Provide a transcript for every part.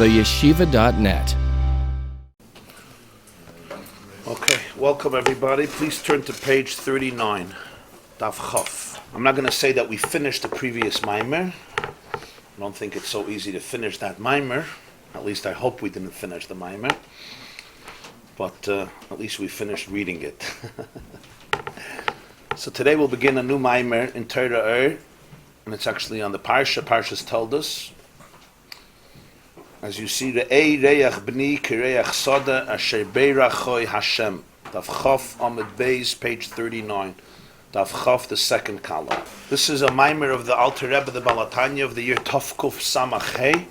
theyeshiva.net. Okay, welcome everybody. Please turn to page 39, Daf Chaf. I'm not going to say that we finished the previous Maamer. I don't think it's so easy to finish that Maamer. At least I hope we didn't finish the Maamer. But at least we finished reading it. So today we'll begin a new Maamer in Torah, and it's actually on the Parshas Toldos. As you see, Reah Reyach Beni Reach Soda Asher Beirachoi Hashem. Daf Chaf Amud Beis, page 39. Daf Chaf, the second column. This is a Maamer of the Alter Rebbe, the Baal Tanya, of the year Tovkuf Samach Hey,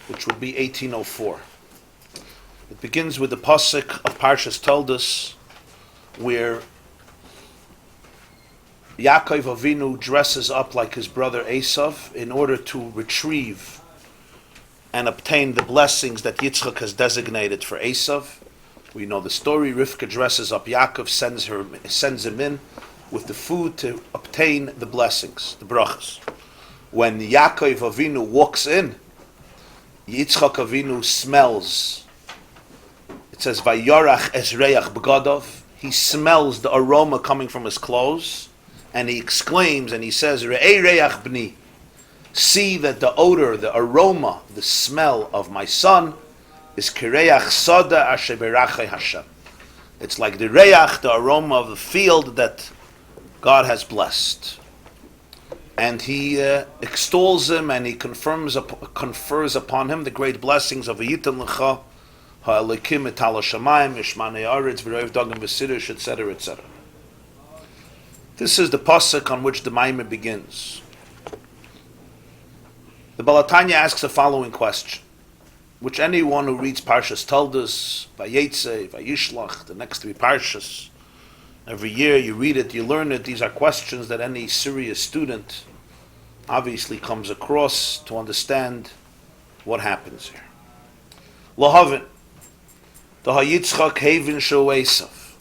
which would be 1804. It begins with the pasuk of Parshas Toldos, where Yaakov Avinu dresses up like his brother Esav in order to retrieve and obtain the blessings that Yitzchak has designated for Esav. We know the story. Rivka dresses up Yaakov, sends him in with the food to obtain the blessings, the brachas. When Yaakov Avinu walks in, Yitzchak Avinu smells. It says, "Vayorach es Reyach B'gadov." He smells the aroma coming from his clothes, and he exclaims and he says, "Reah Reyach Beni." See that the odor, the aroma, the smell of my son is Kireach Soda Asher Beirachoi Hashem. It's like the Reach, the aroma of the field that God has blessed. And he extols him and he confers upon him the great blessings of Yitan Lecha, Ha'elikim et Shamayim, Yishmanei Aretz, V'roiv Dagim V'Sirish, etc., etc. This is the pasuk on which the Maamer begins. The Baal Tanya asks the following question, which anyone who reads Parshas Toldos, Vayetze, Vayishlach, the next three Parshas, every year you read it, you learn it. These are questions that any serious student obviously comes across to understand what happens here. Lahavin, the Yitzchak Havin Sho Esav.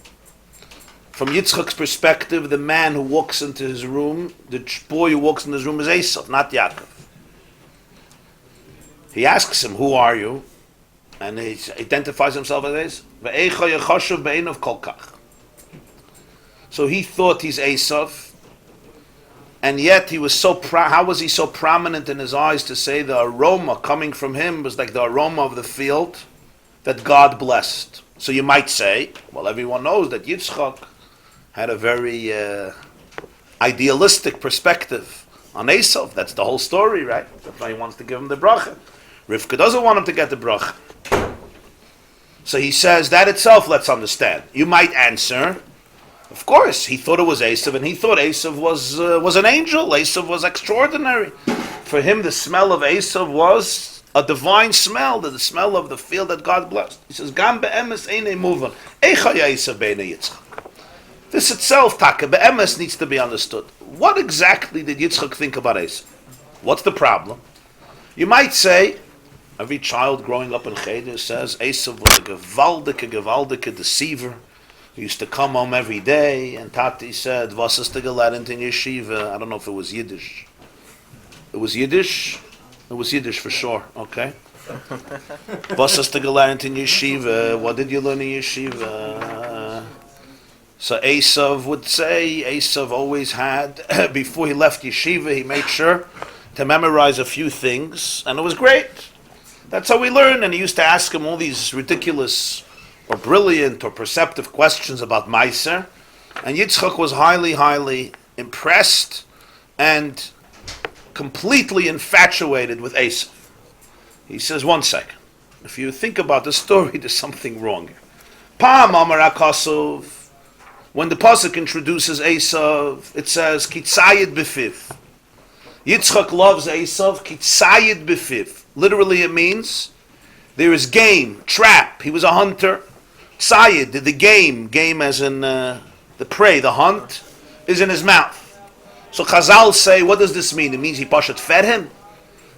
From Yitzchak's perspective, the man who walks into his room, the boy who walks into his room is Esav, not Yaakov. He asks him, "Who are you?" And he identifies himself as Esav. So he thought he's Esav, and yet he was how was he so prominent in his eyes to say the aroma coming from him was like the aroma of the field that God blessed? So you might say, well, everyone knows that Yitzchak had a very idealistic perspective on Esav. That's the whole story, right? That's why he wants to give him the bracha. Rivka doesn't want him to get the bracha. So he says, that itself, let's understand. You might answer, of course, he thought it was Esav, and he thought Esav was an angel. Esav was extraordinary. For him, the smell of Esav was a divine smell, the smell of the field that God blessed. He says, Gam be'emes einei muvan, eicha Esav b'nei Yitzchak. This itself, Taka, be'emes, needs to be understood. What exactly did Yitzchak think about Esav? What's the problem? You might say, every child growing up in Cheder says Esav was a gewaldike deceiver. He used to come home every day, and Tati said, "Was ist gelernt in yeshiva?" I don't know if it was Yiddish. It was Yiddish? It was Yiddish for sure, okay. Was ist gelernt in yeshiva? What did you learn in yeshiva? So Esav would say, Esav always had, before he left yeshiva, he made sure to memorize a few things, and it was great. That's how we learn, and he used to ask him all these ridiculous or brilliant or perceptive questions about Maaser, and Yitzchak was highly, highly impressed and completely infatuated with Esav. He says, one second, if you think about the story, there's something wrong here. Pam Amar Akasov, when the pasuk introduces Esav, it says, Kitzayid Befiv. Yitzchak loves Esav, Kitzayid Befiv. Literally it means there is game, trap. He was a hunter. Tzayid, the game as in the prey, the hunt, is in his mouth. So Chazal say, what does this mean? It means he pashat fed him.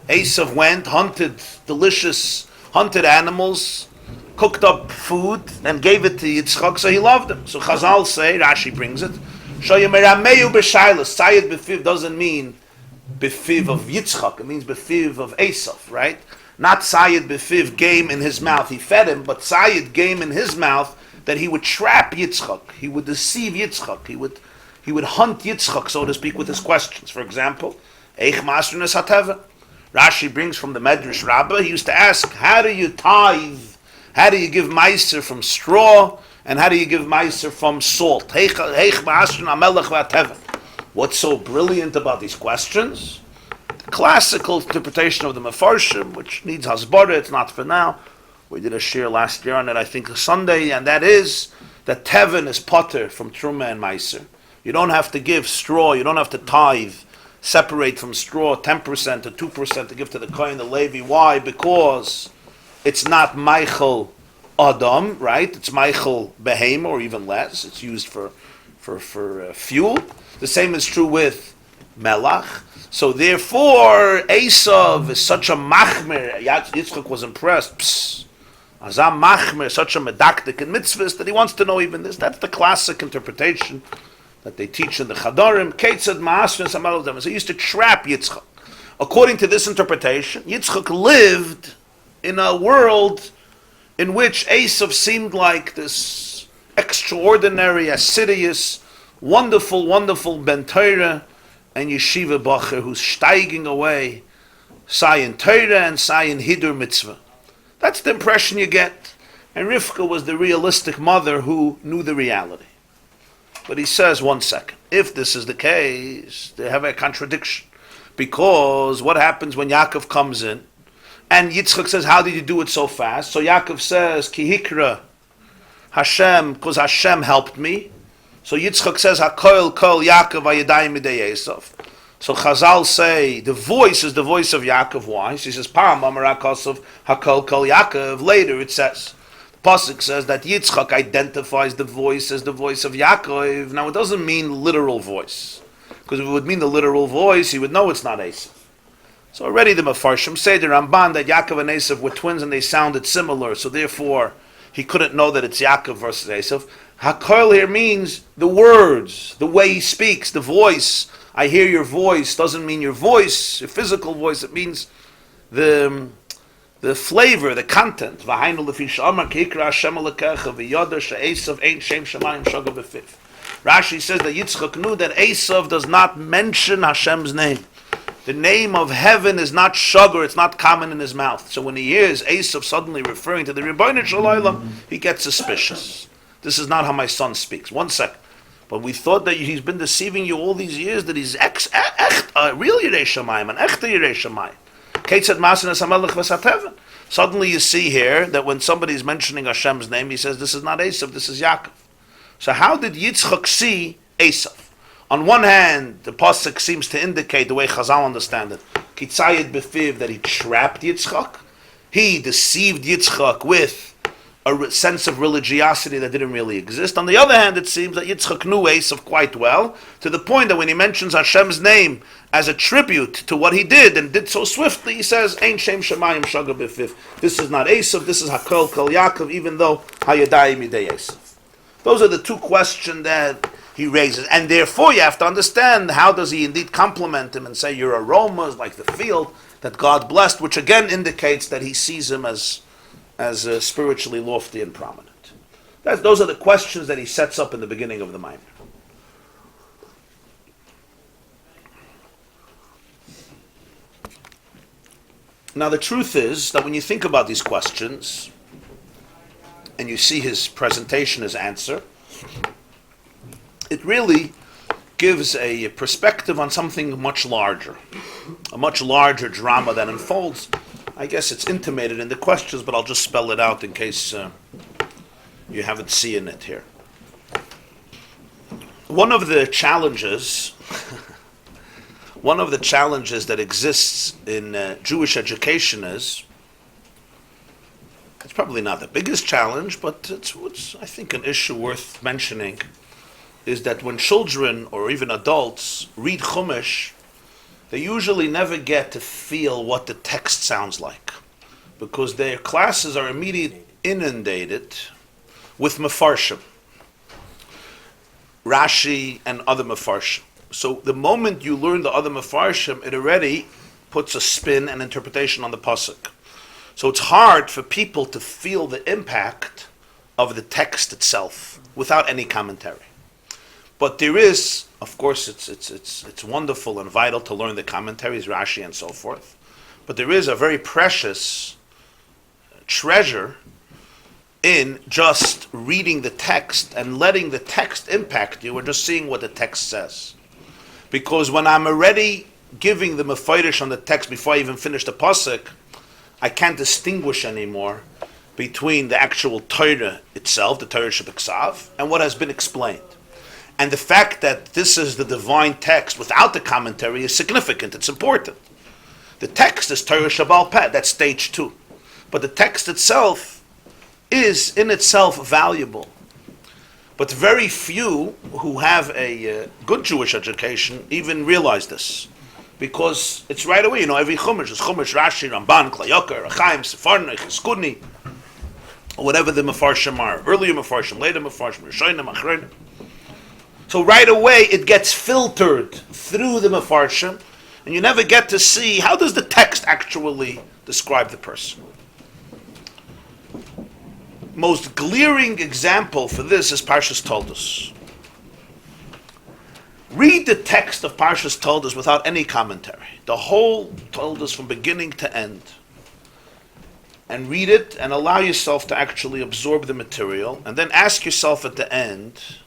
Esav went, hunted delicious, hunted animals, cooked up food, and gave it to Yitzchak, so he loved him. So Chazal say, Rashi brings it, Shoyemerameyu b'shailas. Tzayid b'fiv doesn't mean b'fiv of Yitzchak, it means b'fiv of Esav, right? Not Sayid Befiv, game in his mouth. He fed him, but Sayid, game in his mouth, that he would trap Yitzchak. He would deceive Yitzchak. He would hunt Yitzchak, so to speak, with his questions. For example, Eich Masrunas Hateva. Rashi brings from the Medrash Rabbi, he used to ask, how do you tithe? How do you give meiser from straw? And how do you give meiser from salt? What's so brilliant about these questions? The classical interpretation of the Mefarshim, which needs hasbara, it's not for now. We did a shir last year on it, I think a Sunday, and that is that Tevin is potter from Truma and Meiser. You don't have to give straw, you don't have to tithe, separate from straw 10% or 2% to give to the Kohen, the Levi. Why? Because it's not Meichel Adam, right? It's Meichel Behem, or even less. It's used for fuel. The same is true with Melach. So therefore, Esav is such a Maamer. Yitzchak was impressed. Azam Maamer, such a medaktik in mitzvahs, that he wants to know even this. That's the classic interpretation that they teach in the Chadarim. Ketzad Ma'asrin Samalodem. So he used to trap Yitzchak. According to this interpretation, Yitzchak lived in a world in which Esav seemed like this extraordinary, assiduous, wonderful Ben Torah and Yeshiva Bacher who's steiging away, Sayin Torah and Sayin Hidur Mitzvah. That's the impression you get. And Rivka was the realistic mother who knew the reality. But he says, 1 second, if this is the case, they have a contradiction. Because what happens when Yaakov comes in, and Yitzchak says, how did you do it so fast? So Yaakov says, Ki hikra Hashem, because Hashem helped me. So Yitzchak says, HaKol Kol Yaakov Ayadayim Midei Esav. So Chazal say, the voice is the voice of Yaakov. Why? So he says, Pam Maamer Akosov HaKol Kol Yaakov. Later it says, the Pasuk says that Yitzchak identifies the voice as the voice of Yaakov. Now it doesn't mean literal voice. Because if it would mean the literal voice, he would know it's not Esav. So already the Mefarshim say, the Ramban, that Yaakov and Esav were twins and they sounded similar. So therefore, he couldn't know that it's Yaakov versus Esav. HaKol here means the words, the way he speaks, the voice. I hear your voice doesn't mean your voice, your physical voice. It means the flavor, the content. Rashi says that Yitzchak knew that Esav does not mention Hashem's name. The name of heaven is not sugar, it's not common in his mouth. So when he hears Esav suddenly referring to the Rebbeinu Shalom, he gets suspicious. This is not how my son speaks. 1 second. But we thought that he's been deceiving you all these years, that he's real Yirei Shamayim, an echte Yirei Shamayim. Ketzad Ma'asin HaMelech V'Sateven. Suddenly you see here that when somebody's mentioning Hashem's name, he says, this is not Esav, this is Yaakov. So how did Yitzchak see Esav? On one hand, the pasuk seems to indicate, the way Chazal understand it, Kitzayid Befiv, that he trapped Yitzchak. He deceived Yitzchak with a sense of religiosity that didn't really exist. On the other hand, it seems that Yitzchak knew Esav quite well, to the point that when he mentions Hashem's name as a tribute to what he did, and did so swiftly, he says, Ein Shem Shemayim Shaga Befiv. This is not Esav, this is HaKol Kol Yaakov, even though Hayadayim Yidei Esav. Those are the two questions that he raises, and therefore you have to understand how does he indeed compliment him and say your aromas like the field that God blessed, which again indicates that he sees him as spiritually lofty and prominent. Those are the questions that he sets up in the beginning of the Maamer. Now the truth is that when you think about these questions and you see his presentation, his answer, it really gives a perspective on something much larger, a much larger drama that unfolds. I guess it's intimated in the questions, but I'll just spell it out in case you haven't seen it here. One of the challenges that exists in Jewish education is, it's probably not the biggest challenge, but it's I think an issue worth mentioning, is that when children or even adults read Chumash, they usually never get to feel what the text sounds like, because their classes are immediately inundated with Mefarshim, Rashi and other Mefarshim. So the moment you learn the other Mefarshim, it already puts a spin and interpretation on the pasuk. So it's hard for people to feel the impact of the text itself without any commentary. But there is, of course, it's wonderful and vital to learn the commentaries, Rashi and so forth. But there is a very precious treasure in just reading the text and letting the text impact you, or just seeing what the text says. Because when I'm already giving the mefarish on the text before I even finish the pasuk, I can't distinguish anymore between the actual Torah itself, the Torah Shebeksav, and what has been explained. And the fact that this is the divine text without the commentary is significant, it's important. The text is Torah Shebal Peh, that's stage 2. But the text itself is in itself valuable. But very few who have a good Jewish education even realize this. Because it's right away, every Chumash is Chumash, Rashi, Ramban, Klayoker, Chaim, Sefarnich, Skudni, or whatever the Mefarshim are. Earlier Mefarshim, later Mefarshim, Rishonim, Achronim. So right away it gets filtered through the Mefarshim, and you never get to see how does the text actually describe the person. Most glaring example for this is Parshas Toldos. Read the text of Parshas Toldos without any commentary. The whole Toldos from beginning to end. And read it and allow yourself to actually absorb the material. And then ask yourself at the end,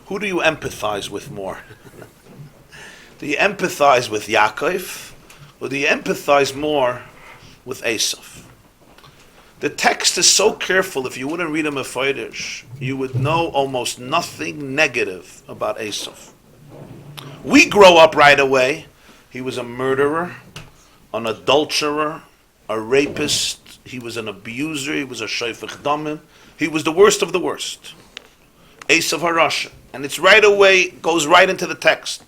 who do you empathize with more? Do you empathize with Yaakov? Or do you empathize more with Esav? The text is so careful, if you wouldn't read a Mefarish, you would know almost nothing negative about Esav. We grow up right away. He was a murderer, an adulterer, a rapist. He was an abuser. He was a shayfech damim. He was the worst of the worst. Esav Harasha. And it's right away, goes right into the text.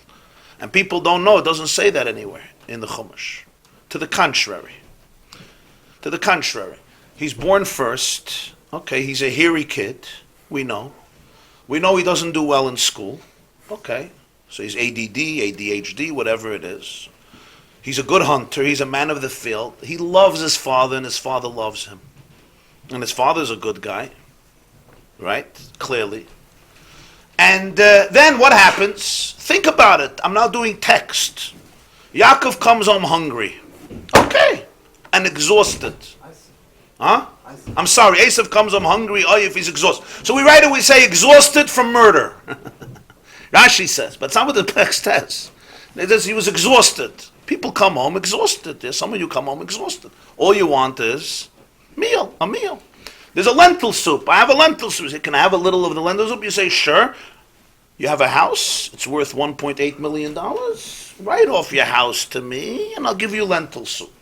And people don't know, it doesn't say that anywhere in the Chumash. To the contrary. To the contrary. He's born first. Okay, he's a hairy kid. We know. We know he doesn't do well in school. Okay. So he's ADD, ADHD, whatever it is. He's a good hunter. He's a man of the field. He loves his father and his father loves him. And his father's a good guy. Right? Clearly. And then what happens? Think about it. I'm now doing text. Yaakov comes home hungry. Okay. And exhausted. Huh? I'm sorry, Esav comes home hungry, if he's exhausted. So we right away say exhausted from murder. Rashi says, but it's not what the text says. It says he was exhausted. People come home exhausted. There's some of you come home exhausted. All you want is a meal. There's a lentil soup. I have a lentil soup. Can I have a little of the lentil soup? You say, sure. You have a house. It's worth $1.8 million. Write off your house to me, and I'll give you lentil soup.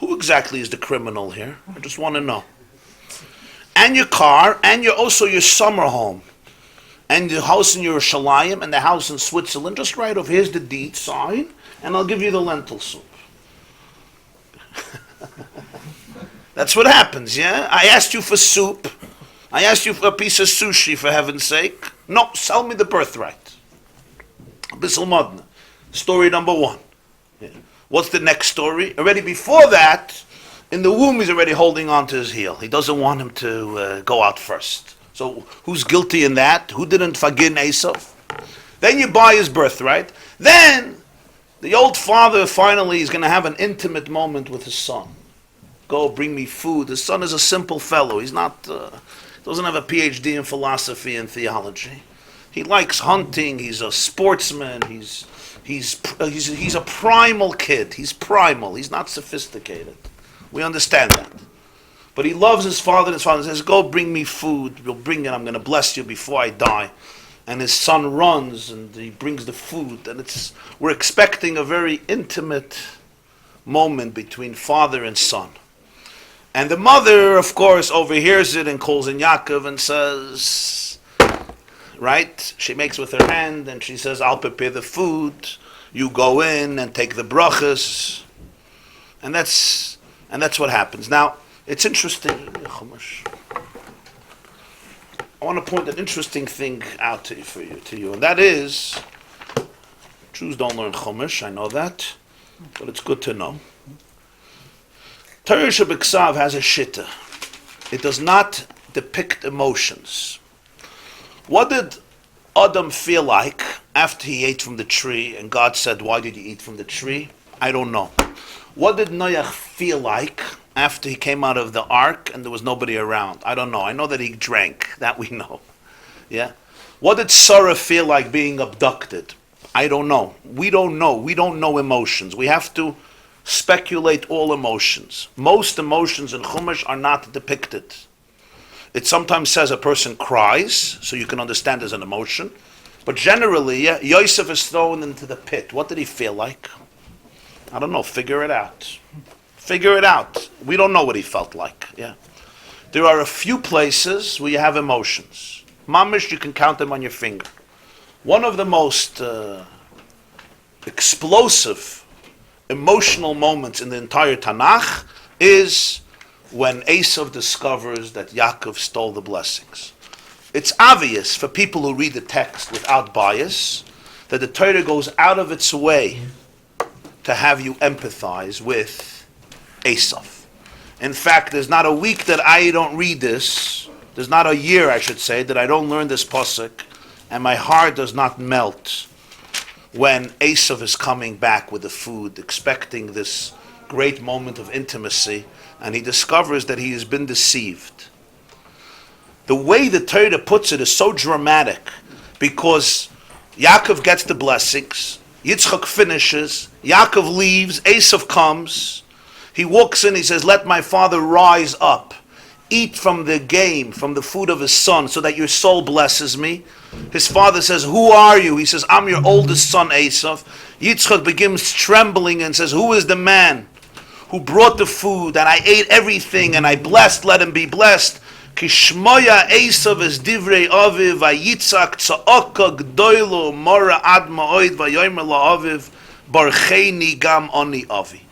Who exactly is the criminal here? I just want to know. And your car, and also your summer home, and the house in Yerushalayim, and the house in Switzerland. Just write off, here's the deed, sign, and I'll give you the lentil soup. That's what happens, yeah? I asked you for soup. I asked you for a piece of sushi, for heaven's sake. No, sell me the birthright. Bissel Modna. Story number 1. Yeah. What's the next story? Already before that, in the womb, he's already holding on to his heel. He doesn't want him to go out first. So who's guilty in that? Who didn't fagin Esav? Then you buy his birthright. Then the old father finally is going to have an intimate moment with his son. Go bring me food. His son is a simple fellow. He's not, doesn't have a PhD in philosophy and theology. He likes hunting. He's a sportsman. He's a primal kid. He's primal. He's not sophisticated. We understand that. But he loves his father, and his father says, go bring me food. You'll bring it. I'm going to bless you before I die. And his son runs, and he brings the food. And we're expecting a very intimate moment between father and son. And the mother, of course, overhears it and calls in Yaakov and says, right? She makes with her hand, and she says, I'll prepare the food. You go in and take the brachas. And that's what happens. Now, it's interesting. I want to point an interesting thing out to you, and that is, Jews don't learn Chumash, I know that, but it's good to know. Torah Shebeksav has a shitta. It does not depict emotions. What did Adam feel like after he ate from the tree and God said, why did you eat from the tree? I don't know. What did Noach feel like after he came out of the ark and there was nobody around? I don't know. I know that he drank. That we know. Yeah. What did Sarah feel like being abducted? I don't know. We don't know. We don't know emotions. We have to speculate all emotions. Most emotions in Chumash are not depicted. It sometimes says a person cries, so you can understand as an emotion. But generally, yeah, Yosef is thrown into the pit. What did he feel like? I don't know. Figure it out. Figure it out. We don't know what he felt like. Yeah. There are a few places where you have emotions. Mamish, you can count them on your finger. One of the most explosive emotional moments in the entire Tanakh is when Esav discovers that Yaakov stole the blessings. It's obvious for people who read the text without bias that the Torah goes out of its way to have you empathize with Esav. In fact, there's not a week that I don't read this, there's not a year, I should say, that I don't learn this pasuk, and my heart does not melt when Esav is coming back with the food, expecting this great moment of intimacy, and he discovers that he has been deceived. The way the Torah puts it is so dramatic, because Yaakov gets the blessings, Yitzchak finishes, Yaakov leaves, Esav comes, he walks in, he says, let my father rise up, eat from the game, from the food of his son, so that your soul blesses me. His father says, who are you? He says, I'm your oldest son, Esav. Yitzchak begins trembling and says, who is the man who brought the food, and I ate everything, and I blessed, let him be blessed. Kishmoya Esav es divrei aviv, vayitzak tza'aka gdoilo, mora ad ma'oid, vayomer la'aviv, barcheini gam oni avi.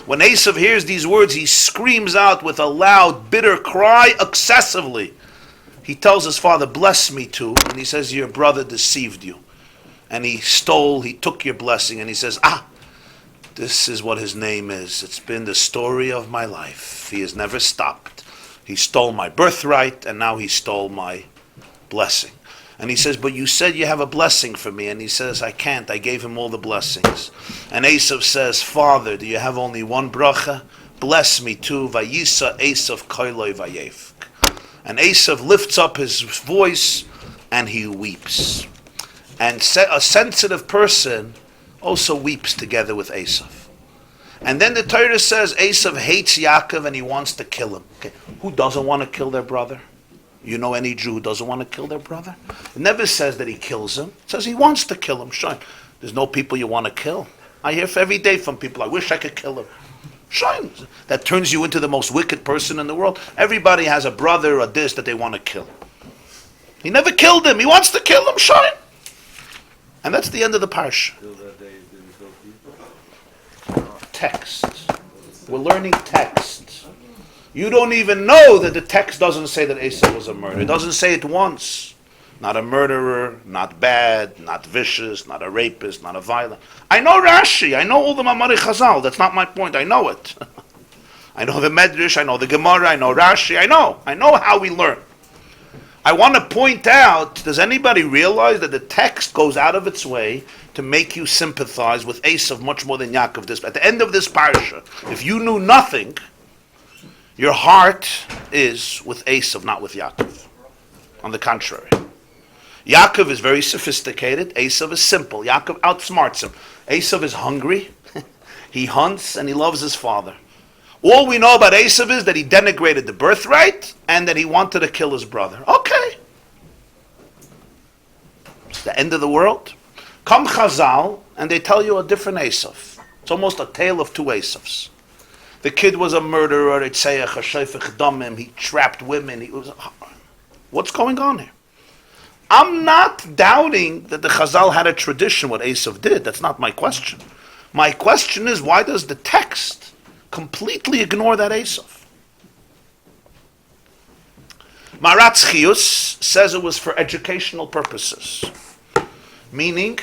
When Esav hears these words, he screams out with a loud, bitter cry, excessively. He tells his father, bless me too. And he says, your brother deceived you. And he took your blessing. And he says, this is what his name is. It's been the story of my life. He has never stopped. He stole my birthright, and now he stole my blessing. And he says, but you said you have a blessing for me. And he says, I can't. I gave him all the blessings. And Esav says, Father, do you have only one bracha? Bless me too. Vayisa Esav koiloi vayevk. And Esav lifts up his voice and he weeps. And a sensitive person also weeps together with Esav. And then the Torah says Esav hates Yaakov and he wants to kill him. Okay. Who doesn't want to kill their brother? You know any Jew who doesn't want to kill their brother? It never says that he kills him. It says he wants to kill him. Shine. There's no people you want to kill. I hear every day from people, I wish I could kill him. Shine. That turns you into the most wicked person in the world. Everybody has a brother or this that they want to kill. He never killed him. He wants to kill him. Shine. And that's the end of the parsha. Text. We're learning text. You don't even know that the text doesn't say that Esav was a murderer. It doesn't say it once. Not a murderer, not bad, not vicious, not a rapist, not a violent. I know Rashi. I know all the Maamer Chazal. That's not my point. I know it. I know the Medrash. I know the Gemara. I know Rashi. I know how we learn. I want to point out, does anybody realize that the text goes out of its way to make you sympathize with Esav much more than Yaakov? At the end of this parsha, if you knew nothing, your heart is with Esav, not with Yaakov. On the contrary. Yaakov is very sophisticated. Esav is simple. Yaakov outsmarts him. Esav is hungry. He hunts and he loves his father. All we know about Esav is that he denigrated the birthright and that he wanted to kill his brother. Okay. It's the end of the world. Come Chazal and they tell you a different Esav. It's almost a tale of two Esavs. The kid was a murderer. He trapped women. What's going on here? I'm not doubting that the Chazal had a tradition what Esav did. That's not my question. My question is, why does the text completely ignore that Esav? Maratz Chiyus says it was for educational purposes. Meaning,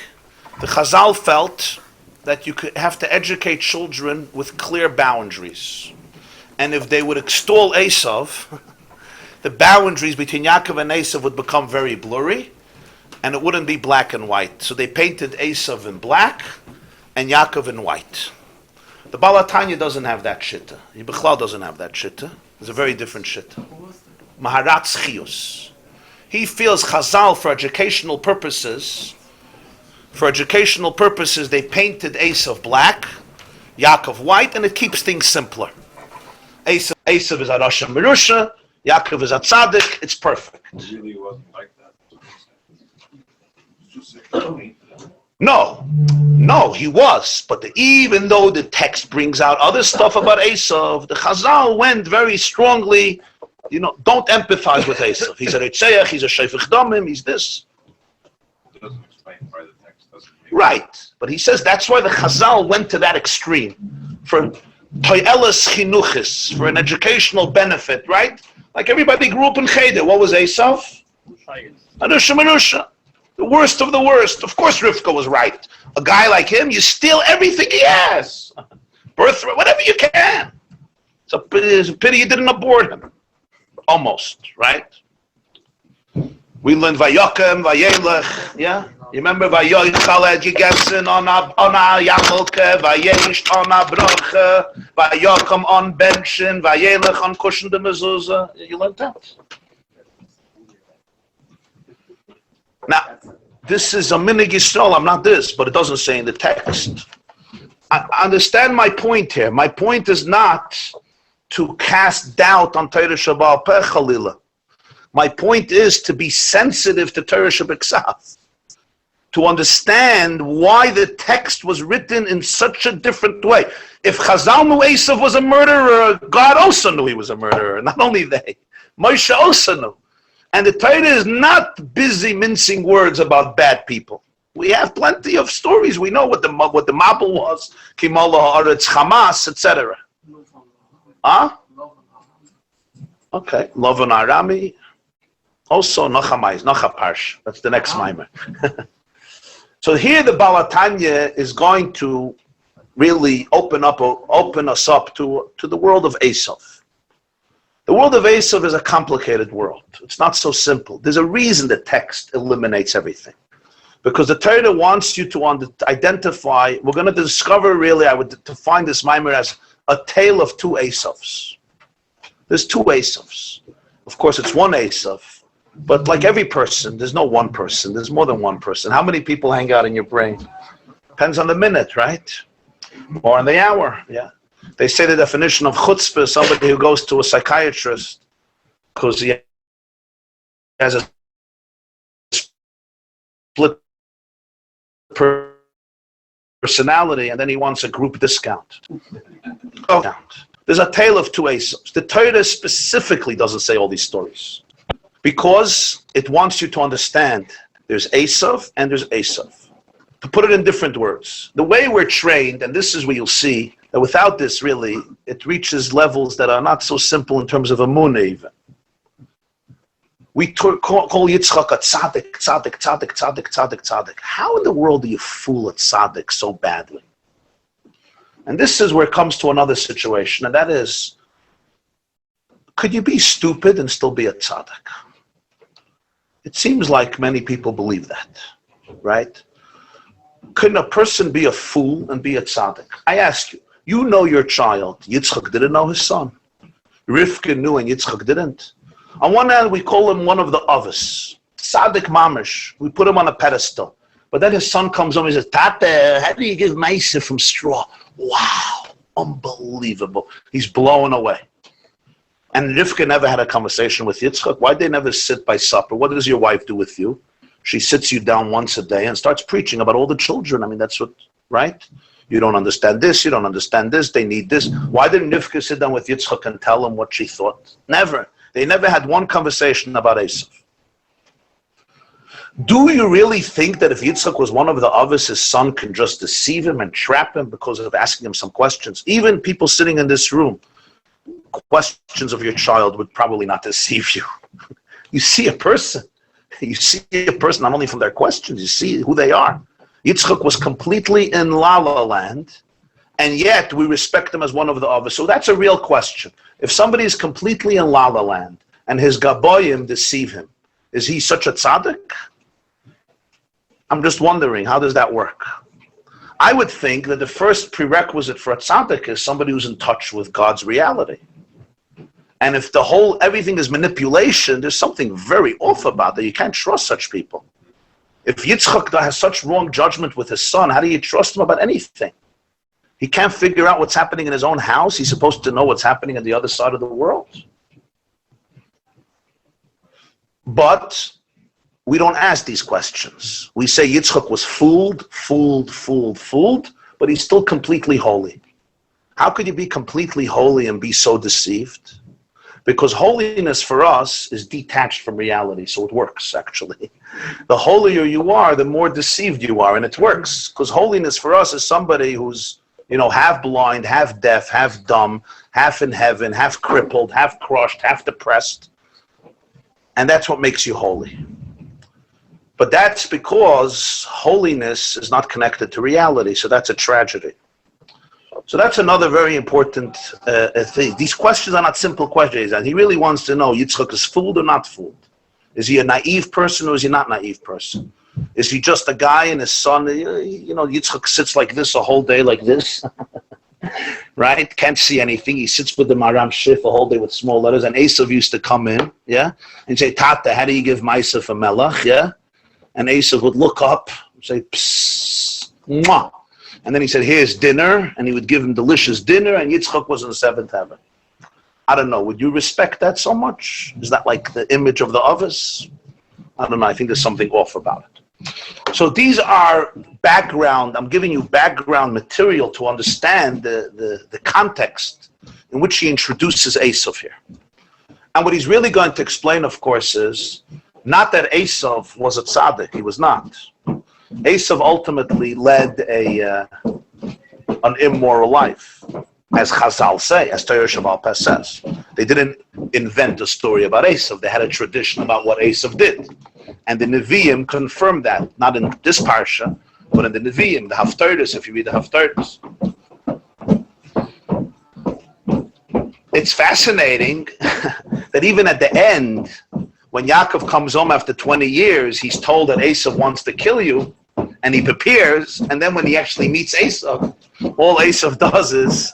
the Chazal felt that you could have to educate children with clear boundaries. and if they would extol Esav, the boundaries between Yaakov and Esav would become very blurry, and it wouldn't be black and white. So they painted Esav in black and Yaakov in white. The Baal HaTanya doesn't have that shitta. Yibichlal doesn't have that shitta. It's a very different shitta. Maharatz Chiyus. He feels Chazal for educational purposes. For educational purposes, they painted Esav black, Yaakov white, and it keeps things simpler. Esav is a Rasha Merusha, Yaakov is a Tzadik. It's perfect. It really wasn't like that. No, he was. But even though the text brings out other stuff about Esav, the Chazal went very strongly, don't empathize with Esav. He's a Retzayach, he's a Shefich Damim, he's this. It doesn't explain why the text doesn't make right. But he says that's why the Chazal went to that extreme. For Toyelas Chinuchis, for an educational benefit, right? Like everybody grew up in Cheder. What was Esav? Anusha Manusha. The worst of the worst. Of course Rivka was right. A guy like him, you steal everything he has. Birthright, whatever you can. It's a pity you didn't abort him. Almost, right? We learned Vayokem, Vayelech, yeah? You remember Vayoichaled Yigetzen on a Yamelke, Vayesh on a Broche, Vayokem on Benshin, Vayelech on Kushin de Mezuzah. You learned that. Now, this is a minig Yisrael. I'm not this, but it doesn't say in the text. I understand my point here. My point is not to cast doubt on Torah Shabbat Peh Chalila. My point is to be sensitive to Torah Shabbat, to understand why the text was written in such a different way. If Chazal knew Esav was a murderer, God also knew he was a murderer. Not only they, Moshe also knew. And the Torah is not busy mincing words about bad people. We have plenty of stories. We know what the Mabul was, Kimala Haaretz, Hamas, etc. Huh? Okay, Lovan Arami. Also, Nochamais, Nochaparsh. That's the next Maamer. So here the Baal HaTanya is going to really open us up to the world of Esav. The world of Esav is a complicated world. It's not so simple. There's a reason the text eliminates everything. Because the Torah wants you to identify, we're going to discover really, I would define this Maamer as a tale of two Esavs. There's two Esavs. Of course, it's one Esav. But like every person, there's no one person. There's more than one person. How many people hang out in your brain? Depends on the minute, right? Or on the hour, yeah. They say the definition of chutzpah is somebody who goes to a psychiatrist because he has a split personality and then he wants a group discount. There's a tale of two Esavs. The Torah specifically doesn't say all these stories because it wants you to understand there's Esav and there's Esav. To put it in different words, the way we're trained, and this is where you'll see that without this, really, it reaches levels that are not so simple in terms of emunah even. We call Yitzchak a Tzadik, Tzadik, Tzadik, Tzadik, Tzadik, Tzadik. How in the world do you fool a Tzadik so badly? And this is where it comes to another situation, and that is, could you be stupid and still be a Tzadik? It seems like many people believe that, right? Couldn't a person be a fool and be a tzaddik? I ask you, you know your child. Yitzchak didn't know his son. Rivka knew and Yitzchak didn't. On one hand, we call him one of the others. Tzaddik mamish. We put him on a pedestal. But then his son comes home and he says, Tate, how do you give meiser from straw? Wow, unbelievable. He's blown away. And Rivka never had a conversation with Yitzchak. Why'd they never sit by supper? What does your wife do with you? She sits you down once a day and starts preaching about all the children. I mean, that's what, right? You don't understand this, you don't understand this, they need this. Why didn't Rivka sit down with Yitzchak and tell him what she thought? Never. They never had one conversation about Esav. Do you really think that if Yitzchak was one of the others, his son can just deceive him and trap him because of asking him some questions? Even people sitting in this room, questions of your child would probably not deceive you. You see a person. You see a person not only from their questions, you see who they are. Yitzchak was completely in La La Land, and yet we respect him as one of the others. So that's a real question. If somebody is completely in La La Land and his gaboyim deceive him, is he such a tzaddik? I'm just wondering, how does that work? I would think that the first prerequisite for a tzaddik is somebody who's in touch with God's reality. And if everything is manipulation, there's something very off about that. You can't trust such people. If Yitzchak has such wrong judgment with his son, how do you trust him about anything? He can't figure out what's happening in his own house. He's supposed to know what's happening on the other side of the world. But we don't ask these questions. We say Yitzchak was fooled, but he's still completely holy. How could you be completely holy and be so deceived? Because holiness for us is detached from reality, so it works, actually. The holier you are, the more deceived you are, and it works. Because holiness for us is somebody who's, half blind, half deaf, half dumb, half in heaven, half crippled, half crushed, half depressed. And that's what makes you holy. But that's because holiness is not connected to reality, so that's a tragedy. So that's another very important thing. These questions are not simple questions, and he really wants to know, Yitzchak is fooled or not fooled? Is he a naive person or is he not a naive person? Is he just a guy and his son? Yitzchak sits like this a whole day like this, right? Can't see anything. He sits with the Maram Shif a whole day with small letters, and Esav used to come in, yeah, and say, Tata, how do you give Maisa for Melech, yeah? And Esav would look up and say, psst, mwah. And then he said, here's dinner, and he would give him delicious dinner, and Yitzchak was in the seventh heaven. I don't know, would you respect that so much? Is that like the image of the others? I don't know, I think there's something off about it. So these are background, I'm giving you background material to understand the context in which he introduces Esav here. And what he's really going to explain, of course, is not that Esav was a tzaddik, he was not. Esav ultimately led an immoral life, as Chazal say, as Torah Shabbat Pes says. They didn't invent a story about Esav. They had a tradition about what Esav did. And the Nevi'im confirmed that, not in this Parsha, but in the Nevi'im, the Haftarahs, if you read the Haftarahs. It's fascinating that even at the end, when Yaakov comes home after 20 years, he's told that Esav wants to kill you, and he prepares, and then when he actually meets Esav, all Esav does is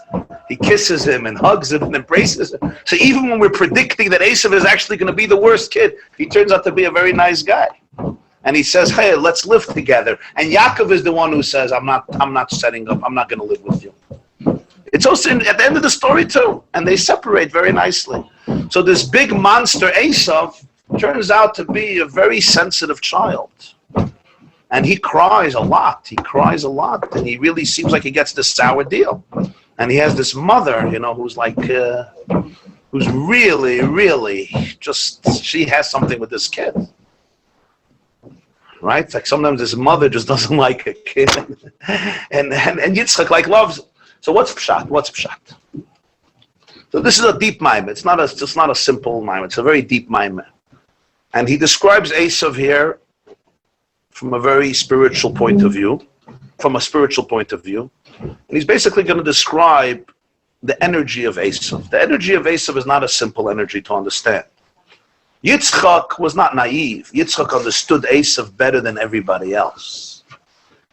he kisses him and hugs him and embraces him. So even when we're predicting that Esav is actually going to be the worst kid, he turns out to be a very nice guy. And he says, hey, let's live together. And Yaakov is the one who says, I'm not setting up, I'm not going to live with you. It's also at the end of the story too, and they separate very nicely. So this big monster Esav turns out to be a very sensitive child. And he cries a lot. And he really seems like he gets this sour deal. And he has this mother, who's like, who's really, really just, she has something with this kid. Right? It's like sometimes this mother just doesn't like a kid. and Yitzchak loves him. So what's pshat? So this is a deep Maamer. It's not a simple Maamer. It's a very deep Maamer. And he describes Esav here from a very spiritual point of view, And he's basically going to describe the energy of Esav. The energy of Esav is not a simple energy to understand. Yitzchak was not naive. Yitzchak understood Esav better than everybody else.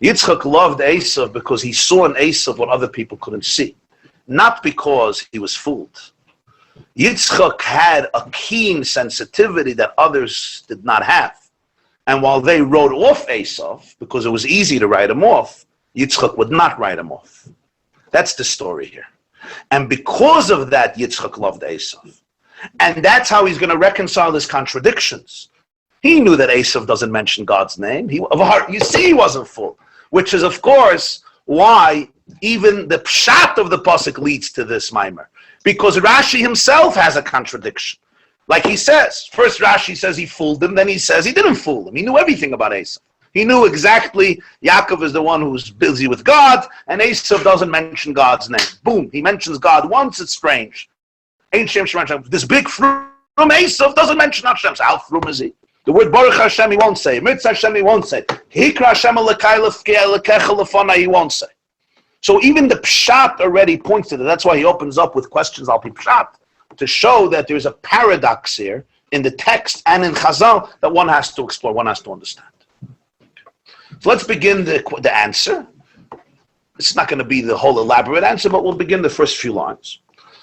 Yitzchak loved Esav because he saw in Esav what other people couldn't see, not because he was fooled. Yitzchak had a keen sensitivity that others did not have. And while they wrote off Esav, because it was easy to write him off, Yitzchak would not write him off. That's the story here. And because of that, Yitzchak loved Esav. And that's how he's going to reconcile his contradictions. He knew that Esav doesn't mention God's name. He wasn't fooled. Which is, of course, why even the pshat of the pasuk leads to this Maamer. Because Rashi himself has a contradiction. Like he says, first Rashi says he fooled him, then he says he didn't fool him. He knew everything about Esav. He knew exactly Yaakov is the one who's busy with God, and Esav doesn't mention God's name. Boom, he mentions God once, it's strange. This big frum Esav doesn't mention Hashem. So how frum is he? The word Baruch Hashem he won't say. Mitzvah Hashem he won't say. Hikra Hashem Elokai Lekecha Lefana he won't say. So even the pshat already points to that. That's why he opens up with questions al pi pshat, to show that there's a paradox here in the text and in Chazal that one has to explore, one has to understand. So let's begin the answer. It's not going to be the whole elaborate answer, but we'll begin the first few lines.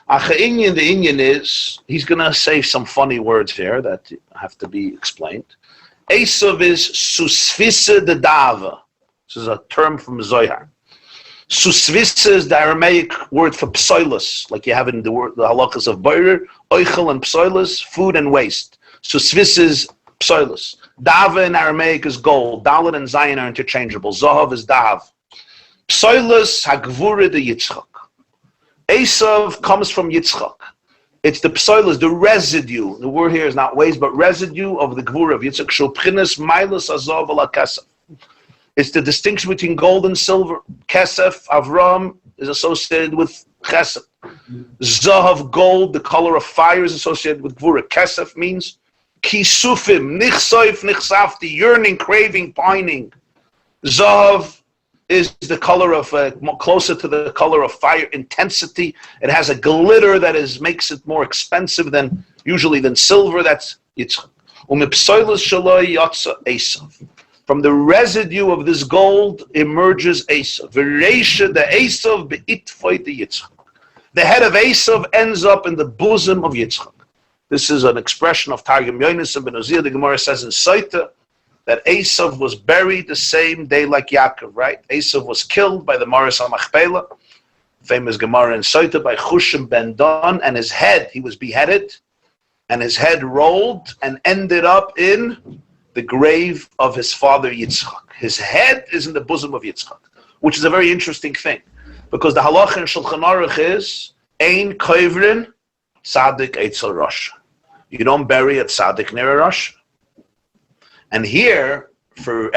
The Inyan is, he's going to say some funny words here that have to be explained. Esav is susvisa de dava. This is a term from Zohar. Susvisa is the Aramaic word for psoilus, like you have in the halachas of Boirer, oichel and psoilus, food and waste. Susvisa is psoilus. Dava in Aramaic is gold. Dalet and Zayin are interchangeable. Zohav is dav. Psoilus hagvura de Yitzchak. Esav comes from Yitzchak. It's the psoilus, the residue. The word here is not waste, but residue of the gvura of Yitzchak. Shulprinas milus azov ala kesef. It's the distinction between gold and silver. Kesef, Avram, is associated with chesed. Zahav, gold, the color of fire, is associated with gvura. Kesef means kisufim, nichsoif, nichsafti, yearning, craving, pining. Zahav is the color of, closer to the color of fire, intensity. It has a glitter that makes it more expensive than silver. That's Yitzchak. Umipsoilus shaloi yotza Esav. From the residue of this gold emerges Esav. V'reisha the Esav be'itfoy the Yitzchak. The head of Esav ends up in the bosom of Yitzchak. This is an expression of Targum Yonis and Ben Uziah. The Gemara says in Saita that Esav was buried the same day like Yaakov, right? Esav was killed by the Maris al-Machpelah, famous Gemara in Saita, by Chushim ben Dan, and his head, he was beheaded, and his head rolled and ended up in the grave of his father Yitzchak. His head is in the bosom of Yitzchak, which is a very interesting thing, because the halacha in Shulchan Aruch is Ein Koivrin Tzadik Eitzel Rosh. You don't bury a Tzadik near a Rosh. And here, for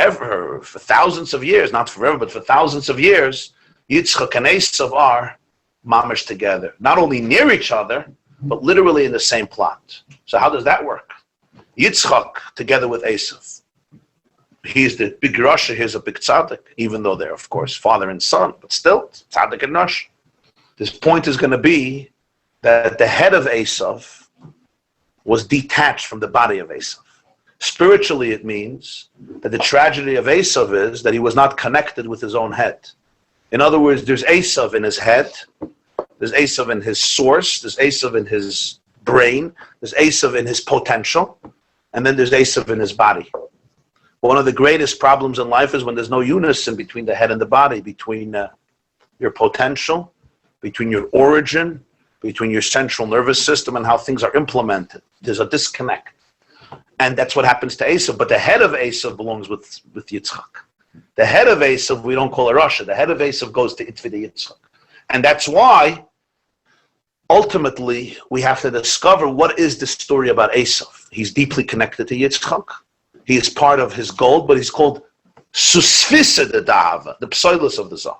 thousands of years, not forever, but for thousands of years, Yitzchak and Esav are Maamer together, not only near each other, but literally in the same plot. So how does that work? Yitzchak together with Esav. He's the big Rosh, he's a big Tzadik, even though they're, of course, father and son, but still, Tzadik and Rosh. This point is going to be that the head of Esav was detached from the body of Esav. Spiritually, it means that the tragedy of Esav is that he was not connected with his own head. In other words, there's Esav in his head, there's Esav in his source, there's Esav in his brain, there's Esav in his potential, and then there's Esav in his body. One of the greatest problems in life is when there's no unison between the head and the body, between your potential, between your origin, between your central nervous system and how things are implemented. There's a disconnect. And that's what happens to Esav. But the head of Esav belongs with Yitzchak. The head of Esav, we don't call a Rasha. The head of Esav goes to Itvide Yitzchak. And that's why, ultimately, we have to discover what is the story about Esav. He's deeply connected to Yitzchak. He is part of his gold, but he's called Susvisa de Dahava, the psoilus of the Zav.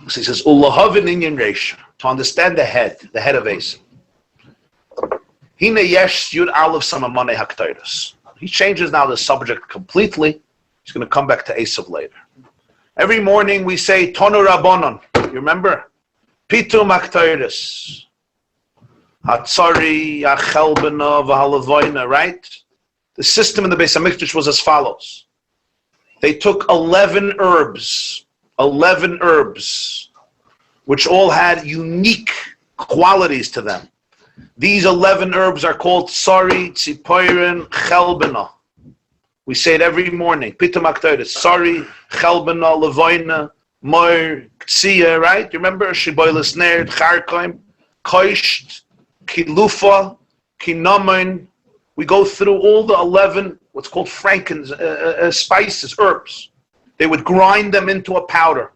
So he says, Ulahavin inyan reisha, to understand the head of Esav. Hine yesh yud aleph samamane haktoros. He changes now the subject completely. He's going to come back to Esav later. Every morning we say, Tonu Rabbanon. You remember? Pitum haktoros. Hatzari, Achelbena, Vahalavoina, right? The system in the Beis HaMikdash was as follows. They took 11 herbs, which all had unique qualities to them. These 11 herbs are called Tsari, Tzipoirin, Chelbena. We say it every morning. Pitum Aktoides, Tsari, Chelbena, Lavoina, Moir, Ktsia, right? You remember? Shiboilis Ner, Charkoim, Koisht, Kilufa, Kinamin. We go through all the 11, what's called spices, herbs. They would grind them into a powder.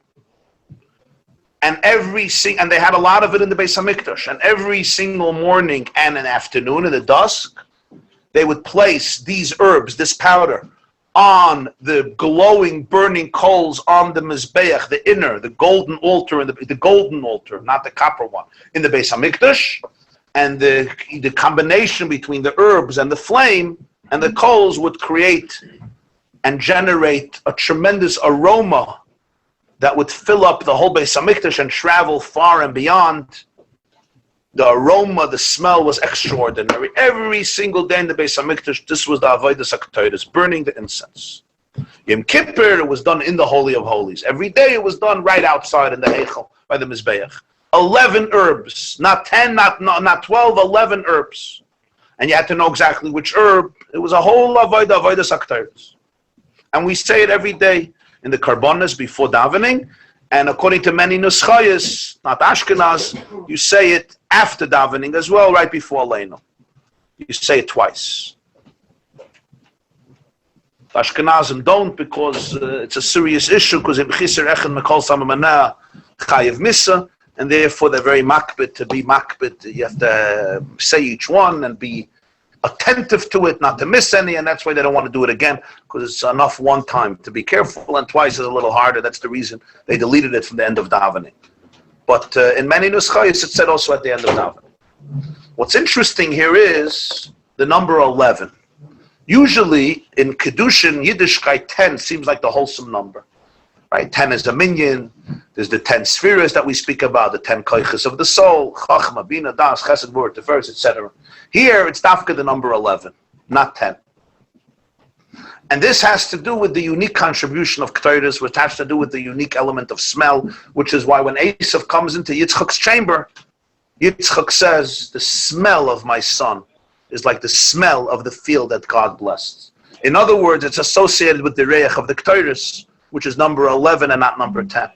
And and they had a lot of it in the Beis HaMikdash. And every single morning and an afternoon in the dusk, they would place these herbs, this powder, on the glowing, burning coals on the Mizbeach, the inner, the golden altar, the golden altar, not the copper one, in the Beis HaMikdash. And the combination between the herbs and the flame and the coals would create and generate a tremendous aroma that would fill up the whole Beis Hamikdash and travel far and beyond. The aroma, the smell was extraordinary. Every single day in the Beis Hamikdash, this was the Avodas HaKtoros, burning the incense. Yom Kippur, it was done in the Holy of Holies. Every day it was done right outside in the Heichel, by the Mizbeach. 11 herbs, not 10, not 12, 11 herbs. And you had to know exactly which herb. It was a whole Avodas HaKtoros. And we say it every day in the Karbonas before davening. And according to many Nuschayas, not Ashkenaz, you say it after davening as well, right before Leino. You say it twice. Ashkenazim don't, because it's a serious issue, because in Chiser Echen Mekol Samamana Chayev Misa, and therefore they're very makbid to be makbid. You have to say each one and be attentive to it, not to miss any, and that's why they don't want to do it again, because it's enough one time to be careful, and twice is a little harder. That's the reason they deleted it from the end of davening. But in many nuschayos, it's said also at the end of davening. What's interesting here is the number 11. Usually in Kedushin, Yiddishkeit, 10 seems like the wholesome number. Right? 10 is the minyan. There's the 10 spheres that we speak about, the 10 koiches of the soul, Chachma, Bina, Das, Chesed, Word, Tiferes, etc. Here, it's dafka the number 11, not 10. And this has to do with the unique contribution of Ktoros, which has to do with the unique element of smell, which is why when Esav comes into Yitzchak's chamber, Yitzchak says, the smell of my son is like the smell of the field that God blessed. In other words, it's associated with the Reach of the Ktoros, which is number 11 and not number 10.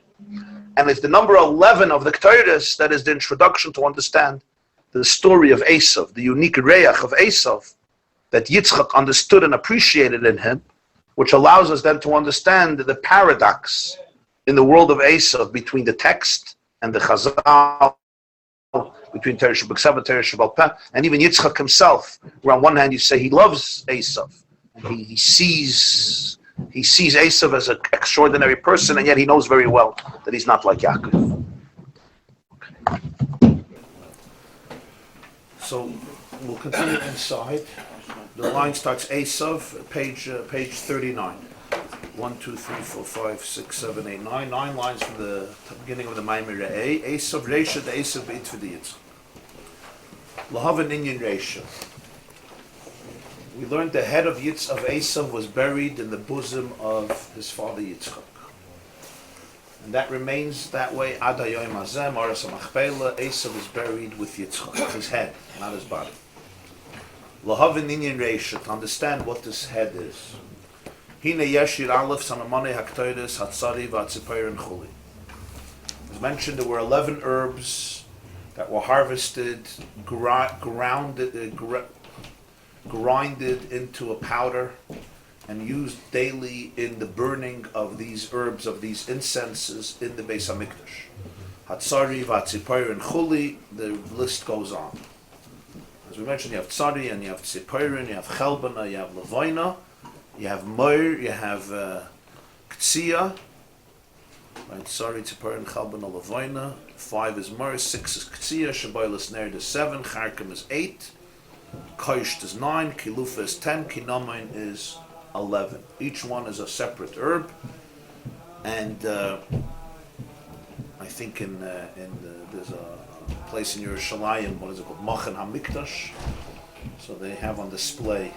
And it's the number 11 of the Ktoros that is the introduction to understand the story of Esav, the unique Reach of Esav that Yitzchak understood and appreciated in him, which allows us then to understand the paradox in the world of Esav between the text and the Chazal, between Torah Sheb'Ksav and Torah Sheb'al Peh, and even Yitzchak himself, where on one hand you say he loves Esav, and he sees Esav as an extraordinary person, and yet he knows very well that he's not like Yaakov. So we'll continue inside. The line starts Esav, page 39. 1, 2, 3, 4, 5, 6, 7, 8, 9. 9 lines from the beginning of the Maamer Re'eh. Esav Reisha, the Esav Beit for the Yitzchak. Lahavan Inyan Reisha. We learned the head of Esav was buried in the bosom of his father Yitzchak. And that remains that way. Ad hayoim hazeh, Maras HaMachpelah, Esav is buried with Yitzchak, his head, not his body. Lahavin Inyan Reisha, to understand what this head is. Hine Yeshir Aleph Sanamane Haktoides Hatzari Vatzipair and Chuli. As mentioned, there were 11 herbs that were harvested, grinded into a powder, and used daily in the burning of these herbs, of these incenses in the Beis Hamikdash. Hatzari, Vatzipair, and Chuli, the list goes on. As we mentioned, you have Tzari, and you have Tzipairin, you have Chelbana, you have Levoina, you have Moir, you have Ktsiya, right? Tzari, Tzipairin, Chelbana, Levoina. 5 is Moir, 6 is Ktsiya, Shaboilas Nerd is 7, Charkim is 8, Koisht is 9, Kilufa is 10, Kinamoin is 11. Each one is a separate herb, and I think there's a place in Yerushalayim, what is it called, Machan HaMikdash. So they have on display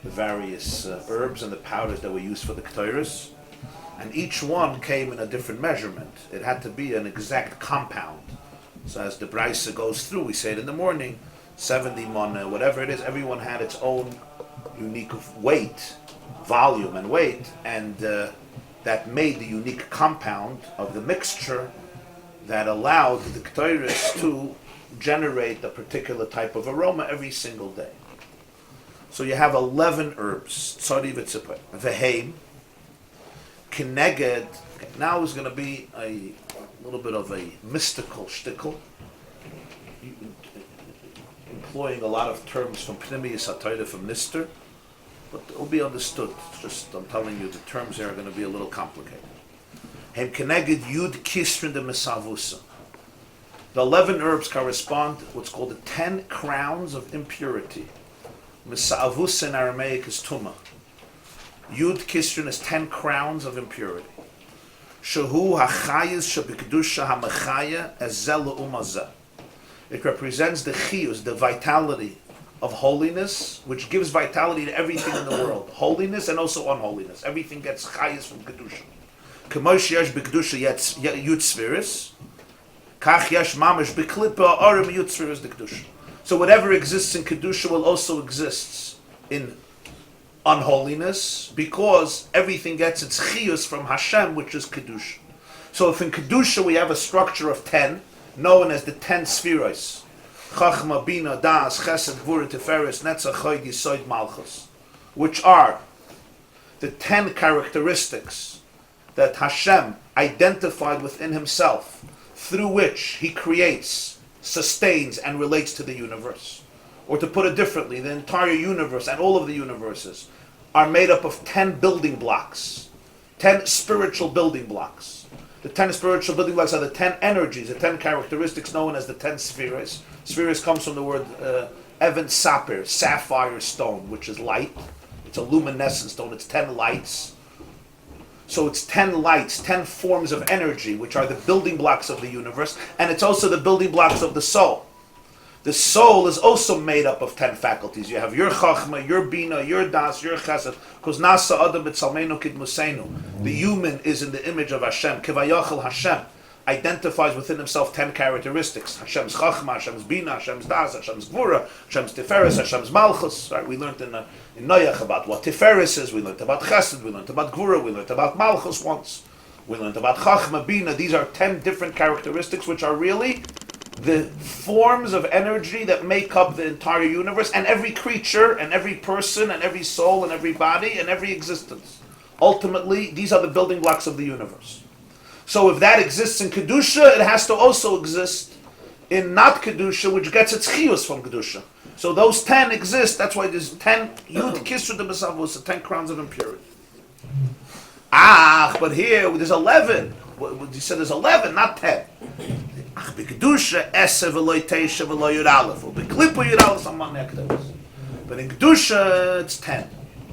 the various herbs and the powders that were used for the Ktoros, and each one came in a different measurement. It had to be an exact compound. So as the Braisa goes through, we say it in the morning, 70 mana, whatever it is, everyone had its own unique weight, volume and weight, and that made the unique compound of the mixture that allowed the Ktoros to generate a particular type of aroma every single day. So you have 11 herbs. Tzari v'tzipay. Veheim. Kineged. Now is going to be a little bit of a mystical shtickle, employing a lot of terms from Pnimius HaTorah, from Nister, but it will be understood. It's just, I'm telling you, the terms here are going to be a little complicated. Hem keneged yud kisrin de mesavusa. The 11 herbs correspond to what's called the 10 crowns of impurity. Mesavusa in Aramaic is tuma. Yud kisrin is 10 crowns of impurity. Shehu hachayis shebekdusha hamachaya ezel umazeh. It represents the chiyus, the vitality of holiness, which gives vitality to everything in the world. Holiness and also unholiness. Everything gets chayis from kedusha. K'mosh yesh bekdusha yud sfiris, kach yesh mamash beklipa arim yud sfiris de kedusha. So whatever exists in kedusha will also exist in unholiness, because everything gets its chiyus from Hashem, which is kedusha. So if in kedusha we have a structure of 10, known as the 10 spheros, Chachma, Bina, Das, Chesed, Gvura, Tiferes, Netzach, Chod, Yesod, Malchus, which are the 10 characteristics that Hashem identified within himself, through which he creates, sustains, and relates to the universe. Or to put it differently, the entire universe and all of the universes are made up of 10 building blocks, 10 spiritual building blocks. The 10 spiritual building blocks are the 10 energies, the 10 characteristics known as the 10 spheres. Spheres comes from the word Evan Sapir, sapphire stone, which is light. It's a luminescent stone, it's 10 lights. So it's 10 lights, 10 forms of energy, which are the building blocks of the universe, and it's also the building blocks of the soul. The soul is also made up of 10 faculties. You have your chachma, your bina, your das, your chesed. Because nasa adam b'tzalmenu kidmusenu. The human is in the image of Hashem. Kivayachal Hashem identifies within himself 10 characteristics. Hashem's chachma, Hashem's bina, Hashem's das, Hashem's gvura, Hashem's tiferes, Hashem's malchus. Right? We learned in Noach about what tiferes is. We learned about chesed. We learned about gvura. We learned about malchus once. We learned about chachma, bina. These are 10 different characteristics, which are really the forms of energy that make up the entire universe, and every creature, and every person, and every soul, and every body, and every existence. Ultimately, these are the building blocks of the universe. So if that exists in Kedusha, it has to also exist in not Kedusha, which gets its chiyus from Kedusha. So those 10 exist, that's why there's 10 Yud Kisru de Besavos, the 10 crowns of impurity. But here, there's 11. You said there's 11, not 10. B'kedusha esev v'loy teisha v'loy yud aleph, or b'klipa yud aleph among nekdavos. But in kedusha it's 10,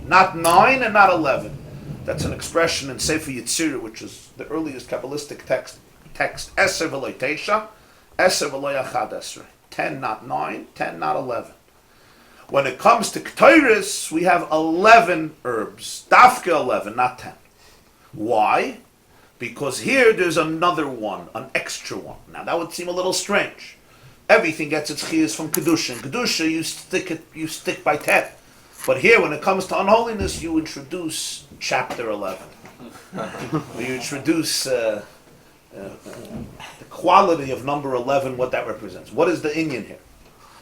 not 9 and not 11. That's an expression in Sefer Yetzirah, which is the earliest Kabbalistic text. Esev v'loy teisha, esev v'loy achad esrei. 10, not 9, 10, not 11. When it comes to Ketores, we have 11 herbs. Dafka 11, not 10. Why? Because here there's another one, an extra one. Now that would seem a little strange. Everything gets its chiyus from kedusha. In kedusha you stick by 10. But here, when it comes to unholiness, you introduce chapter 11. You introduce the quality of number 11, what that represents. What is the inyan here?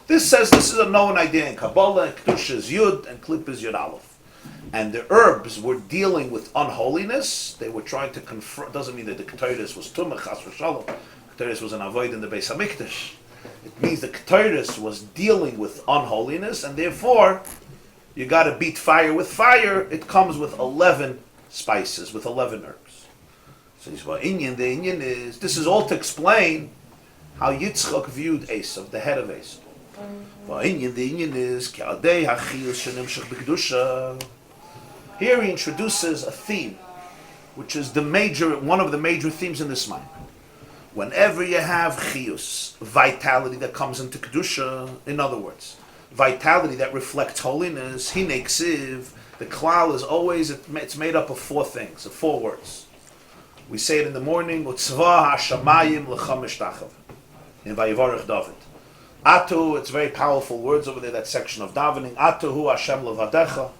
This says this is a known idea in Kabbalah. Kedusha is Yud and Klip is Yud Aleph. And the herbs were dealing with unholiness. They were trying to confront. Doesn't mean that the Ketores was Tumah, Chas v'Shalom. Ketores was an avoid in the Beis Hamikdash. It means the Ketores was dealing with unholiness, and therefore, you got to beat fire with fire. It comes with 11 spices, with 11 herbs. So he's well, the Inyan is, this is all to explain how Yitzchak viewed Esav, the head of Esav. The Inyan is, Ke'adei ha'chiyus shenimshach b'kedusha. Here he introduces a theme, which is one of the major themes in this mind. Whenever you have chiyus, vitality that comes into kedusha, in other words, vitality that reflects holiness, hinei ksiv, the klal is always, it's made up of 4 things, of 4 words. We say it in the morning, utzva ha'shamayim l'cha mishtachav, in Vayivarech David. Atu, it's very powerful words over there, that section of davening. Atu hu Hashem levadecha.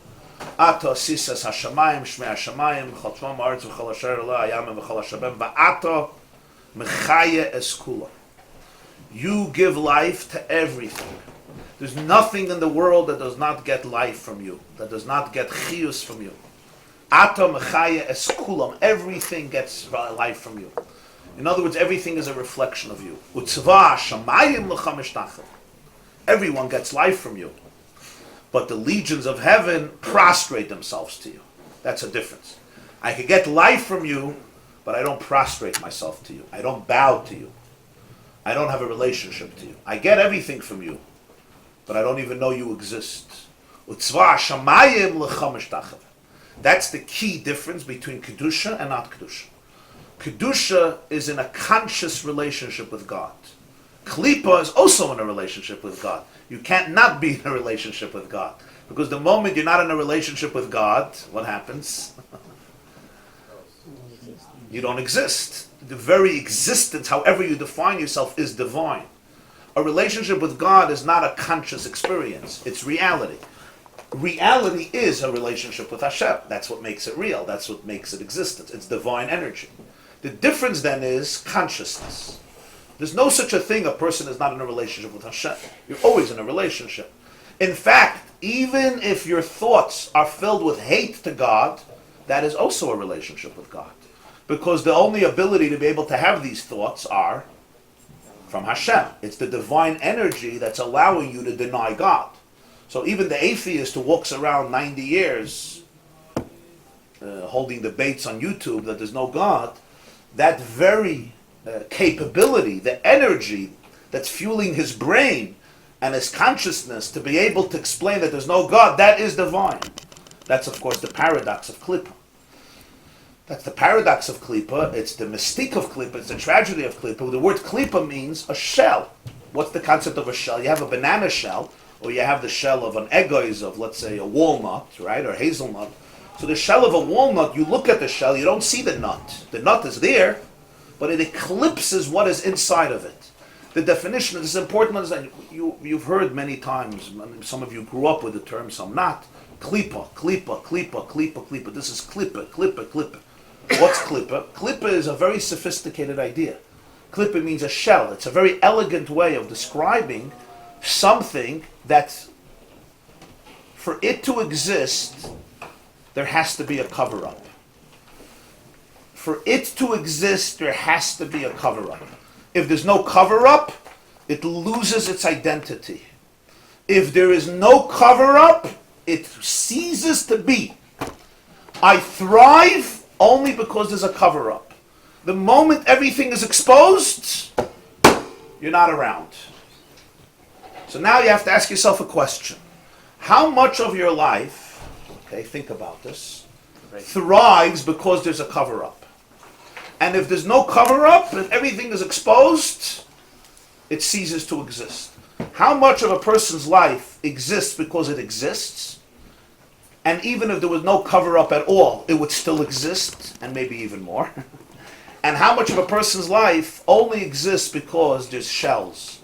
Atu sisas hashamayim, shmei hashamayim, v'chol tzmam ha'aretz v'chol asher ela hayamim v'chol hashabem, v'atu mechaya eskula. You give life to everything. There's nothing in the world that does not get life from you, that does not get chiyus from you. Atu mechaya eskulam. Everything gets life from you. In other words, everything is a reflection of you. Utzva shamayim l'cha mishtachav. Everyone gets life from you. But the legions of heaven prostrate themselves to you. That's a difference. I can get life from you, but I don't prostrate myself to you. I don't bow to you. I don't have a relationship to you. I get everything from you, but I don't even know you exist. Utzva shamayim l'cha mishtachav. That's the key difference between Kedusha and not Kedusha. Kedusha is in a conscious relationship with God. Klipa is also in a relationship with God. You can't not be in a relationship with God. Because the moment you're not in a relationship with God, what happens? You don't exist. The very existence, however you define yourself, is divine. A relationship with God is not a conscious experience. It's reality. Reality is a relationship with Hashem. That's what makes it real. That's what makes it existence. It's divine energy. The difference then is consciousness. There's no such a thing a person is not in a relationship with Hashem. You're always in a relationship. In fact, even if your thoughts are filled with hate to God, that is also a relationship with God. Because the only ability to be able to have these thoughts are from Hashem. It's the divine energy that's allowing you to deny God. So even the atheist who walks around 90 years holding debates on YouTube that there's no God, that very capability, the energy that's fueling his brain and his consciousness to be able to explain that there's no God, that is divine. That's, of course, the paradox of Klippa. That's the paradox of Klippa. It's the mystique of Klippa. It's the tragedy of Klippa. The word Klippa means a shell. What's the concept of a shell? You have a banana shell, or you have the shell of an egois of, let's say, a walnut, right, or hazelnut. So the shell of a walnut, you look at the shell, you don't see the nut. The nut is there, but it eclipses what is inside of it. The definition, this is important to understand, you've heard many times, some of you grew up with the term, some not, Klippa, Klippa, Klippa, Klippa, Klippa. This is Klippa, Klippa, Klippa. What's Klippa? Klippa is a very sophisticated idea. Klippa means a shell. It's a very elegant way of describing something that, for it to exist, there has to be a cover-up. For it to exist, there has to be a cover-up. If there's no cover-up, it loses its identity. If there is no cover-up, it ceases to be. I thrive only because there's a cover-up. The moment everything is exposed, you're not around. So now you have to ask yourself a question. How much of your life, okay, think about this, thrives because there's a cover-up? And if there's no cover-up and everything is exposed, it ceases to exist. How much of a person's life exists because it exists? And even if there was no cover-up at all, it would still exist, and maybe even more. And how much of a person's life only exists because there's shells?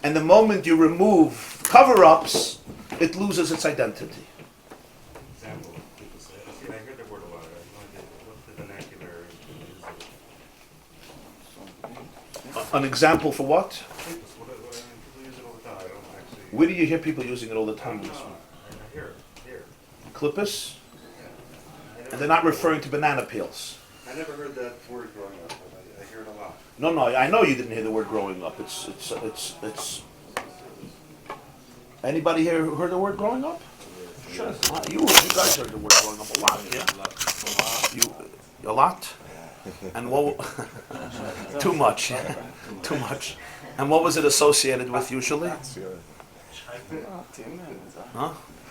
And the moment you remove cover-ups, it loses its identity. Example, people say, I heard the word a lot. I have no idea what the vernacular is. An example for what? People use it all the time. I don't actually. Where do you hear people using it all the time? I hear it. Here. Clippus? Yeah. And they're not referring to banana peels. I never heard that word growing up, but I hear it a lot. No, I know you didn't hear the word growing up. It's. Anybody here who heard the word growing up? Sure. You guys heard the word growing up a lot, yeah? A lot? And what? Too much. Too much. And what was it associated with usually? Huh?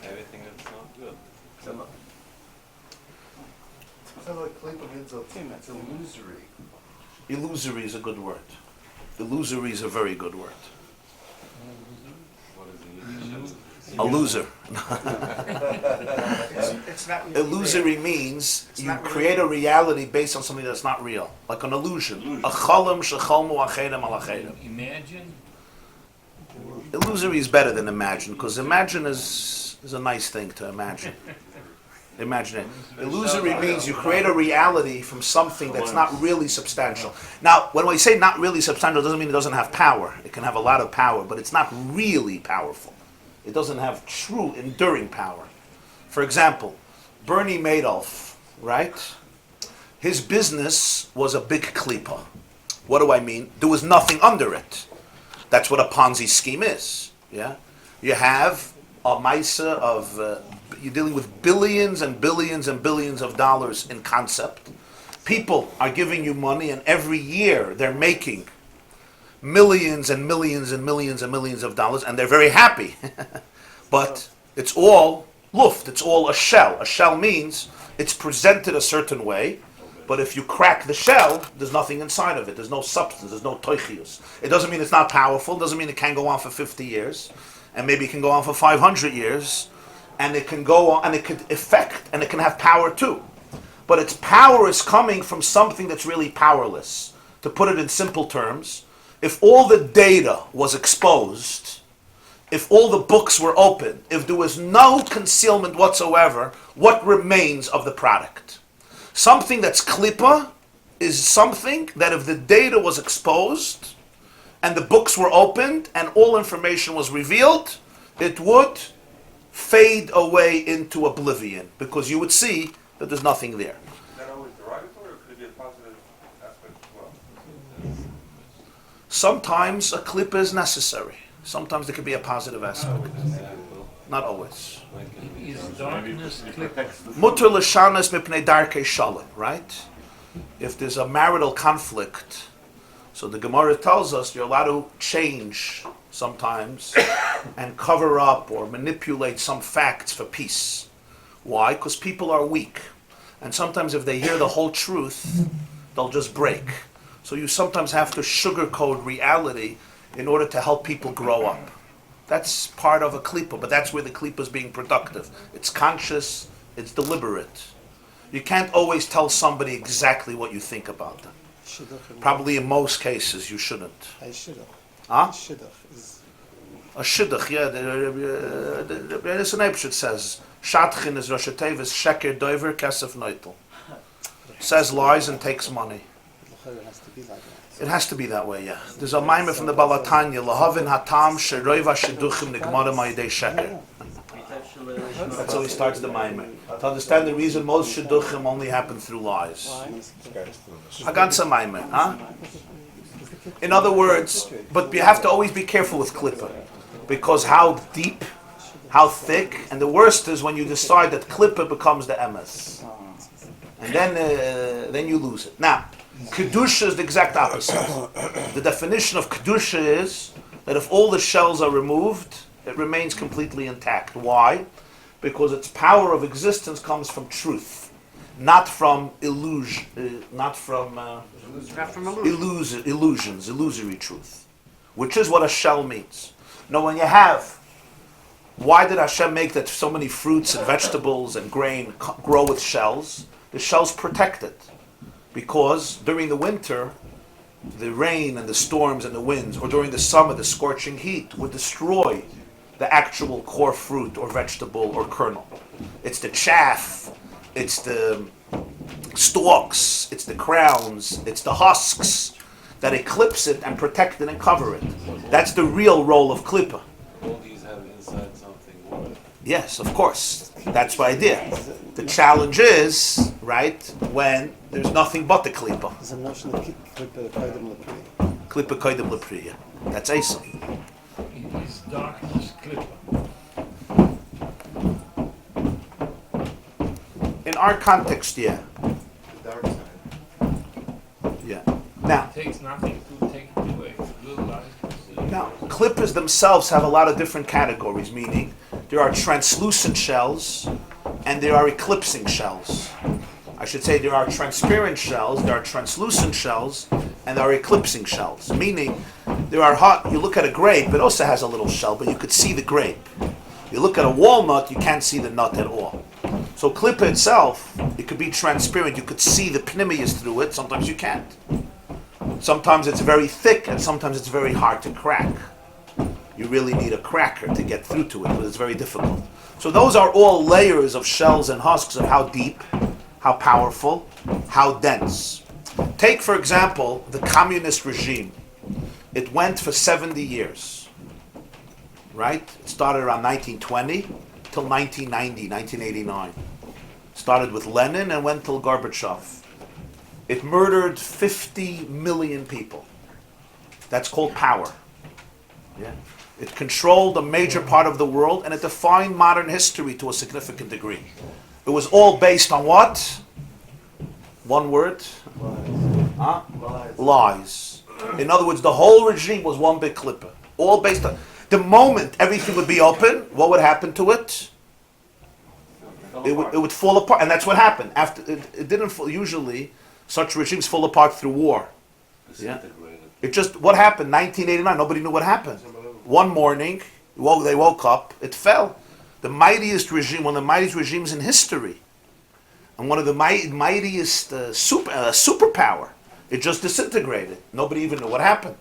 Everything that's not good. It's illusory. Illusory is a good word. Illusory is a very good word. What is it? A loser. It's not really Illusory real. means It's you not really create a reality based on something that's not real, like an illusion. A cholam shecholmu achelem al achelem. Imagine. Illusory is better than imagine, because imagine is a nice thing to imagine. Imagine it. Illusory means you create a reality from something that's not really substantial. Now, when we say not really substantial, it doesn't mean it doesn't have power. It can have a lot of power, but it's not really powerful. It doesn't have true, enduring power. For example, Bernie Madoff, right? His business was a big klipa. What do I mean? There was nothing under it. That's what a Ponzi scheme is. Yeah, you have a maisa of you're dealing with billions and billions and billions of dollars in concept. People are giving you money, and every year they're making millions and millions and millions and millions of dollars, and they're very happy. But it's all luft. It's all a shell. A shell means it's presented a certain way, But if you crack the shell, there's nothing inside of it. There's no substance. There's no toichius. It doesn't mean it's not powerful. It doesn't mean it can't go on for 50 years. And maybe it can go on for 500 years. And it can go on, and it could affect, and it can have power too. But its power is coming from something that's really powerless. To put it in simple terms, if all the data was exposed, if all the books were open, if there was no concealment whatsoever, what remains of the product? Something that's klippa is something that if the data was exposed and the books were opened and all information was revealed, it would fade away into oblivion because you would see that there's nothing there. Is that always derogatory or could it be a positive aspect as well? Sometimes a klippa is necessary. Sometimes there could be a positive aspect. Not always. Is darkness clipper? Mutter l'shanas mipnei darkei shalom, right? If there's a marital conflict, so the Gemara tells us you're allowed to change sometimes and cover up or manipulate some facts for peace. Why? Because people are weak. And sometimes if they hear the whole truth, they'll just break. So you sometimes have to sugarcoat reality in order to help people grow up. That's part of a klippa, but that's where the klippa is being productive. It's conscious, it's deliberate. You can't always tell somebody exactly what you think about them. Probably in most cases you shouldn't. Huh? A shidduch, yeah. The Rebbe says, Shatchin is Rosh Tevis, Sheker Dover, Kesef Neutel. Says lies and takes money. It has to be that way, yeah. There's a Maamer from the Balatanya, Lahavin Hatam Sheroiva Shidduchim Nigmara Ma'idei Sheker. That's how he starts the Maamer. To understand the reason most Shidduchim only happen through lies. A ganze Maamer, huh? In other words, but you have to always be careful with klippa, because how deep, how thick, and the worst is when you decide that klippa becomes the emes, and then you lose it. Now, kedusha is the exact opposite. The definition of kedusha is that if all the shells are removed, it remains completely intact. Why? Because its power of existence comes from truth, not from illusions, illusory truth, which is what a shell means. Now, when you have, why did Hashem make that so many fruits and vegetables and grain grow with shells? The shells protect it, because during the winter, the rain and the storms and the winds, or during the summer, the scorching heat would destroy the actual core fruit or vegetable or kernel. It's the chaff, it's the stalks, it's the crowns, it's the husks that eclipse it and protect it and cover it. That's the real role of klippa. All these have inside something more. Yes, of course. That's the idea. The challenge is, right, when there's nothing but the klippa. There's a notion of klippa koydem lepriya. Klippa koydem lepriya. That's Asa. Is darkness clipper? In our context, yeah. The dark side. Yeah. Now, It takes nothing to take it away. Little light. Now, klippas themselves have a lot of different categories, meaning there are translucent shells and there are eclipsing shells. I should say there are transparent shells, there are translucent shells, and there are eclipsing shells. Meaning, there are hot. You look at a grape, it also has a little shell, but you could see the grape. You look at a walnut, you can't see the nut at all. So klippa itself, it could be transparent. You could see the pneumias through it. Sometimes you can't. Sometimes it's very thick, and sometimes it's very hard to crack. You really need a cracker to get through to it, but it's very difficult. So those are all layers of shells and husks of how deep, how powerful, how dense. Take, for example, the communist regime. It went for 70 years, right? It started around 1920 till 1990, 1989. Started with Lenin and went till Gorbachev. It murdered 50 million people. That's called power. Yeah. It controlled a major part of the world, and it defined modern history to a significant degree. It was all based on what? One word? Huh? Lies. In other words, the whole regime was one big klippa. All based on... The moment everything would be open, what would happen to it? It would fall apart, and that's what happened. After it didn't fall. Usually, Such regimes fall apart through war. Yeah. It just, what happened? 1989, nobody knew what happened. One morning, they woke up, it fell. The mightiest regime, one of the mightiest regimes in history, and one of the mightiest superpower, it just disintegrated. Nobody even knew what happened.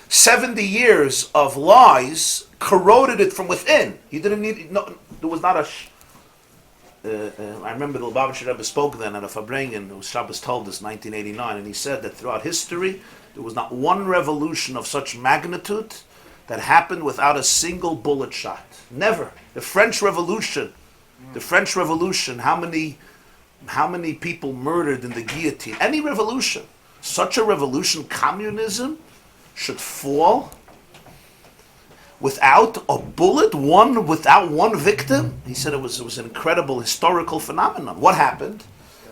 70 years of lies corroded it from within. He didn't need, no, there was not a, I remember the Lubavitcher Rebbe spoke then at a Fabrengen, it was Shabbos Toldos, 1989, and he said that throughout history, there was not one revolution of such magnitude that happened without a single bullet shot. Never. The French Revolution, how many people murdered in the guillotine? Any revolution. Such a revolution, communism, should fall without a bullet, without one victim. He said it was an incredible historical phenomenon. What happened?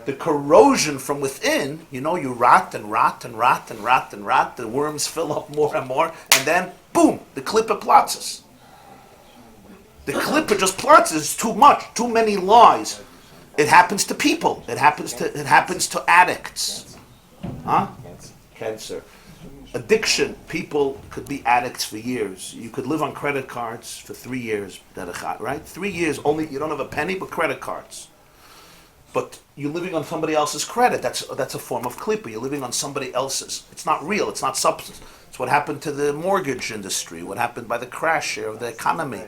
The corrosion from within, you rot and rot and rot and rot and rot, the worms fill up more and more, and then, boom, the klippa platzes. The klippa just platzes, it's too much, too many lies. It happens to people, it happens to addicts. Cancer. Addiction, people could be addicts for years. You could live on credit cards for 3 years, right? 3 years, only, you don't have a penny but credit cards. But you're living on somebody else's credit. That's a form of klippa. You're living on somebody else's. It's not real. It's not substance. It's what happened to the mortgage industry. What happened by the crash here of the economy.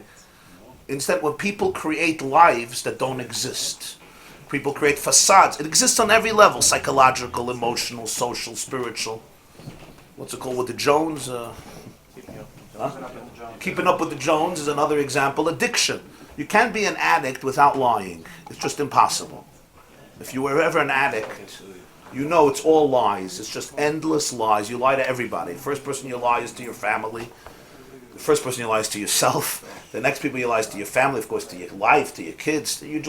Instead, when people create lives that don't exist, people create facades. It exists on every level: psychological, emotional, social, spiritual. What's it called with the Jones? Keeping up with the Jones is another example. Addiction. You can't be an addict without lying. It's just impossible. If you were ever an addict, you know it's all lies. It's just endless lies. You lie to everybody. First person you lie is to your family. The first person you lie is to yourself. The next people you lie is to your family, of course, to your life, to your kids. And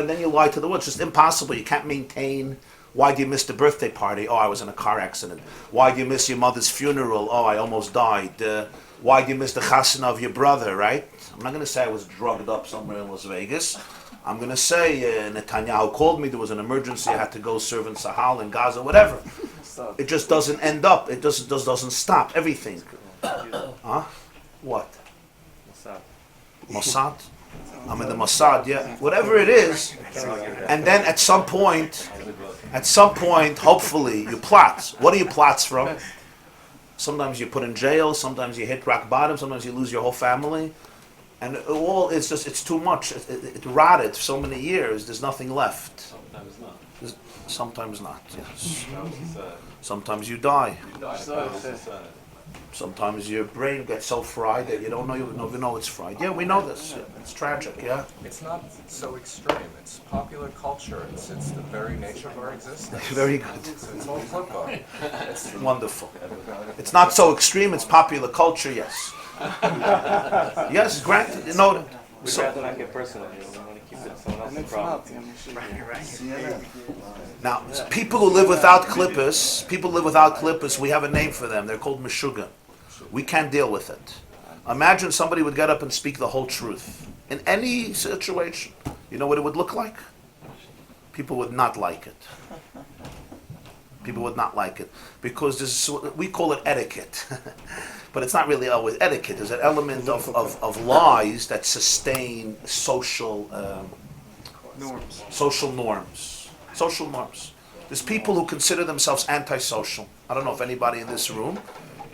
then you lie to the world. It's just impossible. You can't maintain. Why do you miss the birthday party? Oh, I was in a car accident. Why do you miss your mother's funeral? Oh, I almost died. Why do you miss the chasana of your brother, right? I'm not going to say I was drugged up somewhere in Las Vegas. I'm going to say Netanyahu called me, there was an emergency, I had to go serve in Sahel, in Gaza, whatever. It just doesn't end up. It just doesn't stop. Everything. Huh? What? Mossad? I'm in the Mossad, yeah. Whatever it is. And then at some point, hopefully, you plot. What do you plots from? Sometimes you put in jail, sometimes you hit rock bottom, sometimes you lose your whole family. And it's too much. It rotted for so many years, there's nothing left. Sometimes not. Sometimes not, yes. Sometimes you die. Sometimes your brain gets so fried that you don't even know it's fried. Yeah, we know this. Yeah, it's tragic, yeah? It's not so extreme. It's popular culture. It's the very nature of our existence. Very good. It's all flip-flop. It's wonderful. It's not so extreme, it's popular culture, yes. Yes, granted. We'd rather not get personal. We want to keep it someone else's problem. Now, people who live without klippas, we have a name for them. They're called meshuggah. We can't deal with it. Imagine somebody would get up and speak the whole truth. In any situation, you know what it would look like? People would not like it. People would not like it. Because we call it etiquette. But it's not really always etiquette. There's an element of lies that sustain social norms. Social norms. There's people who consider themselves antisocial. I don't know if anybody in this room.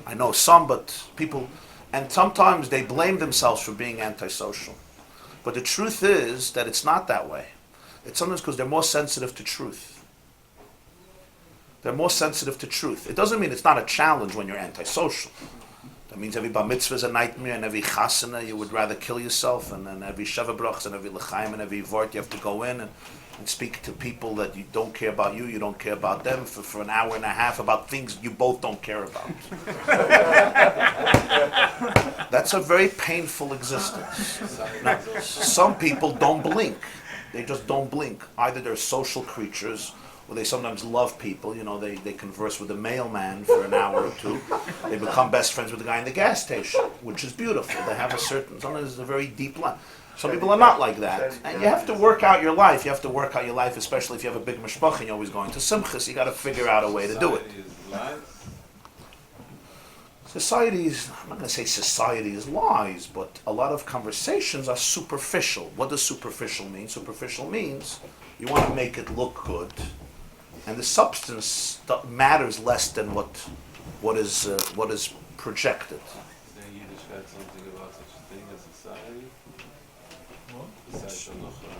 I know some, but people, and sometimes they blame themselves for being antisocial. But the truth is that it's not that way. It's sometimes because they're more sensitive to truth. They're more sensitive to truth. It doesn't mean it's not a challenge when you're antisocial. That means every bar mitzvah is a nightmare, and every chasana you would rather kill yourself, and then every sheva brachas and every l'chaim and every vort you have to go in and speak to people that you don't care about you don't care about them for an hour and a half about things you both don't care about. That's a very painful existence. Now, some people don't blink. They just don't blink. Either they're social creatures or they sometimes love people. They converse with the mailman for an hour or two. They become best friends with the guy in the gas station, which is beautiful. They have sometimes it's a very deep line. Some people are not like that. And you have to work out your life. You have to work out your life, especially if you have a big mishpach and you're always going to simchas. You got to figure out a way to do it. Society is, I'm not going to say society is lies, but a lot of conversations are superficial. What does superficial mean? Superficial means you want to make it look good, and the substance matters less than what is projected. Saying Yiddish had something about such a thing as society? Besides the Luchra.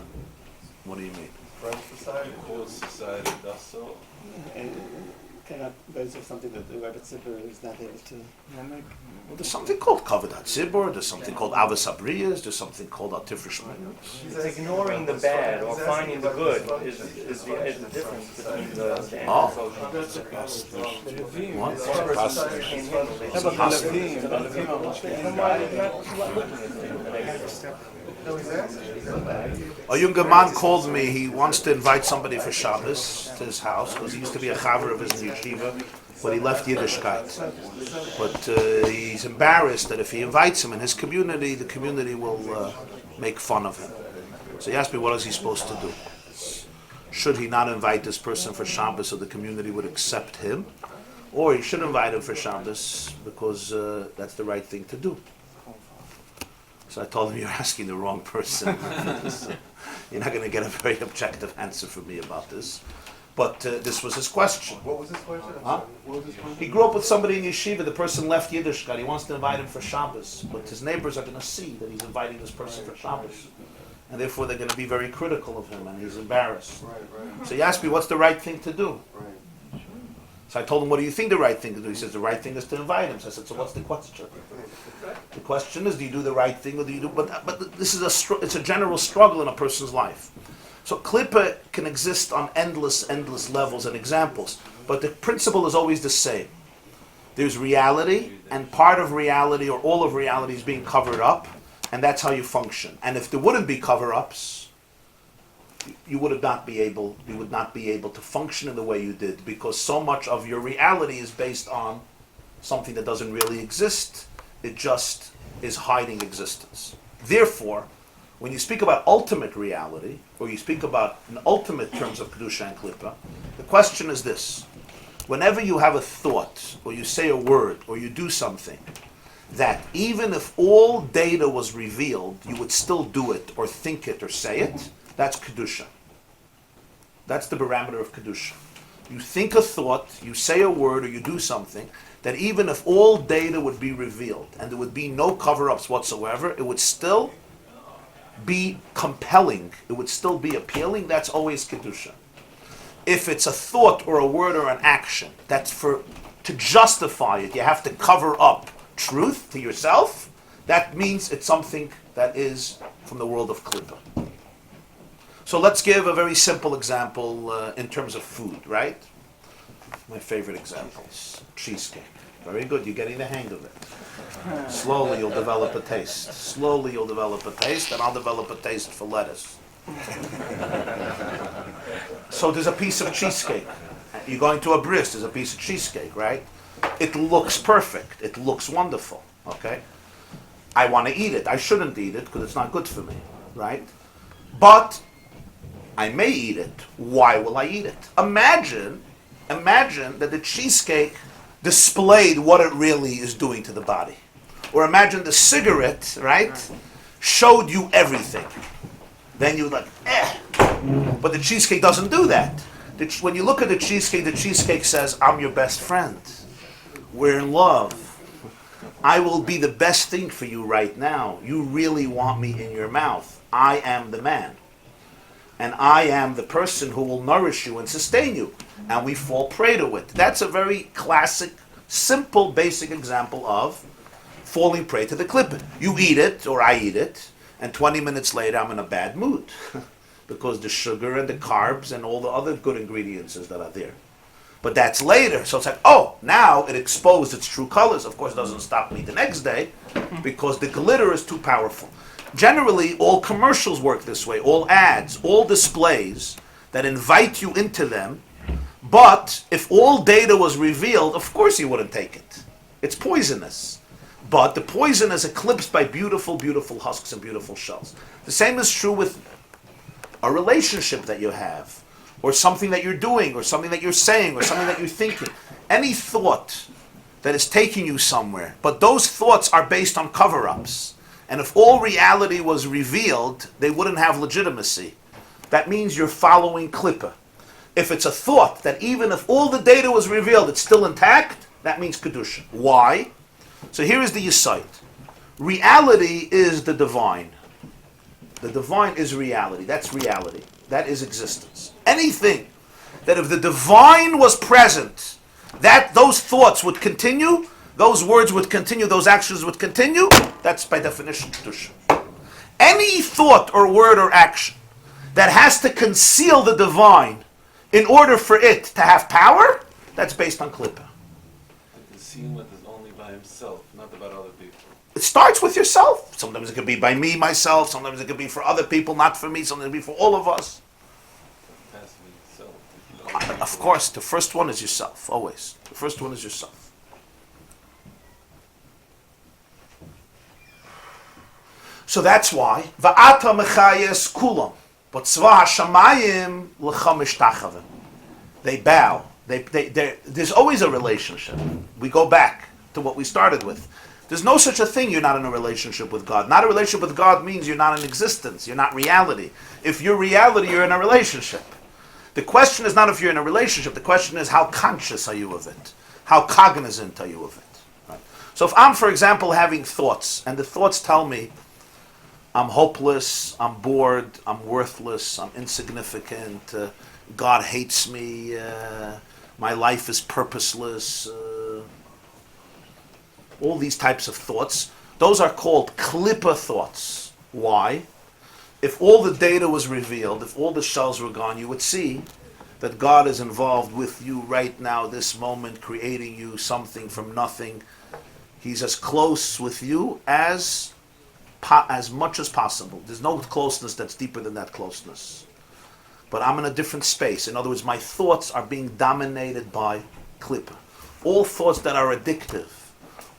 What do you mean? French society. Called society does so. And cannot base of something that the Rabbi Tzibur is not able to mimic. Well, there's something called Kavod HaTzibur, there's something called Avos Abriyas, there's something called Atifrish Minutes. It's ignoring the bad or finding the good is the difference between the end What? A younger man called me. He wants to invite somebody for Shabbos to his house because he used to be a chaver of his in yeshiva, but he left Yiddishkeit. But he's embarrassed that if he invites him in his community, the community will make fun of him. So he asked me, what is he supposed to do? Should he not invite this person for Shabbos so the community would accept him? Or he should invite him for Shabbos because that's the right thing to do. So I told him, you're asking the wrong person. You're not going to get a very objective answer from me about this. But this was his question. What was his question? Huh? What was his question? He grew up with somebody in yeshiva. The person left Yiddishkeit. He wants to invite him for Shabbos. But his neighbors are going to see that he's inviting this person for Shabbos. And therefore they're going to be very critical of him and he's embarrassed. Right. So he asked me, what's the right thing to do? Right. So I told him, what do you think the right thing to do? He says, the right thing is to invite him. So I said, so what's the question? The question is, do you do the right thing or do you do... But this is it's a general struggle in a person's life. So Klippa can exist on endless levels and examples. But the principle is always the same. There's reality, and part of reality or all of reality is being covered up, and that's how you function. And if there wouldn't be cover-ups, you would not be able to function in the way you did, because so much of your reality is based on something that doesn't really exist. It just is hiding existence. Therefore, when you speak about ultimate reality, or you speak about an ultimate terms of Kedusha and Klippa, the question is this. Whenever you have a thought, or you say a word, or you do something, that even if all data was revealed, you would still do it, or think it, or say it, that's Kedusha. That's the parameter of Kedusha. You think a thought, you say a word, or you do something, that even if all data would be revealed, and there would be no cover-ups whatsoever, it would still be compelling, it would still be appealing. That's always Kedusha. If it's a thought, or a word, or an action, to justify it, you have to cover up truth to yourself, that means it's something that is from the world of Klippa. So let's give a very simple example in terms of food, right? My favorite examples. Cheesecake. Very good, you're getting the hang of it. Slowly you'll develop a taste. Slowly you'll develop a taste, and I'll develop a taste for lettuce. So there's a piece of cheesecake. You're going to a bris, there's a piece of cheesecake, right? It looks perfect. It looks wonderful, okay? I want to eat it. I shouldn't eat it because it's not good for me, right? But I may eat it. Why will I eat it? Imagine that the cheesecake displayed what it really is doing to the body. Or imagine the cigarette, right, showed you everything. Then you're like, But the cheesecake doesn't do that. When you look at the cheesecake says, I'm your best friend. We're in love. I will be the best thing for you right now. You really want me in your mouth. I am the man. And I am the person who will nourish you and sustain you. And we fall prey to it. That's a very classic, simple, basic example of falling prey to the klippa. You eat it, or I eat it, and 20 minutes later I'm in a bad mood. Because the sugar and the carbs and all the other good ingredients that are there. But that's later. So it's like, now it exposed its true colors. Of course, it doesn't stop me the next day because the glitter is too powerful. Generally, all commercials work this way. All ads, all displays that invite you into them But if all data was revealed, of course you wouldn't take it. It's poisonous. But the poison is eclipsed by beautiful, beautiful husks and beautiful shells. The same is true with a relationship that you have, or something that you're doing, or something that you're saying, or something that you're thinking. Any thought that is taking you somewhere, but those thoughts are based on cover-ups. And if all reality was revealed, they wouldn't have legitimacy. That means you're following klippa. If it's a thought that even if all the data was revealed, it's still intact, that means kedusha. Why? So here is the yesod. Reality is the divine. The divine is reality. That's reality. That is existence. Anything that if the divine was present, that those thoughts would continue, those words would continue, those actions would continue, that's by definition kedusha. Any thought or word or action that has to conceal the divine in order for it to have power, that's based on klippa. Concealment is only by himself, not about other people. It starts with yourself. Sometimes it could be by me, myself. Sometimes it could be for other people, not for me. Sometimes it could be for all of us. It has to be yourself. Of course, the first one is yourself, always. The first one is yourself. So that's why, Va'ata mechayes kulam, but tzva hashamayim l'chamish tachavim. They bow. There's always a relationship. We go back to what we started with. There's no such a thing you're not in a relationship with God. Not a relationship with God means you're not in existence. You're not reality. If you're reality, you're in a relationship. The question is not if you're in a relationship. The question is how conscious are you of it? How cognizant are you of it? Right? So if I'm, for example, having thoughts, and the thoughts tell me I'm hopeless, I'm bored, I'm worthless, I'm insignificant, God hates me, my life is purposeless, all these types of thoughts, those are called klippa thoughts. Why? If all the data was revealed, if all the shells were gone, you would see that God is involved with you right now, this moment, creating you something from nothing. He's as close with you as much as possible. There's no closeness that's deeper than that closeness. But I'm in a different space. In other words, my thoughts are being dominated by klippa. All thoughts that are addictive,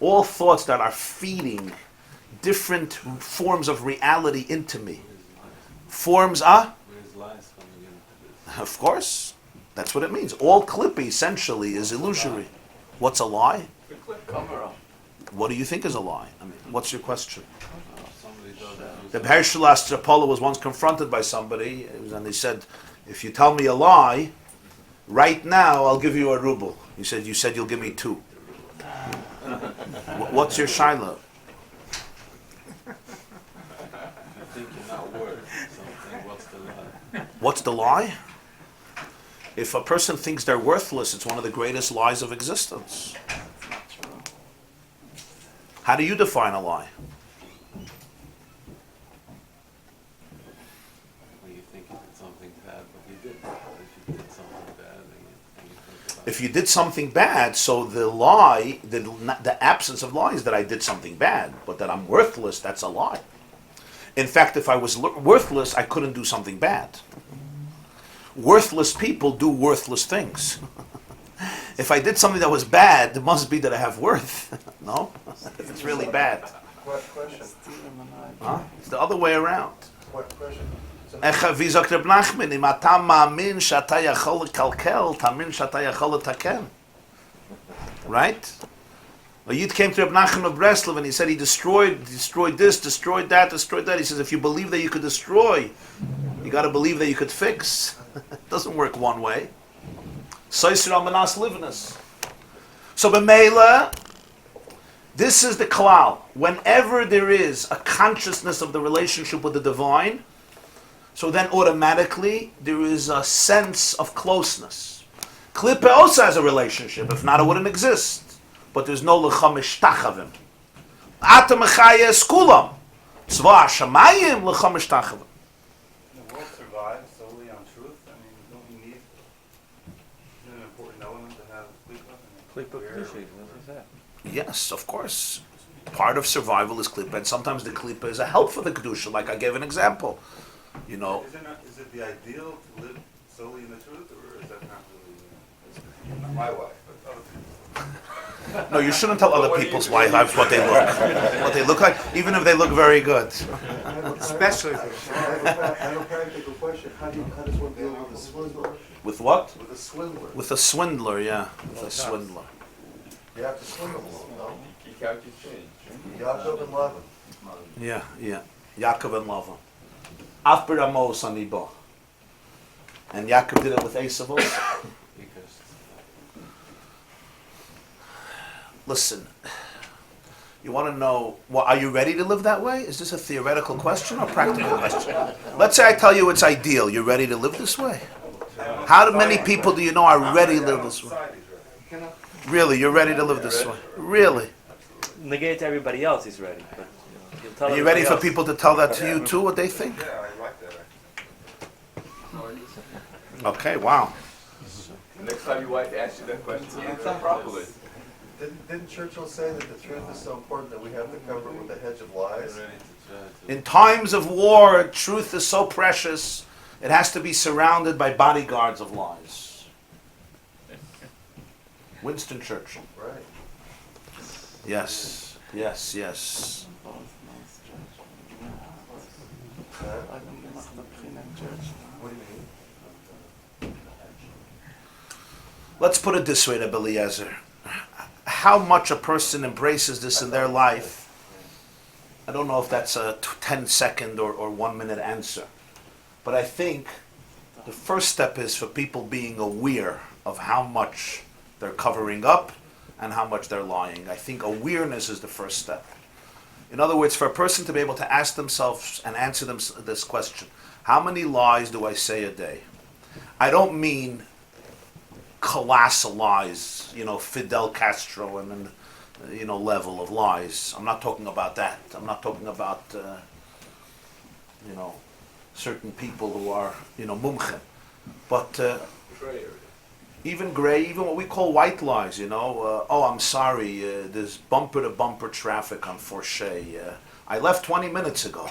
all thoughts that are feeding different forms of reality into me. Forms are? Where's lies coming into this? Of course. That's what it means. All klippa essentially is illusory. What's a lie? What do you think is a lie? I mean, what's your question? The Hershel Astropolo was once confronted by somebody, and they said, if you tell me a lie, right now I'll give you a ruble. He said, you said you'll give me 2. What's your shaila? I think you're not worth something. What's the lie? What's the lie? If a person thinks they're worthless, it's one of the greatest lies of existence. How do you define a lie? Well, you think you did something bad, but you didn't. If you did something bad, then you think about If you did something bad, so the lie, the absence of lie is that I did something bad, but that I'm worthless, that's a lie. In fact, if I was worthless, I couldn't do something bad. Worthless people do worthless things. If I did something that was bad, it must be that I have worth. No? If it's really bad. What question? Huh? It's the other way around. What question? wie sagt Reb Nachman, אם אתה מאמין שאתה יכול לקלקל, תאמין שאתה יכול לתקן. Right? A Yid came to Reb Nachman of Breslov and he said he destroyed this, destroyed that. He says if you believe that you could destroy, you got to believe that you could fix. It doesn't work one way. So b'meila, this is the klal. Whenever there is a consciousness of the relationship with the divine, so then automatically there is a sense of closeness. Klippa also has a relationship. If not, it wouldn't exist. But there's no l'chamish tachavim. Ata mechayes kulam. Tzva shamayim l'chamish tachavim. The world survives solely on truth. I mean, don't you need an important element to have klippa? Yes, of course. Part of survival is klippa, and sometimes the klippa is a help for the kedusha. Like I gave an example. You know. Is it the ideal to live solely in the truth, or is that not really? My wife, but other people. No, you shouldn't tell other people's wives what they look like, even if they look very good. Especially. I have a practical question. How does one deal with a swindler? With what? With a swindler. With a swindler, yeah. With a swindler. You have to swindle them, no? Kick out your change. Yaakov and Lavan. Yeah. Yaakov and Lavan. After Amos Anibo. And Yaakov did it with Esav also. Listen, you want to know, well, are you ready to live that way? Is this a theoretical question or practical question? Let's say I tell you it's ideal. You're ready to live this way? How many people do you know are ready to live this way? Really, you're ready to live this way? Really? Negate everybody else is ready. But you'll tell Are you ready for everybody people to tell that to you too, what they think? Yeah, I like that. Okay, wow. Next time your wife asks you that question, answer properly. Didn't Churchill say that the truth is so important that we have to cover it with a hedge of lies? In times of war, truth is so precious, it has to be surrounded by bodyguards of lies. Winston Churchill. Right. Yes. What do you mean? Let's put it this way, Rabbi Eliezer. How much a person embraces this in their life, I don't know if that's a 10-second or 1-minute answer. But I think the first step is for people being aware of how much they're covering up and how much they're lying. I think awareness is the first step. In other words, for a person to be able to ask themselves and answer them this question, how many lies do I say a day? I don't mean colossal lies, Fidel Castro and level of lies. I'm not talking about that. I'm not talking about, certain people who are, mumchen. But even gray, even what we call white lies, oh, I'm sorry, there's bumper-to-bumper traffic on Forche. I left 20 minutes ago,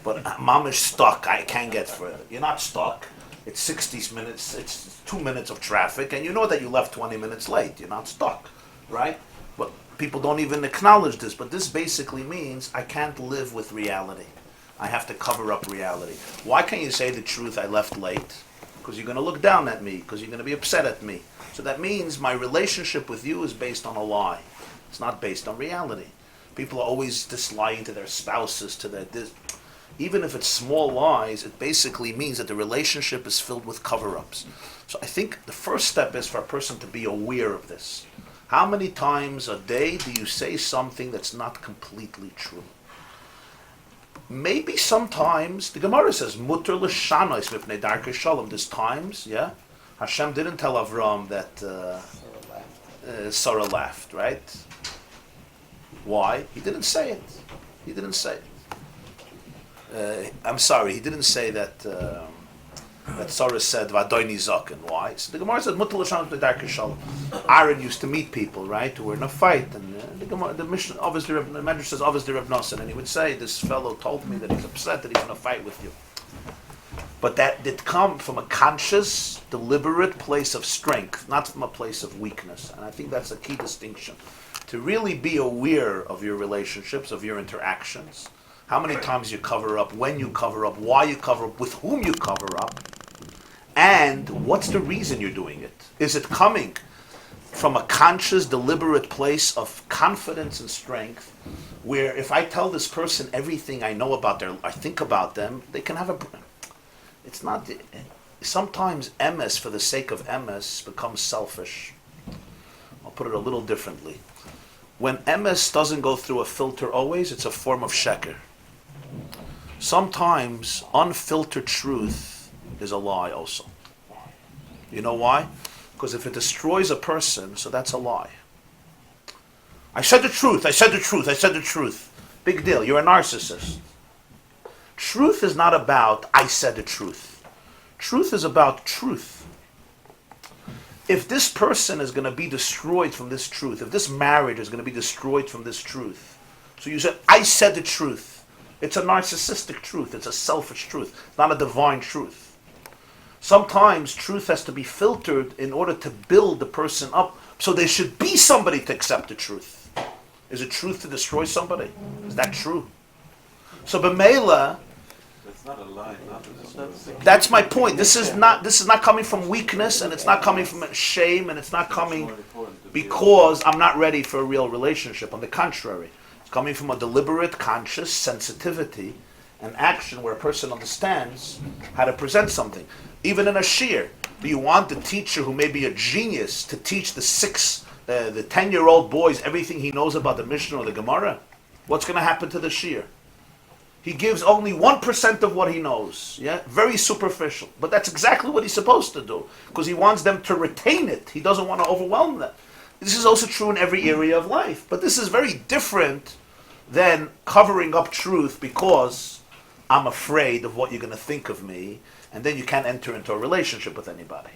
but Mom is stuck. I can't get further. You're not stuck. It's 60 minutes, it's 2 minutes of traffic, and you know that you left 20 minutes late. You're not stuck, right? But people don't even acknowledge this, but this basically means I can't live with reality. I have to cover up reality. Why can't you say the truth, I left late? Because you're going to look down at me, because you're going to be upset at me. So that means my relationship with you is based on a lie. It's not based on reality. People are always just lying to their spouses, to their... Even if it's small lies, it basically means that the relationship is filled with cover-ups. So I think the first step is for a person to be aware of this. How many times a day do you say something that's not completely true? Maybe sometimes, the Gemara says, Mutter l'shanois mipnei darkei shalom. There's times, yeah? Hashem didn't tell Avram that Sarah laughed, right? Why? He didn't say it. He didn't say it. I'm sorry, he didn't say that that Sarah said Vadoini Zaken. Why? So the Gemara said Mutter l'shanois mipnei darkei shalom. Aaron used to meet people, right, who were in a fight, and the mission, obviously, the Medrash says obviously Reb Nosson, and he would say, this fellow told me that he's upset that he's in a fight with you. But that did come from a conscious, deliberate place of strength, not from a place of weakness. And I think that's a key distinction. To really be aware of your relationships, of your interactions, how many times you cover up, when you cover up, why you cover up, with whom you cover up, and what's the reason you're doing it? Is it coming from a conscious, deliberate place of confidence and strength, where if I tell this person everything I know about I think about them, they can have it's not, sometimes emes, for the sake of emes, becomes selfish. I'll put it a little differently. When emes doesn't go through a filter always, it's a form of sheker. Sometimes unfiltered truth is a lie also. You know why? Because if it destroys a person, so that's a lie. I said the truth, I said the truth, I said the truth. Big deal, you're a narcissist. Truth is not about, I said the truth. Truth is about truth. If this person is going to be destroyed from this truth, if this marriage is going to be destroyed from this truth, so you said, I said the truth. It's a narcissistic truth, it's a selfish truth, it's not a divine truth. Sometimes truth has to be filtered in order to build the person up. So there should be somebody to accept the truth. Is it truth to destroy somebody? Is that true? So b'meila, That's not a lie, that's my point. This is not coming from weakness, and it's not coming from shame, and it's not coming because I'm not ready for a real relationship. On the contrary, it's coming from a deliberate, conscious sensitivity and action where a person understands how to present something. Even in a shir, do you want the teacher who may be a genius to teach the 10-year-old boys everything he knows about the Mishnah or the Gemara? What's going to happen to the shir? He gives only 1% of what he knows. Yeah, very superficial. But that's exactly what he's supposed to do, because he wants them to retain it. He doesn't want to overwhelm them. This is also true in every area of life. But this is very different than covering up truth because I'm afraid of what you're going to think of me, and then you can't enter into a relationship with anybody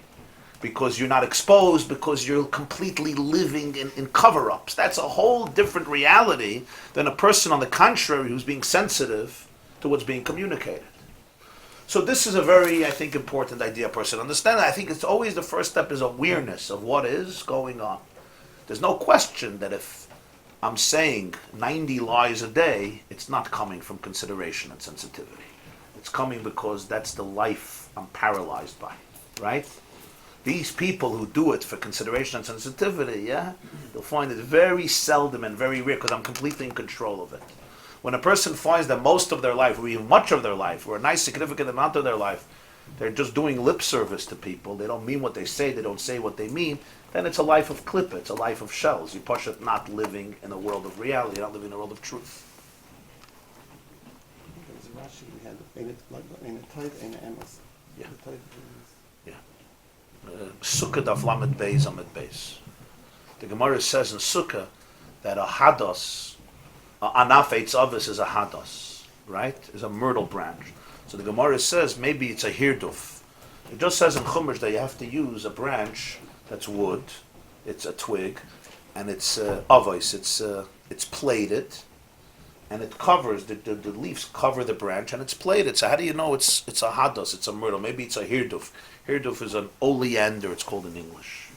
because you're not exposed, because you're completely living in cover-ups. That's a whole different reality than a person, on the contrary, who's being sensitive to what's being communicated. So this is a very, I think, important idea a person understand. I think it's always the first step is awareness of what is going on. There's no question that if I'm saying 90 lies a day, it's not coming from consideration and sensitivity. It's coming because that's the life I'm paralyzed by, right? These people who do it for consideration and sensitivity, yeah, they'll find it very seldom and very rare because I'm completely in control of it. When a person finds that most of their life, or even much of their life, or a nice significant amount of their life, they're just doing lip service to people, they don't mean what they say, they don't say what they mean, then it's a life of klippa, it's a life of shells. You push it not living in a world of reality, not living in a world of truth. There's a Rashi we had in a tight in Amos. Yeah. The tight Sukkah daf lamed beis amid beis. The Gemara says in Sukkah that a hados, anaf eitz avis is a hados, right? Is a myrtle branch. So the Gemara says maybe it's a hirduf. It just says in Chumash that you have to use a branch that's wood, it's a twig, and it's avos, it's plated, and it covers, the leaves cover the branch, and it's plated. So how do you know it's a hados, it's a myrtle? Maybe it's a hirduf. Hirduf is an oleander, it's called in English.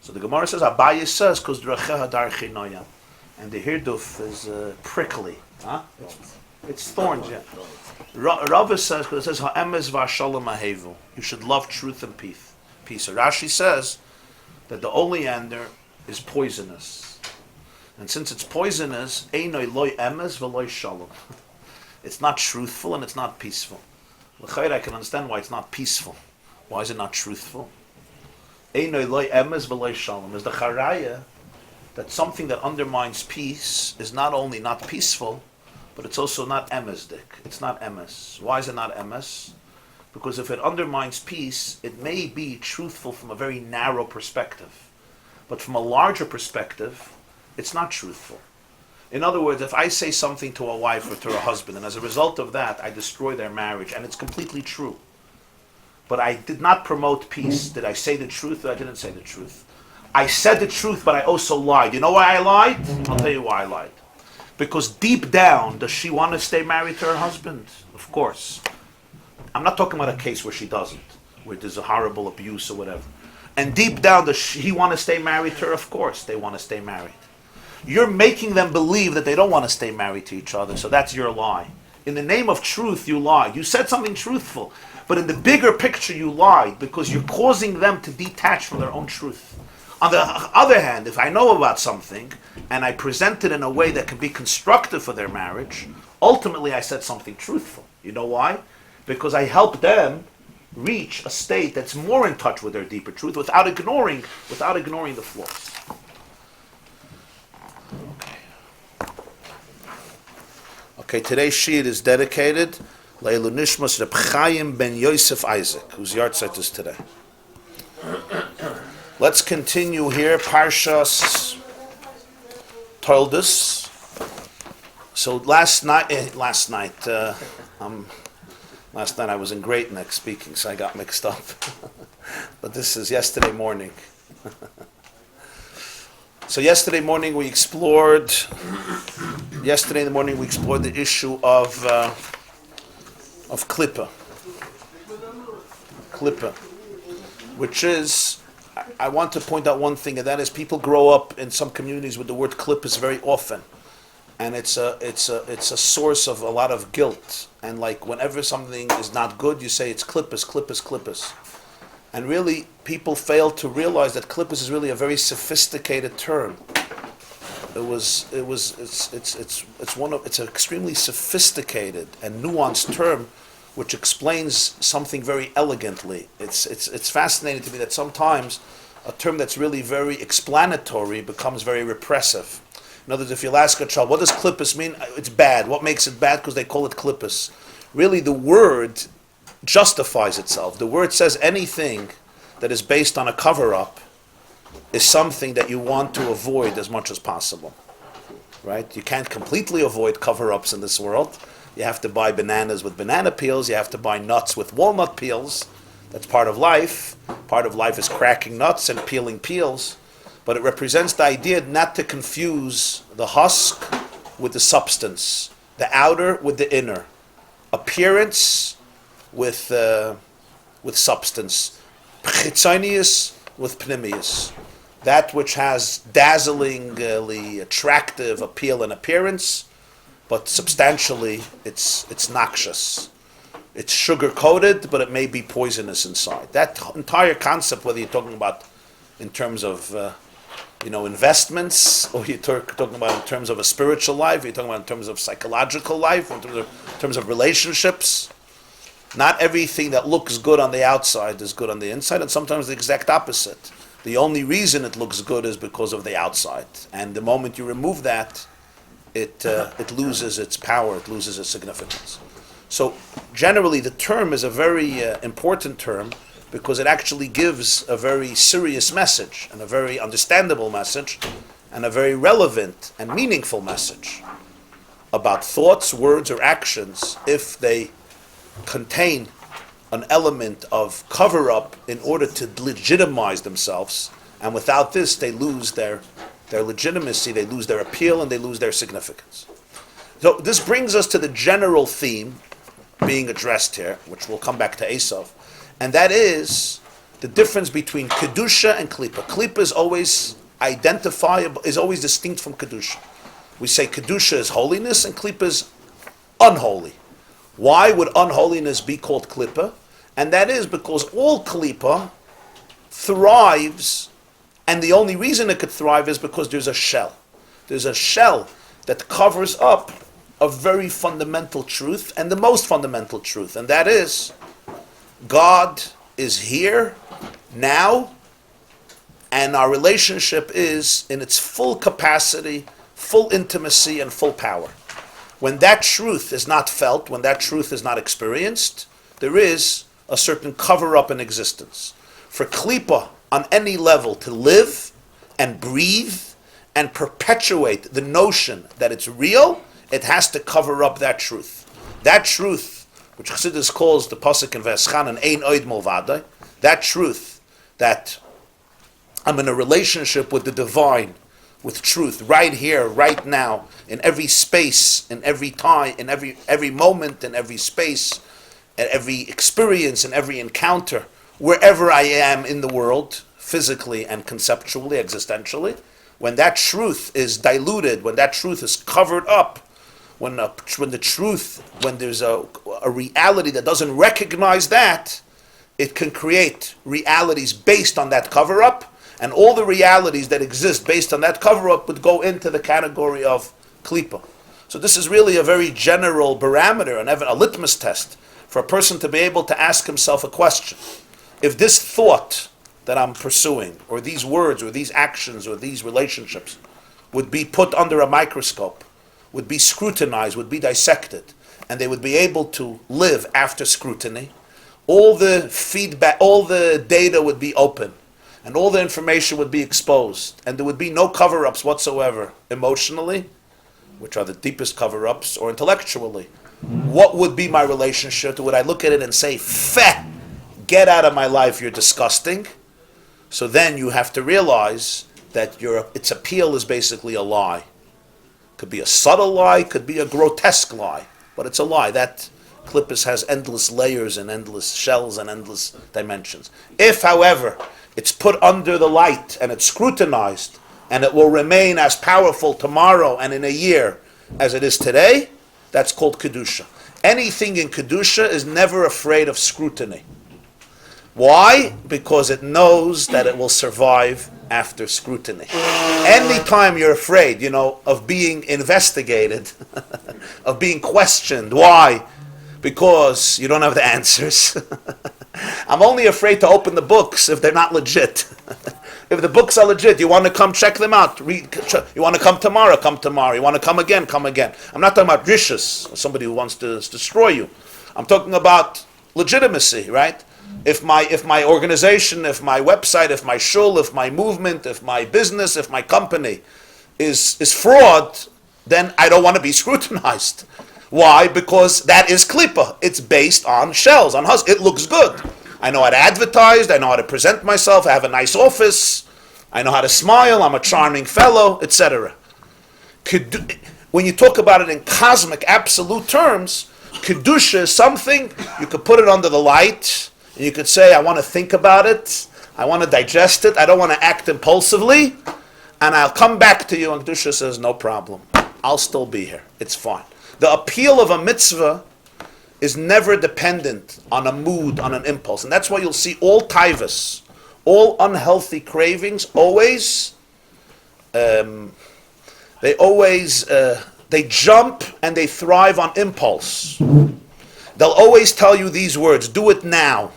So the Gemara says, Abaye says, because dracheha darchi noyam. And the hirduf is prickly. Huh? It's thorns, yeah. Rabbi says, because it says, Ha'emes v'ashalom ahevu. You should love truth and peace. So Rashi says that the oleander is poisonous. And since it's poisonous, einoi loy emes v'loy shalom. It's not truthful and it's not peaceful. L'chayr, I can understand why it's not peaceful. Why is it not truthful? Einoi loy emes v'loy shalom is the charaya that something that undermines peace is not only not peaceful, but it's also not emesdik. It's not emes. Why is it not emes? Because if it undermines peace, it may be truthful from a very narrow perspective. But from a larger perspective, it's not truthful. In other words, if I say something to a wife or to a husband, and as a result of that, I destroy their marriage, and it's completely true. But I did not promote peace. Did I say the truth or I didn't say the truth? I said the truth, but I also lied. You know why I lied? I'll tell you why I lied. Because deep down, does she want to stay married to her husband? Of course. I'm not talking about a case where she doesn't, where there's a horrible abuse or whatever. And deep down, does he want to stay married to her? Of course, they want to stay married. You're making them believe that they don't want to stay married to each other, so that's your lie. In the name of truth, you lied. You said something truthful, but in the bigger picture, you lied because you're causing them to detach from their own truth. On the other hand, if I know about something and I present it in a way that can be constructive for their marriage, ultimately I said something truthful. You know why? Because I help them reach a state that's more in touch with their deeper truth without ignoring the flaws. Okay, today's sheet is dedicated Leilu Nishmas Reb Chaim ben Yosef Isaac, whose yahrzeit is today. Let's continue here, Parshas Toldos. So last night I was in Great Neck speaking, so I got mixed up. But this is yesterday morning. So yesterday in the morning we explored the issue of Klippa. klippa, which is, I want to point out one thing, and that is people grow up in some communities with the word klippas very often, and it's a source of a lot of guilt. And like whenever something is not good, you say it's klippas, klippas, klippas. And really, people fail to realize that klippas is really a very sophisticated term. It's an extremely sophisticated and nuanced term, which explains something very elegantly. It's fascinating to me that sometimes a term that's really very explanatory becomes very repressive. In other words, if you'll ask a child, what does klippas mean? It's bad. What makes it bad? Because they call it klippas. Really, the word justifies itself. The word says anything that is based on a cover-up is something that you want to avoid as much as possible. Right? You can't completely avoid cover-ups in this world. You have to buy bananas with banana peels. You have to buy nuts with walnut peels. That's part of life. Part of life is cracking nuts and peeling peels. But it represents the idea not to confuse the husk with the substance, the outer with the inner, appearance with substance, chitzonius with pnimius. That which has dazzlingly attractive appeal and appearance, but substantially it's noxious. It's sugar-coated, but it may be poisonous inside. That entire concept, whether you're talking about in terms of investments, or you're talking about in terms of a spiritual life, you're talking about in terms of psychological life, in terms of relationships. Not everything that looks good on the outside is good on the inside, and sometimes the exact opposite. The only reason it looks good is because of the outside, and the moment you remove that, it loses its power, it loses its significance. So generally the term is a very important term, because it actually gives a very serious message, and a very understandable message, and a very relevant and meaningful message about thoughts, words, or actions if they contain an element of cover-up in order to legitimize themselves, and without this they lose their legitimacy, they lose their appeal, and they lose their significance. So this brings us to the general theme being addressed here, which we'll come back to Esav, and that is the difference between kedusha and klipa. Klipa is always identifiable, is always distinct from kedusha. We say kedusha is holiness and klipa is unholy. Why would unholiness be called klipa? And that is because all klipa thrives, and the only reason it could thrive is because there's a shell. There's a shell that covers up a very fundamental truth, and the most fundamental truth, and that is God is here, now, and our relationship is in its full capacity, full intimacy, and full power. When that truth is not felt, when that truth is not experienced, there is a certain cover-up in existence. For klipa, on any level, to live and breathe and perpetuate the notion that it's real, it has to cover up that truth. That truth, which Chassidus calls the pasuk in V'eschan ein oid milvadai, that truth that I'm in a relationship with the divine, with truth, right here, right now, in every space, in every time, in every moment, in every space, in every experience, in every encounter, wherever I am in the world, physically and conceptually, existentially, when that truth is diluted, when that truth is covered up, when there's a reality that doesn't recognize that, it can create realities based on that cover-up, and all the realities that exist based on that cover-up would go into the category of klipa. So this is really a very general parameter, and a litmus test for a person to be able to ask himself a question. If this thought that I'm pursuing, or these words, or these actions, or these relationships would be put under a microscope, would be scrutinized, would be dissected, and they would be able to live after scrutiny, all the feedback, all the data would be open, and all the information would be exposed, and there would be no cover-ups whatsoever, emotionally, which are the deepest cover-ups, or intellectually. What would be my relationship? Would I look at it and say, "Feh, get out of my life, you're disgusting"? So then you have to realize that its appeal is basically a lie. Could be a subtle lie, could be a grotesque lie, but it's a lie. That Klippus has endless layers and endless shells and endless dimensions. If, however, it's put under the light and it's scrutinized, and it will remain as powerful tomorrow and in a year as it is today, that's called Kedusha. Anything in Kedusha is never afraid of scrutiny. Why? Because it knows that it will survive after scrutiny. Anytime you're afraid, of being investigated, of being questioned, why? Because you don't have the answers. I'm only afraid to open the books if they're not legit. If the books are legit, you want to come check them out. You want to come tomorrow, come tomorrow. You want to come again, come again. I'm not talking about rishus, somebody who wants to destroy you. I'm talking about legitimacy, right? If my organization, if my website, if my shul, if my movement, if my business, if my company is fraud, then I don't want to be scrutinized. Why? Because that is klipa. It's based on shells, on husks. It looks good. I know how to advertise. I know how to present myself. I have a nice office. I know how to smile. I'm a charming fellow, etc. When you talk about it in cosmic, absolute terms, kedusha is something you could put it under the light, and you could say, I want to think about it. I want to digest it. I don't want to act impulsively, and I'll come back to you. And kedusha says, no problem. I'll still be here. It's fine. The appeal of a mitzvah is never dependent on a mood, on an impulse. And that's why you'll see all taivas, all unhealthy cravings, they jump and they thrive on impulse. They'll always tell you these words, do it now.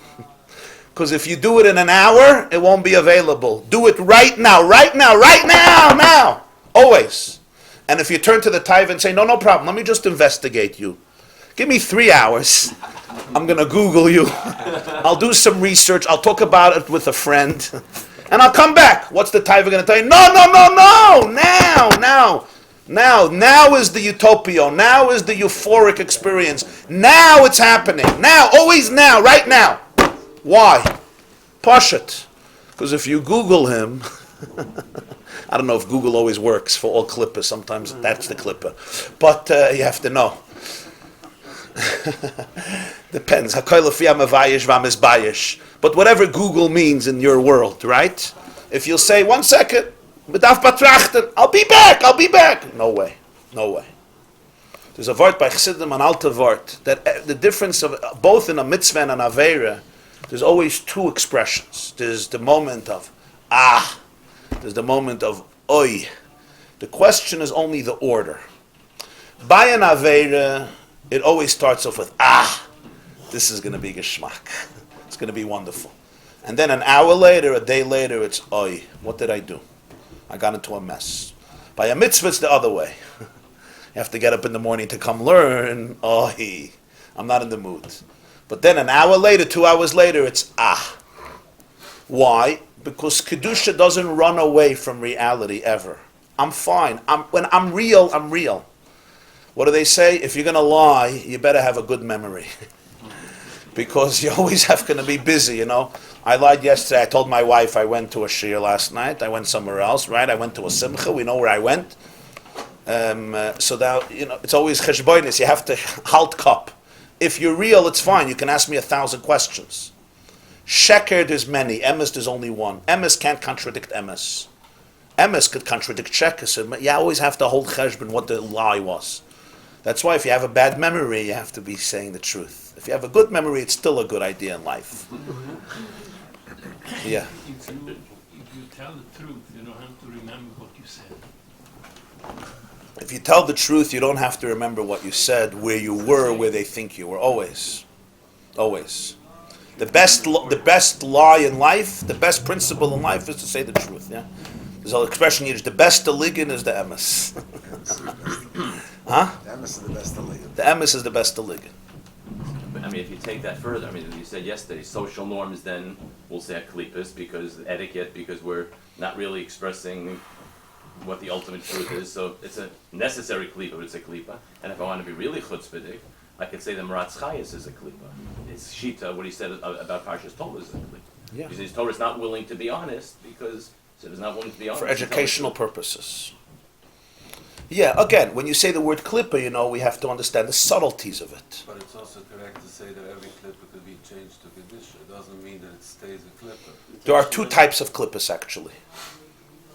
Because if you do it in an hour, it won't be available. Do it right now, now. Always. And if you turn to the taiva and say, no problem, let me just investigate you. Give me 3 hours. I'm going to Google you. I'll do some research. I'll talk about it with a friend. And I'll come back. What's the taiva going to tell you? No. Now is the utopia. Now is the euphoric experience. Now it's happening. Now, always now, right now. Why? Parshas. Because if you Google him, I don't know if Google always works for all klippers. Sometimes that's the klipper. But you have to know. Depends. But whatever Google means in your world, right? If you'll say, 1 second, I'll be back. No way. There's a word by Chassidim, an alter word, that the difference of both in a mitzvah and an aveira, there's always 2 expressions. There's the moment of there's the moment of oi. The question is only the order. By an aveira, it always starts off with this is going to be geschmack. It's going to be wonderful. And then an hour later, a day later, it's oi. What did I do? I got into a mess. By a mitzvah, it's the other way. You have to get up in the morning to come learn. Oi, I'm not in the mood. But then an hour later, 2 hours later, it's Why? Because kedusha doesn't run away from reality ever. I'm fine. When I'm real, I'm real. What do they say? If you're going to lie, you better have a good memory. Because you always have to be busy, I lied yesterday. I told my wife I went to a shir last night. I went somewhere else, right? I went to a simcha. We know where I went. So now, it's always cheshbonis. You have to halt cup. If you're real, it's fine. You can ask me 1,000 questions. Sheker, there's many. Emes, there's only one. Emes can't contradict emes. Emes could contradict sheker. So you always have to hold cheshbon what the lie was. That's why if you have a bad memory, you have to be saying the truth. If you have a good memory, it's still a good idea in life. Yeah. If you tell the truth, you don't have to remember what you said. If you tell the truth, you don't have to remember what you said, where you were, where they think you were. Always. The best lie in life, the best principle in life is to say the truth. Yeah. There's an expression here: the best deligan is the emes. Huh? The emes is the best deligan. The emes is the best deligan. I mean, if you take that further, you said yesterday, social norms then, we'll say klippas, because etiquette, because we're not really expressing what the ultimate truth is. So it's a necessary klippa, but it's a klippa. And if I want to be really chutzpahdik, I could say the Maratz Chayes is a klippa. It's Shita, what he said about Parshas Toldos is a klippa. Yeah. Because his Torah is not willing to be honest, because he's not willing to be honest. For educational purposes. Yeah, again, when you say the word klippa, we have to understand the subtleties of it. But it's also correct to say that every klippa could be changed to kedusha. It doesn't mean that it stays a klippa. There are two types of klippas, actually.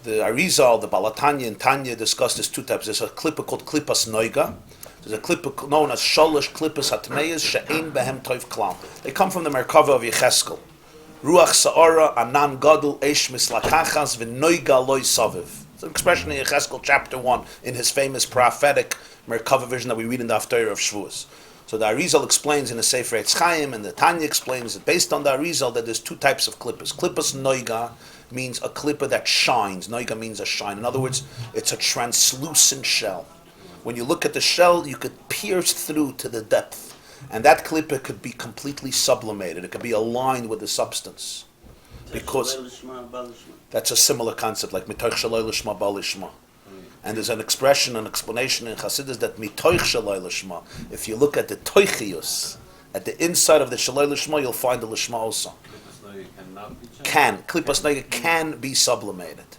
The Arizal, the Balatanya, and Tanya discuss there's two types. There's a klippa called klippas noiga. There's a klippa known as sholosh klippas hatmeyas she'ein behem toiv klal. They come from the Merkava of Yecheskel. Ruach sa'ora anan gadol eish mislakachas v'noiga loy saviv. It's an expression in Yecheskel chapter 1 in his famous prophetic Merkava vision that we read in the Haftarah of Shavuos. So the Arizal explains in the Sefer Eitz Chaim, and the Tanya explains that based on the Arizal that there's two types of klippas. Klippas noiga means a klippa that shines. Noiga means a shine. In other words, it's a translucent shell. When you look at the shell, you could pierce through to the depth. And that klippa could be completely sublimated. It could be aligned with the substance. Because that's a similar concept, like mitoich shaloi l'shma ba l'shma. And there's an expression, an explanation in Chassidus that mitoich shaloi l'shma. If you look at the toichius, at the inside of the shaloi l'shma, you'll find the l'shma also. Klippas noiga can be sublimated.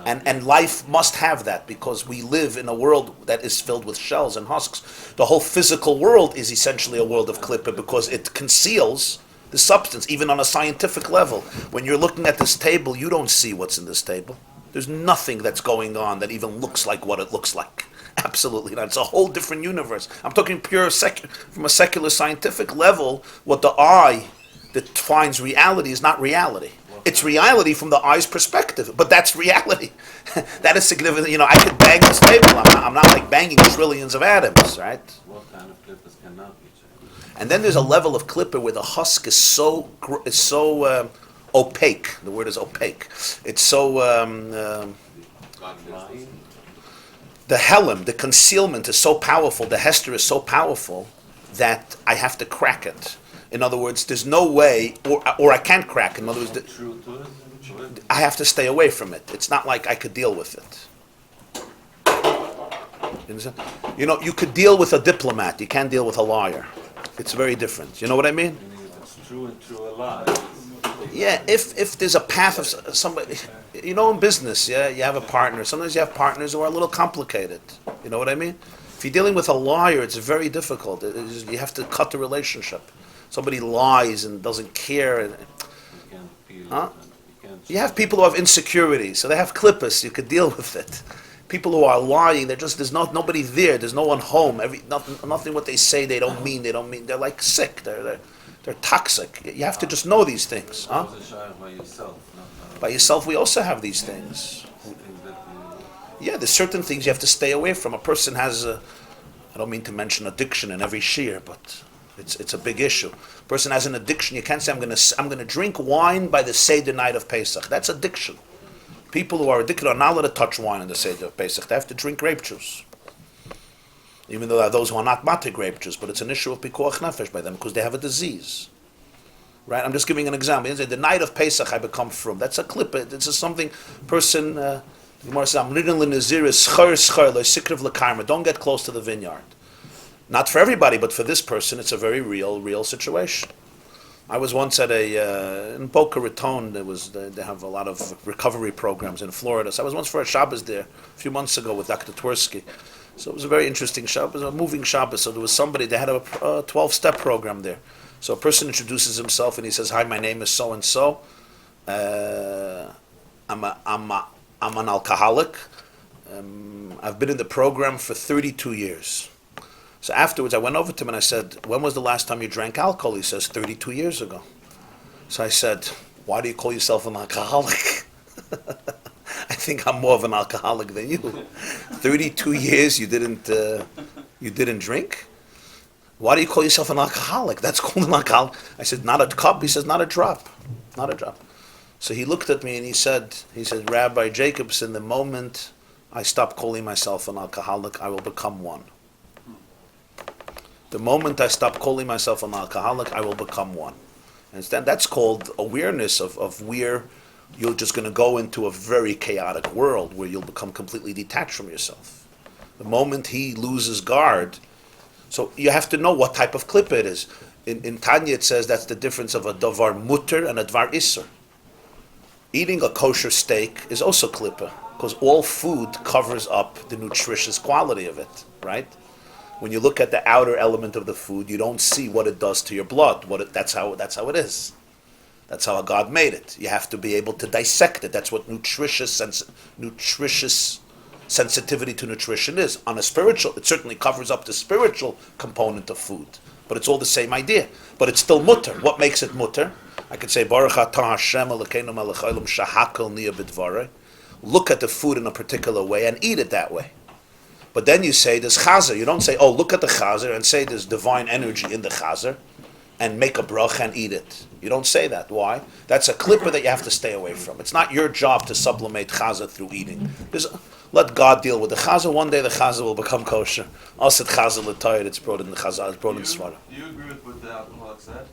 And life must have that, because we live in a world that is filled with shells and husks. The whole physical world is essentially a world of klippa, because it conceals the substance, even on a scientific level. When you're looking at this table, you don't see what's in this table. There's nothing that's going on that even looks like what it looks like. Absolutely not. It's a whole different universe. I'm talking from a secular scientific level. What the eye that finds reality is not reality. It's reality from the eye's perspective, but that's reality. That is significant. I could bang this table. I'm not like banging trillions of atoms, right? What kind of klippas cannot be changed? And then there's a level of klippa where the husk is so opaque. The word is opaque. It's so the helm, the concealment is so powerful. The hester is so powerful that I have to crack it. In other words, there's no way, or I can't crack. In other words, I have to stay away from it. It's not like I could deal with it. You understand? You could deal with a diplomat. You can't deal with a liar. It's very different. You know what I mean? It's true and true a lie. Yeah, if there's a path of somebody, in business, yeah, you have a partner. Sometimes you have partners who are a little complicated. You know what I mean? If you're dealing with a liar, it's very difficult. You have to cut the relationship. Somebody lies and doesn't care. You have people who have insecurities, so they have klippas. You could deal with it. People who are lying, there's nobody there. There's no one home. Nothing what they say they don't mean. They're like sick. They're toxic. You have to just know these things. By yourself, we also have these things. Yeah, there's certain things you have to stay away from. A person has I don't mean to mention addiction in every shiur, but it's a big issue. A person has an addiction. You can't say I'm going to drink wine by the Seder night of Pesach. That's addiction. People who are addicted are not allowed to touch wine on the Seder of Pesach. They have to drink grape juice. Even though there are those who are not mate grape juice, but it's an issue of pikuach nefesh by them because they have a disease. Right? I'm just giving an example. The night of Pesach I become frum. That's a klippa. It's something person. The Gemara says, don't get close to the vineyard. Not for everybody, but for this person, it's a very real situation. I was once at in Boca Raton. They have a lot of recovery programs in Florida. So I was once for a Shabbos there a few months ago with Dr. Twersky. So it was a very interesting Shabbos, a moving Shabbos. So there was somebody. They had a 12-step program there. So a person introduces himself and he says, "Hi, my name is so and so. I'm an alcoholic. I've been in the program for 32 years." So afterwards, I went over to him and I said, "When was the last time you drank alcohol?" He says, 32 years ago. So I said, "Why do you call yourself an alcoholic?" I think I'm more of an alcoholic than you. 32 years you didn't drink? Why do you call yourself an alcoholic? That's called an alcoholic. I said, "Not a cup." He says, "Not a drop. Not a drop." So he looked at me and he said, "Rabbi Jacobson, the moment I stop calling myself an alcoholic, I will become one. The moment I stop calling myself an alcoholic, I will become one." And that's called awareness of where you're just going to go into a very chaotic world where you'll become completely detached from yourself. The moment he loses guard, so you have to know what type of klippa it is. In Tanya it says that's the difference of a davar mutter and a dvar isser. Eating a kosher steak is also klippa. Because all food covers up the nutritious quality of it, right? When you look at the outer element of the food, you don't see what it does to your blood. That's how it is. That's how God made it. You have to be able to dissect it. That's what nutritious sensitivity to nutrition is. On a spiritual, it certainly covers up the spiritual component of food. But it's all the same idea. But it's still mutter. What makes it mutter? I could say, Baruch atah Hashem Elokeinu melech haolam shehakol niya b'dvarei. Look at the food in a particular way and eat it that way. But then you say there's chazer. You don't say, oh, look at the chazer and say there's divine energy in the chazer and make a bracha and eat it. You don't say that. Why? That's a clipper that you have to stay away from. It's not your job to sublimate chazer through eating. Let God deal with the chazer. One day the chazer will become kosher. Asit chazer l'tayr. It's brought in the chazer. It's brought in the svara. Do you agree with what the alcoholic said?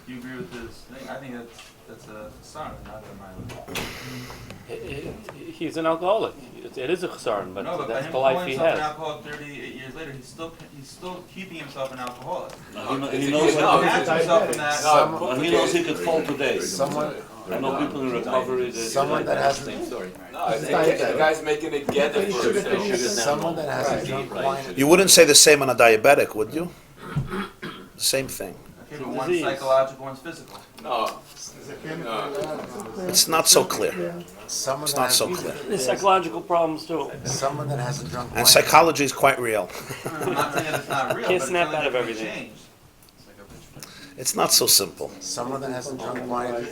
Do you agree with his thing? I think that's a sign, not a minor. He's an alcoholic. It is a chsaron, but No, but by that's him the life calling he himself has. an alcoholic 38 years later, he's still keeping himself an alcoholic. He knows himself from that. he knows he could fall today. Someone, I know people in recovery. someone that hasn't, Story. No, I think the guy's making it get it for someone that hasn't drunk wine. You wouldn't say the same on a diabetic, would you? The same thing. Okay, but one's psychological, one's physical. No. It's not so clear. Someone It's that not so hasn't- clear. There's psychological problems too. Someone that hasn't drunk wine. And psychology is quite real. I'm not saying that it's not real, Can't but snap it's out of something that can be everything. changed. It's not so simple. Someone that hasn't drunk wine.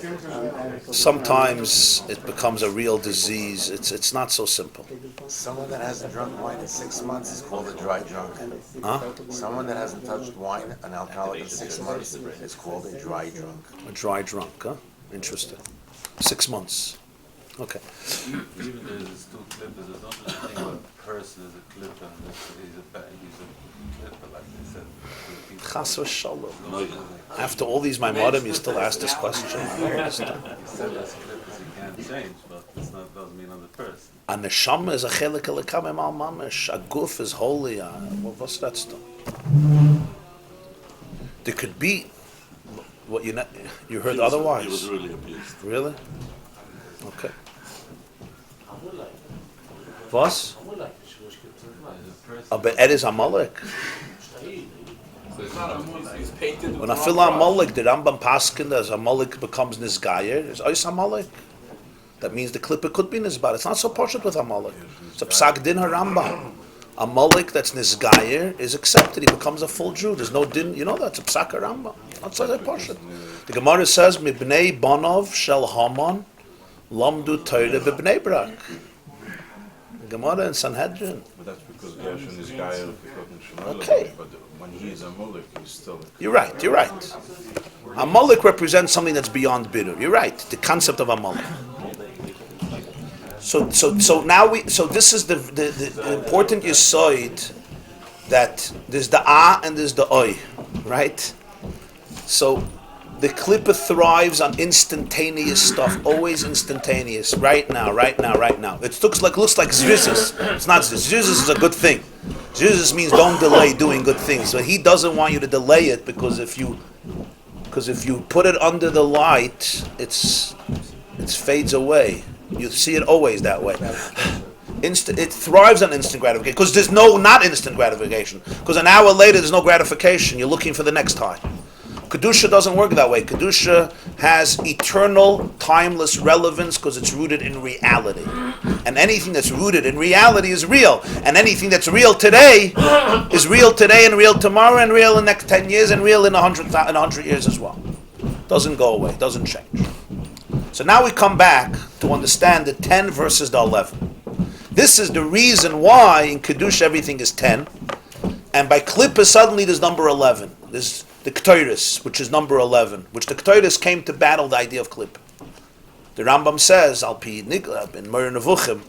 Sometimes it becomes a real disease. It's not so simple. Someone that hasn't drunk wine in 6 months is called a dry drunk. Huh? Someone that hasn't touched wine, an alcoholic, in 6 months is called a dry drunk. A dry drunk, huh? Interesting. 6 months. Okay. Even there's two clippers, there's not such a thing about a person as a clipper, and he's a clipper, like they said. Chas v'shalom. After all these Maimorim, you still ask this question? I don't understand. He said as clippers you can't change, but it's not doesn't mean on the person. A neshama is a chelik elikam emal mamish. A guf is holy. What's that stuff? There could be what you heard otherwise. He was really abused. Really? Okay. Was? Aber is Amalek. He's painted When I feel Amalek, the Rambam Paskin, as Amalek becomes Nizgayer, is Ois Amalek. That means the clipper could be Nizbar. It's not so poshut with Amalek. It's a Psak Din HaRambam. Amalek that's Nizgayer is accepted. He becomes a full Jew. There's no din. You know that's a Psak HaRambam. Not so that poshut. The Gemara says, Mibnei Bonov Shel Haman Lamdu Torah B'Bnei Brak. The Gemara in Sanhedrin. But that's because Gershon is Gaia of the Okay. But when he is a Mulek, he's still. You're right. You're right. Amalek represents something that's beyond Bidur. You're right. The concept of Amalek. So this is the important yesod that there's the A and there's the Oi, right? So the Klippa thrives on instantaneous stuff, always instantaneous, right now. It looks like zrizis. It's not zrizis. Zrizis is a good thing. Zrizis means don't delay doing good things. But he doesn't want you to delay it because if you put it under the light, it fades away. You see it always that way. It thrives on instant gratification because there's not instant gratification. Because an hour later there's no gratification. You're looking for the next time. Kedusha doesn't work that way. Kedusha has eternal, timeless relevance because it's rooted in reality. And anything that's rooted in reality is real. And anything that's real today is real today and real tomorrow and real in the next 10 years and real in 100 years as well. Doesn't go away. Doesn't change. So now we come back to understand the 10 versus the 11. This is the reason why in Kedusha everything is 10. And by Klippa suddenly there's number 11. There's the Ktoiris, which is number 11, which the Ktoiris came to battle the idea of Klippa. The Rambam says, Al-Pi Niglab, in Mor Nevuchim,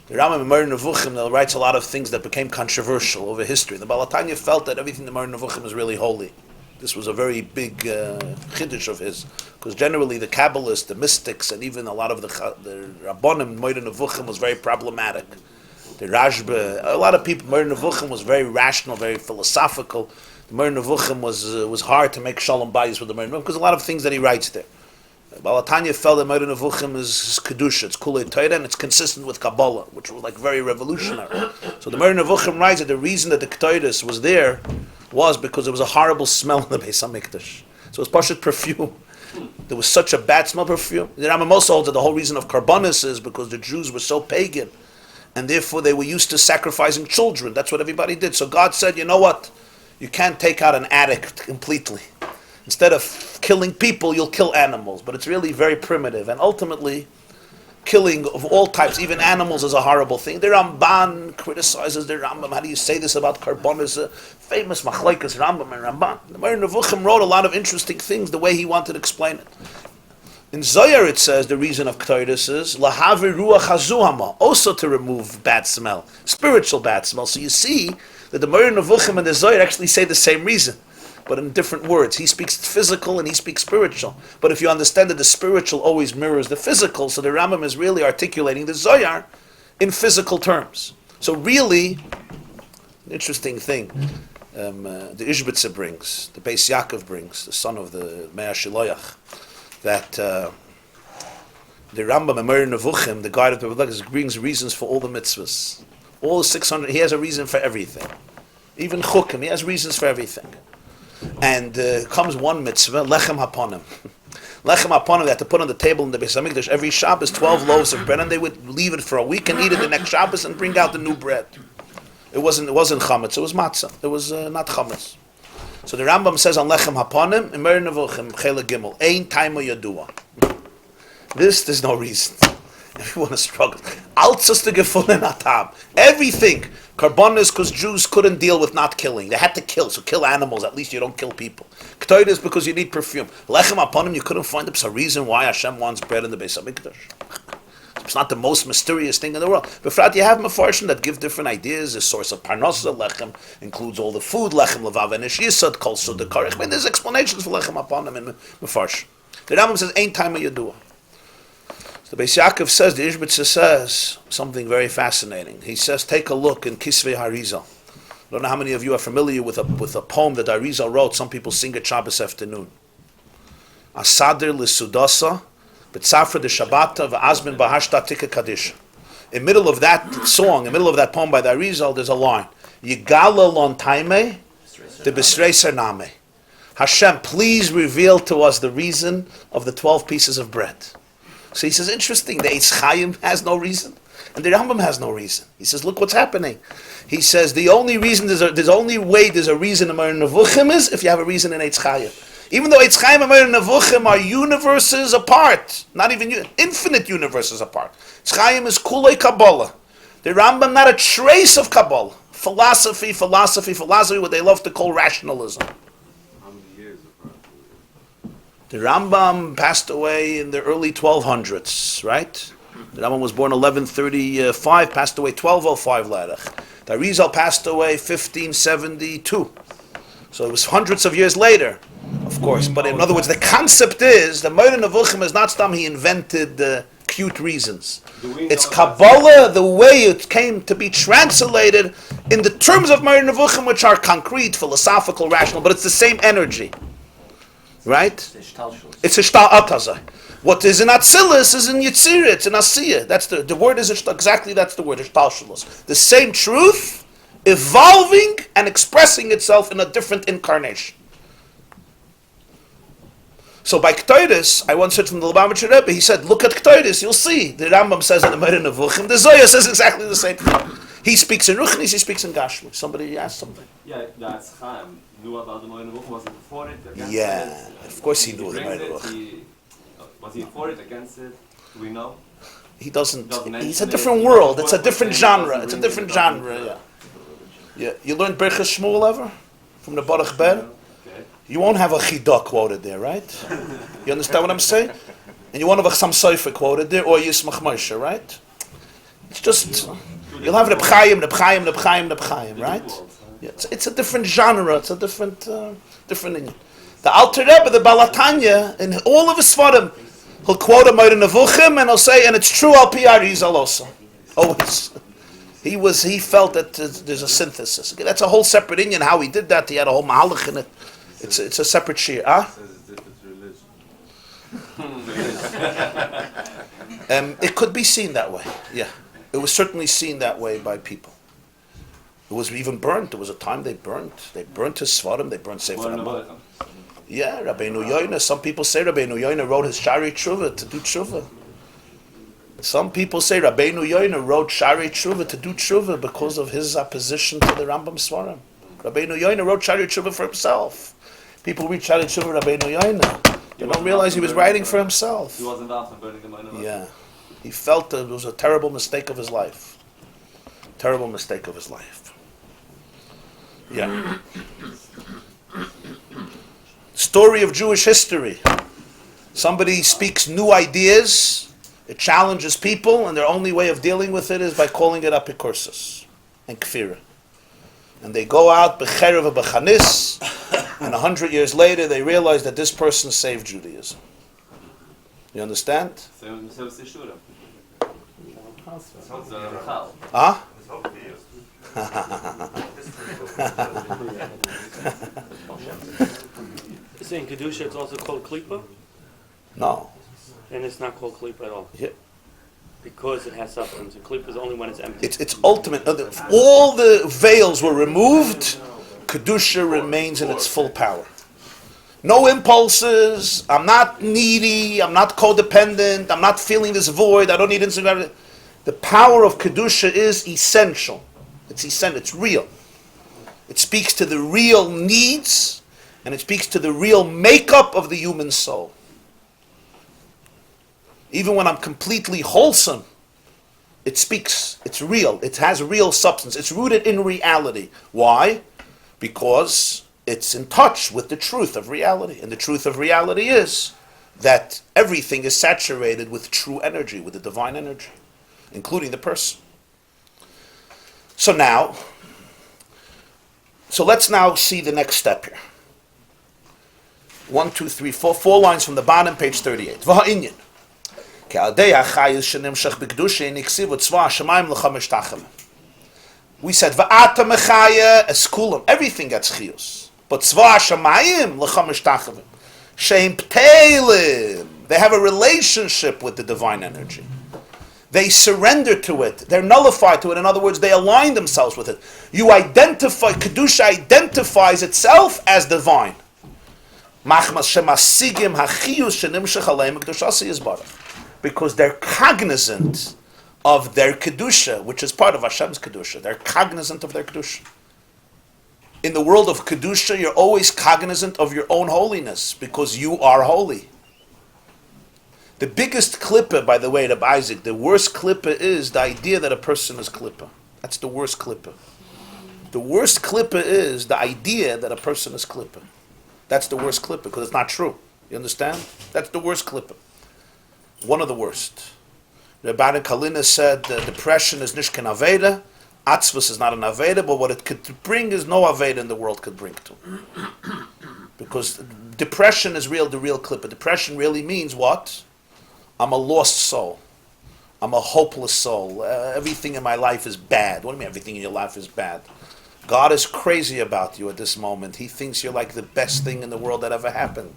the Rambam in Mor Nevuchim writes a lot of things that became controversial over history. The Baal HaTanya felt that everything in Mor Nevuchim is really holy. This was a very big chiddush of his, because generally the Kabbalists, the mystics, and even a lot of the Rabbonim in Mor Nevuchim was very problematic. The Rashba, a lot of people, Mor Nevuchim was very rational, very philosophical. The Mor Nevuchim was hard to make shalom bayis with the Mor Nevuchim because a lot of things that he writes there. Balatanya felt that Moreh Nevuchim is Kedusha, it's Kulei Torah, and it's consistent with Kabbalah, which was like very revolutionary. So the Moreh Nevuchim writes that the reason that the Ketores was there was because there was a horrible smell in the Beis HaMikdash. So it was Pashut perfume. There was such a bad smell perfume. The Rambam also holds that the whole reason of Karbonis is because the Jews were so pagan, and therefore they were used to sacrificing children. That's what everybody did. So God said, you know what? You can't take out an addict completely. Instead of killing people, you'll kill animals. But it's really very primitive. And ultimately, killing of all types, even animals, is a horrible thing. The Ramban criticizes the Rambam. How do you say this about Karbonis? Famous Machlekes Rambam and Ramban. The Moreh Nevuchim wrote a lot of interesting things the way he wanted to explain it. In Zohar it says the reason of Ketores is Lahavi Ruach Hazuhama, also to remove bad smell, spiritual bad smell. So you see that the Moreh Nevuchim and the Zohar actually say the same reason, but in different words. He speaks physical and he speaks spiritual. But if you understand that the spiritual always mirrors the physical, so the Rambam is really articulating the Zohar in physical terms. So really, an interesting thing, the Ishbitzer brings, the Beis Yaakov brings, the son of the Meah Shiloach, that the Rambam and Moreh Nevuchim, the guide of the Rebbe, brings reasons for all the mitzvahs. All the 600, he has a reason for everything. Even Chukim, he has reasons for everything. And comes one mitzvah, Lechem Haponim. Lechem Haponim, they had to put on the table in the Beis HaMikdash every Shabbos 12 loaves of bread, and they would leave it for a week and eat it the next Shabbos and bring out the new bread. It wasn't chametz, it was matzah. It was not chametz. So the Rambam says on Lechem Haponim, in Moreh Nevuchim, Chele Gimel, Ein Taima Yadua. This, there's no reason. Everyone is struggling. Altzas to gefunden atam. Everything. Karbonis, because Jews couldn't deal with not killing. They had to kill, so kill animals. At least you don't kill people. Ketores is because you need perfume. Lechem Haponim, you couldn't find a reason why Hashem wants bread in the Beis HaMikdash. It's not the most mysterious thing in the world. But Frat, you have Mefarshim that give different ideas. The source of Parnasa, Lechem, includes all the food. Lechem, Levav, and Yisod, Kol Sod, the Karech. I mean, there's explanations for Lechem Haponim in Mefarshim. The Rambam says, Ein Taima Yadua. The Beis Yaakov says, the Ishbitzer says something very fascinating. He says, take a look in Kisvei Harizal. I don't know how many of you are familiar with a poem that Harizal wrote. Some people sing it Shabbos afternoon. Asadir Lisudasa, B'tzafra de Shabbata, V'azmin Bahashta Tika Kaddish. In the middle of that song, in the middle of that poem by the Harizal, there's a line. Yigala lon taime, de B'srei Sername. Hashem, please reveal to us the reason of the 12 pieces of bread. So he says, interesting, the Eitz Chaim has no reason, and the Rambam has no reason. He says, look what's happening. He says, the only reason, there's only way there's a reason in Moreh Nevuchim is if you have a reason in Eitz Chaim. Even though Eitz Chaim and Moreh Nevuchim are universes apart, not even infinite universes apart. Eitz Chaim is Kulei Kabbalah. The Rambam, not a trace of Kabbalah. Philosophy, what they love to call rationalism. The Rambam passed away in the early 1200s, right? The Rambam was born 1135, passed away 1205 Lerech. The Arizal passed away 1572. So it was hundreds of years later, of course. But in other words, the concept is, the Moreh Nevuchim is not some he invented cute reasons. It's Kabbalah, the way it came to be translated in the terms of Moreh Nevuchim, which are concrete, philosophical, rational, but it's the same energy. Right? It's a shtal. What is in Atzilus is in Yitzirah, it's in Asiyah. That's the word is exactly that's the word, shtalshalos. The same truth, evolving and expressing itself in a different incarnation. So by Ketores, I once heard from the Lubavitcher Rebbe, he said, look at Ketores, you'll see. The Rambam says in the Moreh Nevuchim, the Zohar says exactly the same thing. He speaks in Ruchnis, he speaks in Gashmi. Somebody asked something. Yeah, that's Chaim. Knew about the Moreh Nevuchim, was he for it, against it? Of course he knew the Moreh Nevuchim. Was he for it, against it? Do we know? He doesn't he's a different world, it's a different genre, Yeah. You learned Berchas Shmuel ever? From the Baruch Ben? You won't have a Chidah quoted there, right? You understand what I'm saying? And you won't have a Chasam Sofer quoted there, or Yismach Moshe, right? It's just, you'll have Reb Chaim, right? Yeah, it's a different genre. It's a different thing. The Alter Rebbe, the Balatanya, in all of his Svarim, he'll quote a Moreh Nevuchim and he'll say, and it's true al pi Arizal also. Always. He felt that there's a synthesis. Okay, that's a whole separate inyan. How he did that, he had a whole mahalach in it. It's a separate shir. It could be seen that way. Yeah, it was certainly seen that way by people. It was even burnt. There was a time they burnt. They burnt his Svarim. They burnt Sefer Hamakom. Yeah, Rabbeinu Yoina. Some people say Rabbeinu Yoina wrote his Shari Tshuva to do Tshuva. Some people say Rabbeinu Yoina wrote Shari Tshuva to do Tshuva because of his opposition to the Rambam Svarim. Rabbeinu Yoina wrote Shari Tshuva for himself. People read Shari Tshuva Rabbeinu Yoina. They don't realize he was writing for himself. He wasn't involved in burning the money. Yeah. He felt that it was a terrible mistake of his life. Terrible mistake of his life. Yeah. Story of Jewish history. Somebody speaks new ideas, it challenges people, and their only way of dealing with it is by calling it apikursus and kfira. And they go out b'cherev and b'chanis, and 100 years later they realize that this person saved Judaism. You understand? Huh? In Kedusha it's also called Klipa? No. And it's not called Klipa at all? Yeah. Because it has substance. And Klipa is only when it's empty. It's ultimate. If all the veils were removed, Kedusha remains in its full power. No impulses, I'm not needy, I'm not codependent, I'm not feeling this void, I don't need Instagram. The power of Kedusha is essential. It's essential, it's real. It speaks to the real needs, and it speaks to the real makeup of the human soul. Even when I'm completely wholesome, it speaks, it's real, it has real substance, it's rooted in reality. Why? Because it's in touch with the truth of reality. And the truth of reality is that everything is saturated with true energy, with the divine energy, including the person. So let's now see the next step here. 1, 2, 3, 4, 4 lines from the bottom, page 38. V'ha'inyan. We said, Va'ata mechaya eskulam. Everything gets chiyus. But tzva shamayim l'chamesh tachavim. Sheim pteilim. They have a relationship with the divine energy. They surrender to it. They're nullified to it. In other words, they align themselves with it. You identify, Kedusha identifies itself as divine. Because they're cognizant of their Kedusha, which is part of Hashem's Kedusha. They're cognizant of their Kedusha. In the world of Kedusha, you're always cognizant of your own holiness, because you are holy. The biggest klippa, by the way, Rabbi Isaac, the worst klippa is the idea that a person is klippa. That's the worst klippa. The worst klippa is the idea that a person is klippa. That's the worst klippa, because it's not true. You understand? That's the worst klippa. One of the worst. Rabbi Kalina said depression is nishkan aveda, atzvus is not an aveda, but what it could bring is no aveda in the world could bring to. Because depression is the real klippa. Depression really means what? I'm a lost soul. I'm a hopeless soul. Everything in my life is bad. What do you mean everything in your life is bad? God is crazy about you at this moment. He thinks you're like the best thing in the world that ever happened.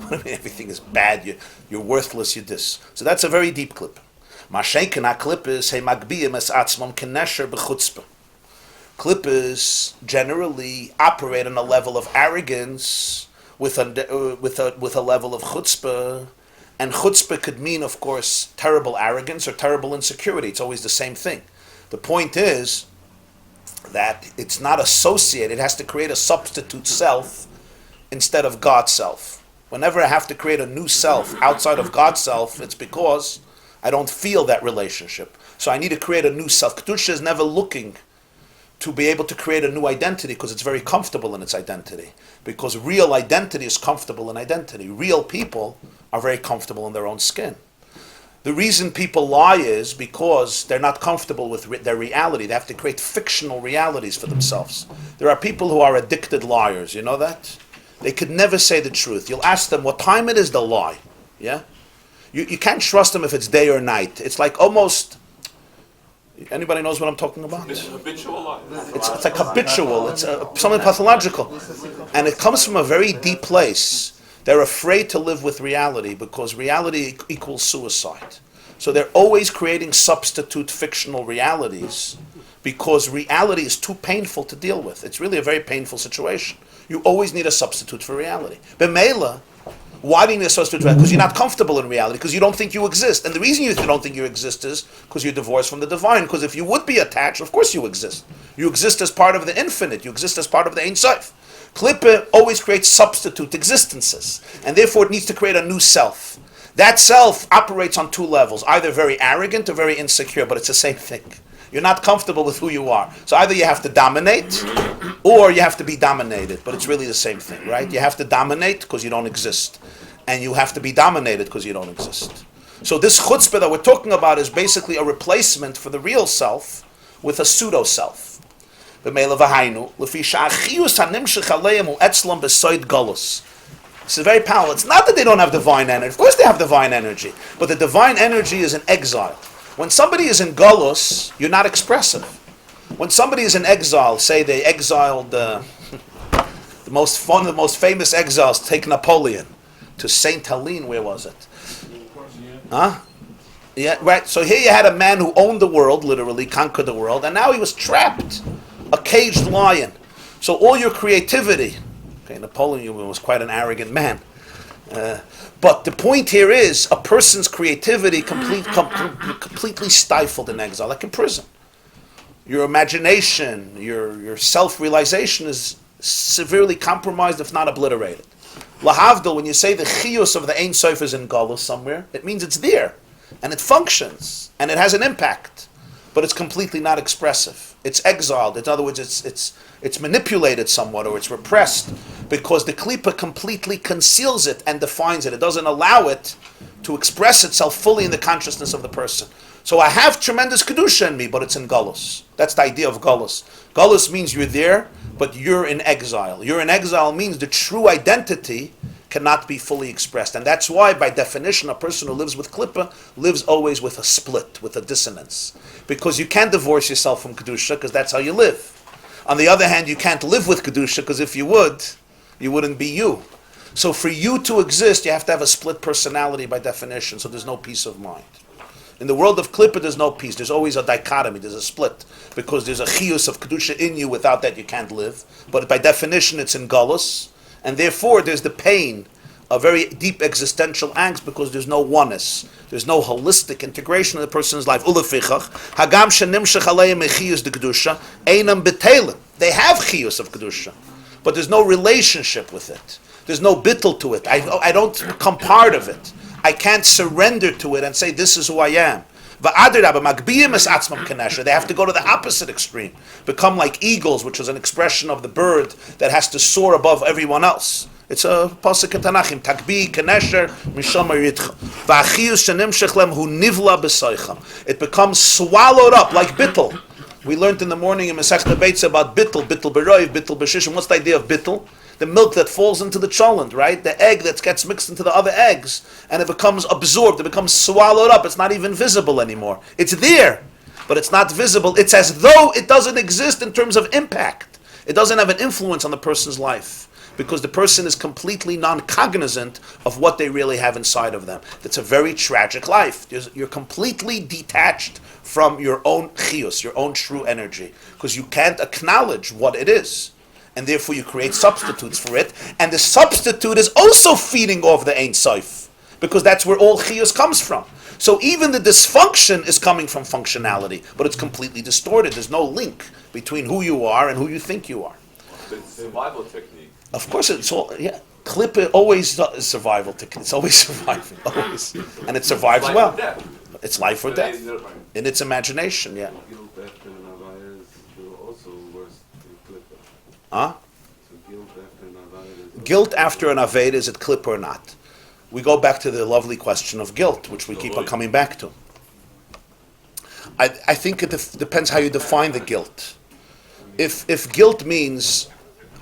What do you mean everything is bad? You're worthless, you're this. So that's a very deep clip. Clippers generally operate on a level of arrogance with a level of chutzpah. And chutzpah could mean, of course, terrible arrogance or terrible insecurity. It's always the same thing. The point is that it's not associated. It has to create a substitute self instead of God's self. Whenever I have to create a new self outside of God's self, it's because I don't feel that relationship. So I need to create a new self. Kedusha is never looking to be able to create a new identity because it's very comfortable in its identity. Because real identity is comfortable in identity. Real people are very comfortable in their own skin. The reason people lie is because they're not comfortable with their reality. They have to create fictional realities for themselves. There are people who are addicted liars, you know that? They could never say the truth. You'll ask them what time it is, they'll lie. Yeah? You can't trust them if it's day or night. It's like almost... Anybody knows what I'm talking about? It's habitual lie. It's like habitual. It's something pathological. And it comes from a very deep place. They're afraid to live with reality because reality equals suicide. So they're always creating substitute fictional realities because reality is too painful to deal with. It's really a very painful situation. You always need a substitute for reality. B'meila, why do you need a substitute for reality? Because you're not comfortable in reality, because you don't think you exist. And the reason you don't think you exist is because you're divorced from the divine. Because if you would be attached, of course you exist. You exist as part of the infinite. You exist as part of the Ein Sof. Klippe always creates substitute existences, and therefore it needs to create a new self. That self operates on two levels, either very arrogant or very insecure, but it's the same thing. You're not comfortable with who you are. So either you have to dominate, or you have to be dominated, but it's really the same thing, right? You have to dominate because you don't exist, and you have to be dominated because you don't exist. So this chutzpah that we're talking about is basically a replacement for the real self with a pseudo-self. It's very powerful. It's not that they don't have divine energy. Of course they have divine energy. But the divine energy is in exile. When somebody is in galus, you're not expressive. When somebody is in exile, say they exiled the most famous exiles, take Napoleon to Saint Helene, where was it? Huh? Yeah, right. So here you had a man who owned the world, literally conquered the world, and now he was trapped. A caged lion. So all your creativity, okay, Napoleon was quite an arrogant man. But the point here is a person's creativity completely stifled in exile, like in prison. Your imagination, your self-realization is severely compromised, if not obliterated. Lahavdil, when you say the chiyus of the Ein Sof is in galus somewhere, it means it's there, and it functions, and it has an impact, but it's completely not expressive. It's exiled. In other words, it's manipulated somewhat, or it's repressed, because the klipa completely conceals it and defines it. It doesn't allow it to express itself fully in the consciousness of the person. So I have tremendous kedusha in me, but it's in galus. That's the idea of galus. Galus means you're there, but you're in exile. You're in exile means the true identity cannot be fully expressed. And that's why, by definition, a person who lives with klipa lives always with a split, with a dissonance. Because you can't divorce yourself from kedusha, because that's how you live. On the other hand, you can't live with kedusha, because if you would, you wouldn't be you. So for you to exist, you have to have a split personality by definition, so there's no peace of mind. In the world of klipa, there's no peace. There's always a dichotomy, there's a split, because there's a chiyus of kedusha in you. Without that, you can't live. But by definition, it's in galus, and therefore there's the pain, a very deep existential angst, because there's no oneness. There's no holistic integration of the person's life. They have chiyus of kedusha, but there's no relationship with it. There's no bittul to it. I don't become part of it. I can't surrender to it and say, this is who I am. They have to go to the opposite extreme. Become like eagles, which is an expression of the bird that has to soar above everyone else. It's a pasuk in Tanachim. Takbi kenesher mishamar yitcha. V'achiyus shenimshech lem hu nivla b'soicham. It becomes swallowed up like bittul. We learned in the morning in Masechta Beitza about bittul b'roiv, bittul b'shishim. What's the idea of bittul? The milk that falls into the cholent, right? The egg that gets mixed into the other eggs, and it becomes absorbed, it becomes swallowed up. It's not even visible anymore. It's there, but it's not visible. It's as though it doesn't exist in terms of impact. It doesn't have an influence on the person's life, because the person is completely non-cognizant of what they really have inside of them. It's a very tragic life. You're completely detached from your own chiyus, your own true energy, because you can't acknowledge what it is. And therefore you create substitutes for it. And the substitute is also feeding off the Ein Sof, because that's where all chiyus comes from. So even the dysfunction is coming from functionality, but it's completely distorted. There's no link between who you are and who you think you are. It's survival technique. Of course, it's all, yeah. Klipa always is survival technique. It's always surviving, always. And it survives well. It's life or death. In its imagination, yeah. Huh? Guilt after an Aved, is it klip or not? We go back to the lovely question of guilt, which we keep on coming back to. I think it depends how you define the guilt. If guilt means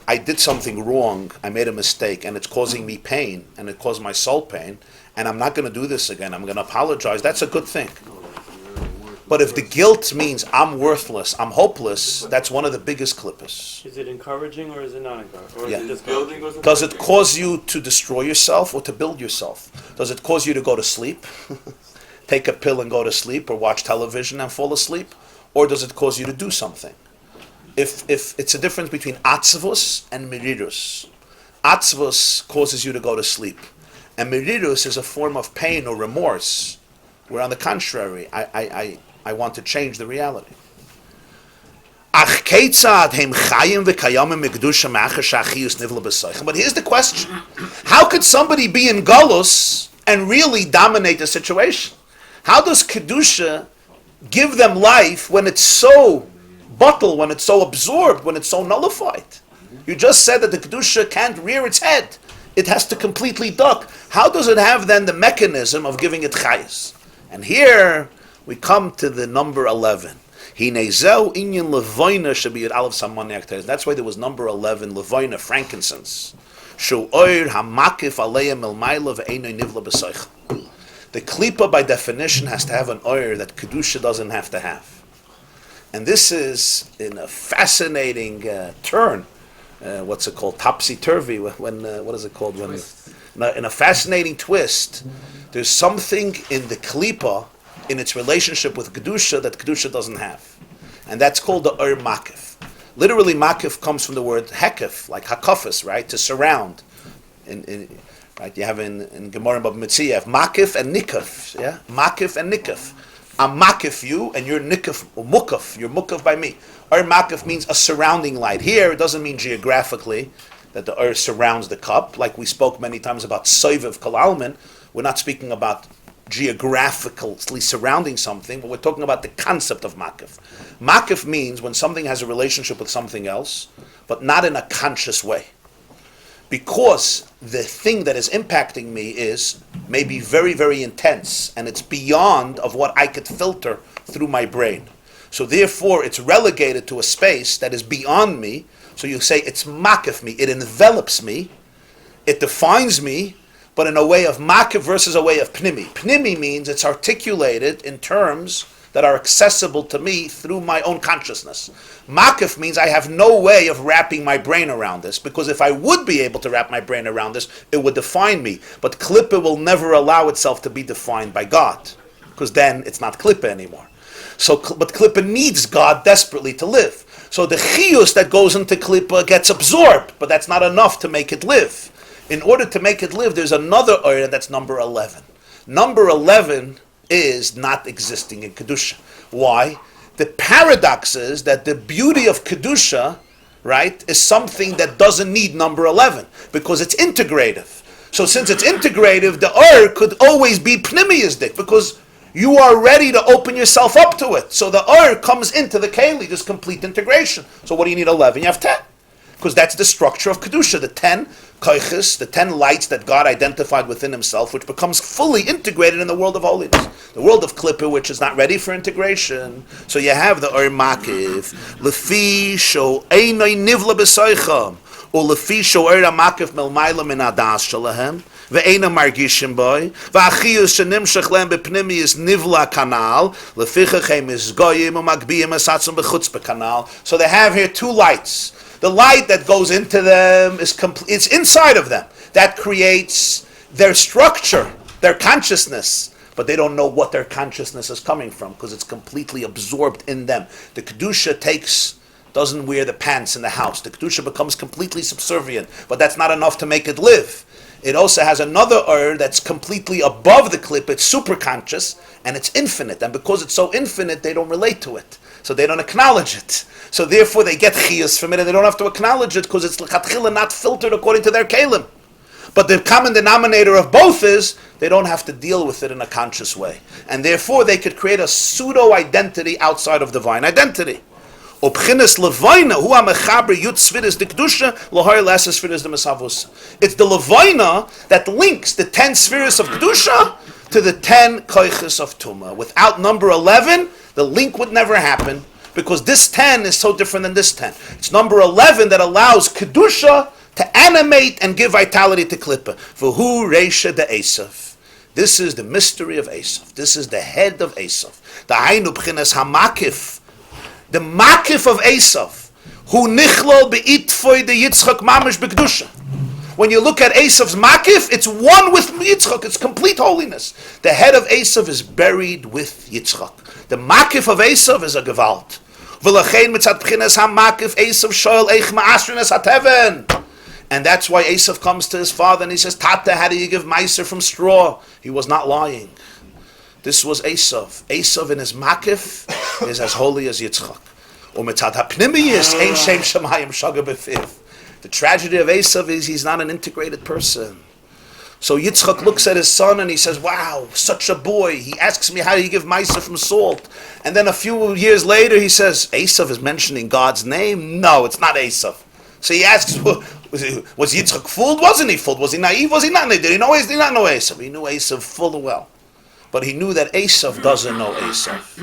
I did something wrong, I made a mistake, and it's causing me pain, and it caused my soul pain, and I'm not going to do this again, I'm going to apologize, that's a good thing. But if the guilt means I'm worthless, I'm hopeless, that's one of the biggest klippas. Is it encouraging or is it not encouraging? Or Yeah. is it just Building goes Does it cause you to destroy yourself or to build yourself? Does it cause you to go to sleep? Take a pill and go to sleep, or watch television and fall asleep? Or does it cause you to do something? If it's a difference between atzvus and merirus. Atzvus causes you to go to sleep. And merirus is a form of pain or remorse, where on the contrary, I want to change the reality. But here's the question. How could somebody be in Galus and really dominate the situation? How does Kedusha give them life when it's so bottled, when it's so absorbed, when it's so nullified? You just said that the Kedusha can't rear its head. It has to completely duck. How does it have then the mechanism of giving it chayas? And here we come to the number 11. That's why there was number 11, levoina, frankincense. The klipa by definition has to have an oil that Kedusha doesn't have to have. And this is in a fascinating turn. What's it called? Topsy-turvy. When what is it called? When in a fascinating twist, there's something in the klipa, in its relationship with Kedusha, that Kedusha doesn't have. And that's called the Ur Makif. Literally, Makif comes from the word hekef, like hakafis, right? To surround. Right? You have in Gemara and Bava Metzia, you have Makif and Nikaf. Yeah? Makif and Nikaf. I'm Makif you, and you're Nikaf, or Mukaf. You're Mukaf by me. Ur Makif means a surrounding light. Here, it doesn't mean geographically that the Ur surrounds the cup. Like we spoke many times about Soivev Kalalman. We're not speaking about geographically surrounding something, but we're talking about the concept of makif. Makif means when something has a relationship with something else, but not in a conscious way. Because the thing that is impacting me is maybe very, very intense, and it's beyond of what I could filter through my brain. So therefore, it's relegated to a space that is beyond me. So you say it's makif me, it envelops me, it defines me, but in a way of makif versus a way of pnimi. Pnimi means it's articulated in terms that are accessible to me through my own consciousness. Makif means I have no way of wrapping my brain around this, because if I would be able to wrap my brain around this, it would define me. But klippa will never allow itself to be defined by God, because then it's not klippa anymore. So, but klippa needs God desperately to live. So the chiyus that goes into klippa gets absorbed, but that's not enough to make it live. In order to make it live, there's another area that's number 11. Number 11 is not existing in Kedusha. Why? The paradox is that the beauty of Kedusha, right, is something that doesn't need number 11, because it's integrative. So since it's integrative, the could always be pnimiyisdik, because you are ready to open yourself up to it. So the comes into the keli, this complete integration. So what do you need 11? You have 10. Because that's the structure of Kedusha, the 10 koiches, the 10 lights that God identified within himself, which becomes fully integrated in the world of holiness. The world of Klippa, which is not ready for integration. So you have the Ur Makif, Lefi Sho Einoi Nivla B'Soicham, or Lefi Sho Ur Makif Melmaila Min Adas Shalahem, Ve'ena Margishim Boy, Va'achiyus Shenimshach Lem B'Pnimi is Nivla Kanal, Lefichachem is Goyim, U'Magbiyim Esatzim B'Chutzpe Kanal. So they have here two lights. The light that goes into them is it's inside of them. That creates their structure, their consciousness. But they don't know what their consciousness is coming from, because it's completely absorbed in them. The Kedusha doesn't wear the pants in the house. The Kedusha becomes completely subservient. But that's not enough to make it live. It also has another that's completely above the clip. It's super conscious, and it's infinite. And because it's so infinite, they don't relate to it. So they don't acknowledge it. So therefore they get chiyus from it, and they don't have to acknowledge it, because it's l'chatchila not filtered according to their kelim. But the common denominator of both is they don't have to deal with it in a conscious way. And therefore they could create a pseudo-identity outside of divine identity. It's the levaina that links the 10 spheres of Kedusha to the 10 koiches of Tumah. Without number 11, the link would never happen, because this 10 is so different than this 10. It's number 11 that allows Kedusha to animate and give vitality to Klippa. V'hu reisha de Esav. This is the mystery of Esav. This is the head of Esav. The Hainu B'chinas HaMakif. The Makif of Esav. Who nichlol be'itfoy de Yitzchak mamish b'kedusha. When you look at Esav's Makif, it's one with Yitzchak. It's complete holiness. The head of Esav is buried with Yitzchak. The Makif of Esav is a Gewalt. V'lachein mitzat b'chinas HaMakif Esav shoel eich ma'asrinas hateven. And that's why Esav comes to his father and he says, Tata, how do you give meiser from straw? He was not lying. This was Esav. Esav in his Makif is as holy as Yitzchak. The tragedy of Esav is he's not an integrated person. So Yitzchak looks at his son and he says, wow, such a boy. He asks me how you give meiser from salt. And then a few years later he says, Esav is mentioning God's name? No, it's not Esav. So he asks, was Yitzchak fooled? Wasn't he fooled? Was he naive? Was he not naive? Did he know Esav? Did he not know Esav? He knew Esav full and well. But he knew that Esav doesn't know Esav.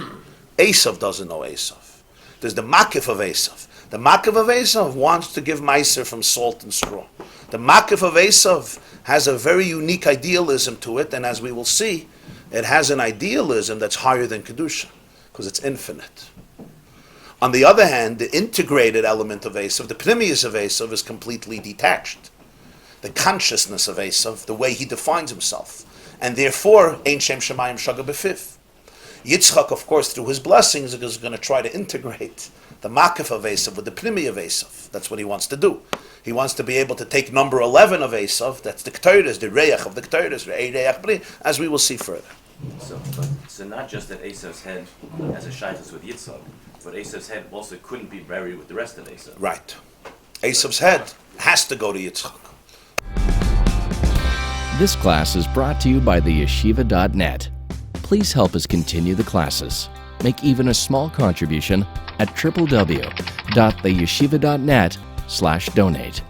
Esav doesn't know Esav. There's the Makif of Esav. The Makif of Esav wants to give meiser from salt and straw. The Makif of Esav has a very unique idealism to it, and as we will see, it has an idealism that's higher than Kedusha, because it's infinite. On the other hand, the integrated element of Esav, the Pnimius of Esav, is completely detached. The consciousness of Esav, the way he defines himself. And therefore, Ein Shem Shemayim Shaga B'Fif. Yitzchak, of course, through his blessings, is going to try to integrate the Makif of Esav with the Pnimi of Esav. That's what he wants to do. He wants to be able to take number 11 of Esav, that's the Torah, the Reyach of the Torah, Reah Reyach Beni, as we will see further. So not just that Esav's head has a shaykhus with Yitzchak, but Esav's head also couldn't be buried with the rest of Esav. Right. Esav's head has to go to Yitzchak. This class is brought to you by the yeshiva.net. Please help us continue the classes. Make even a small contribution at www.theyeshiva.net/donate.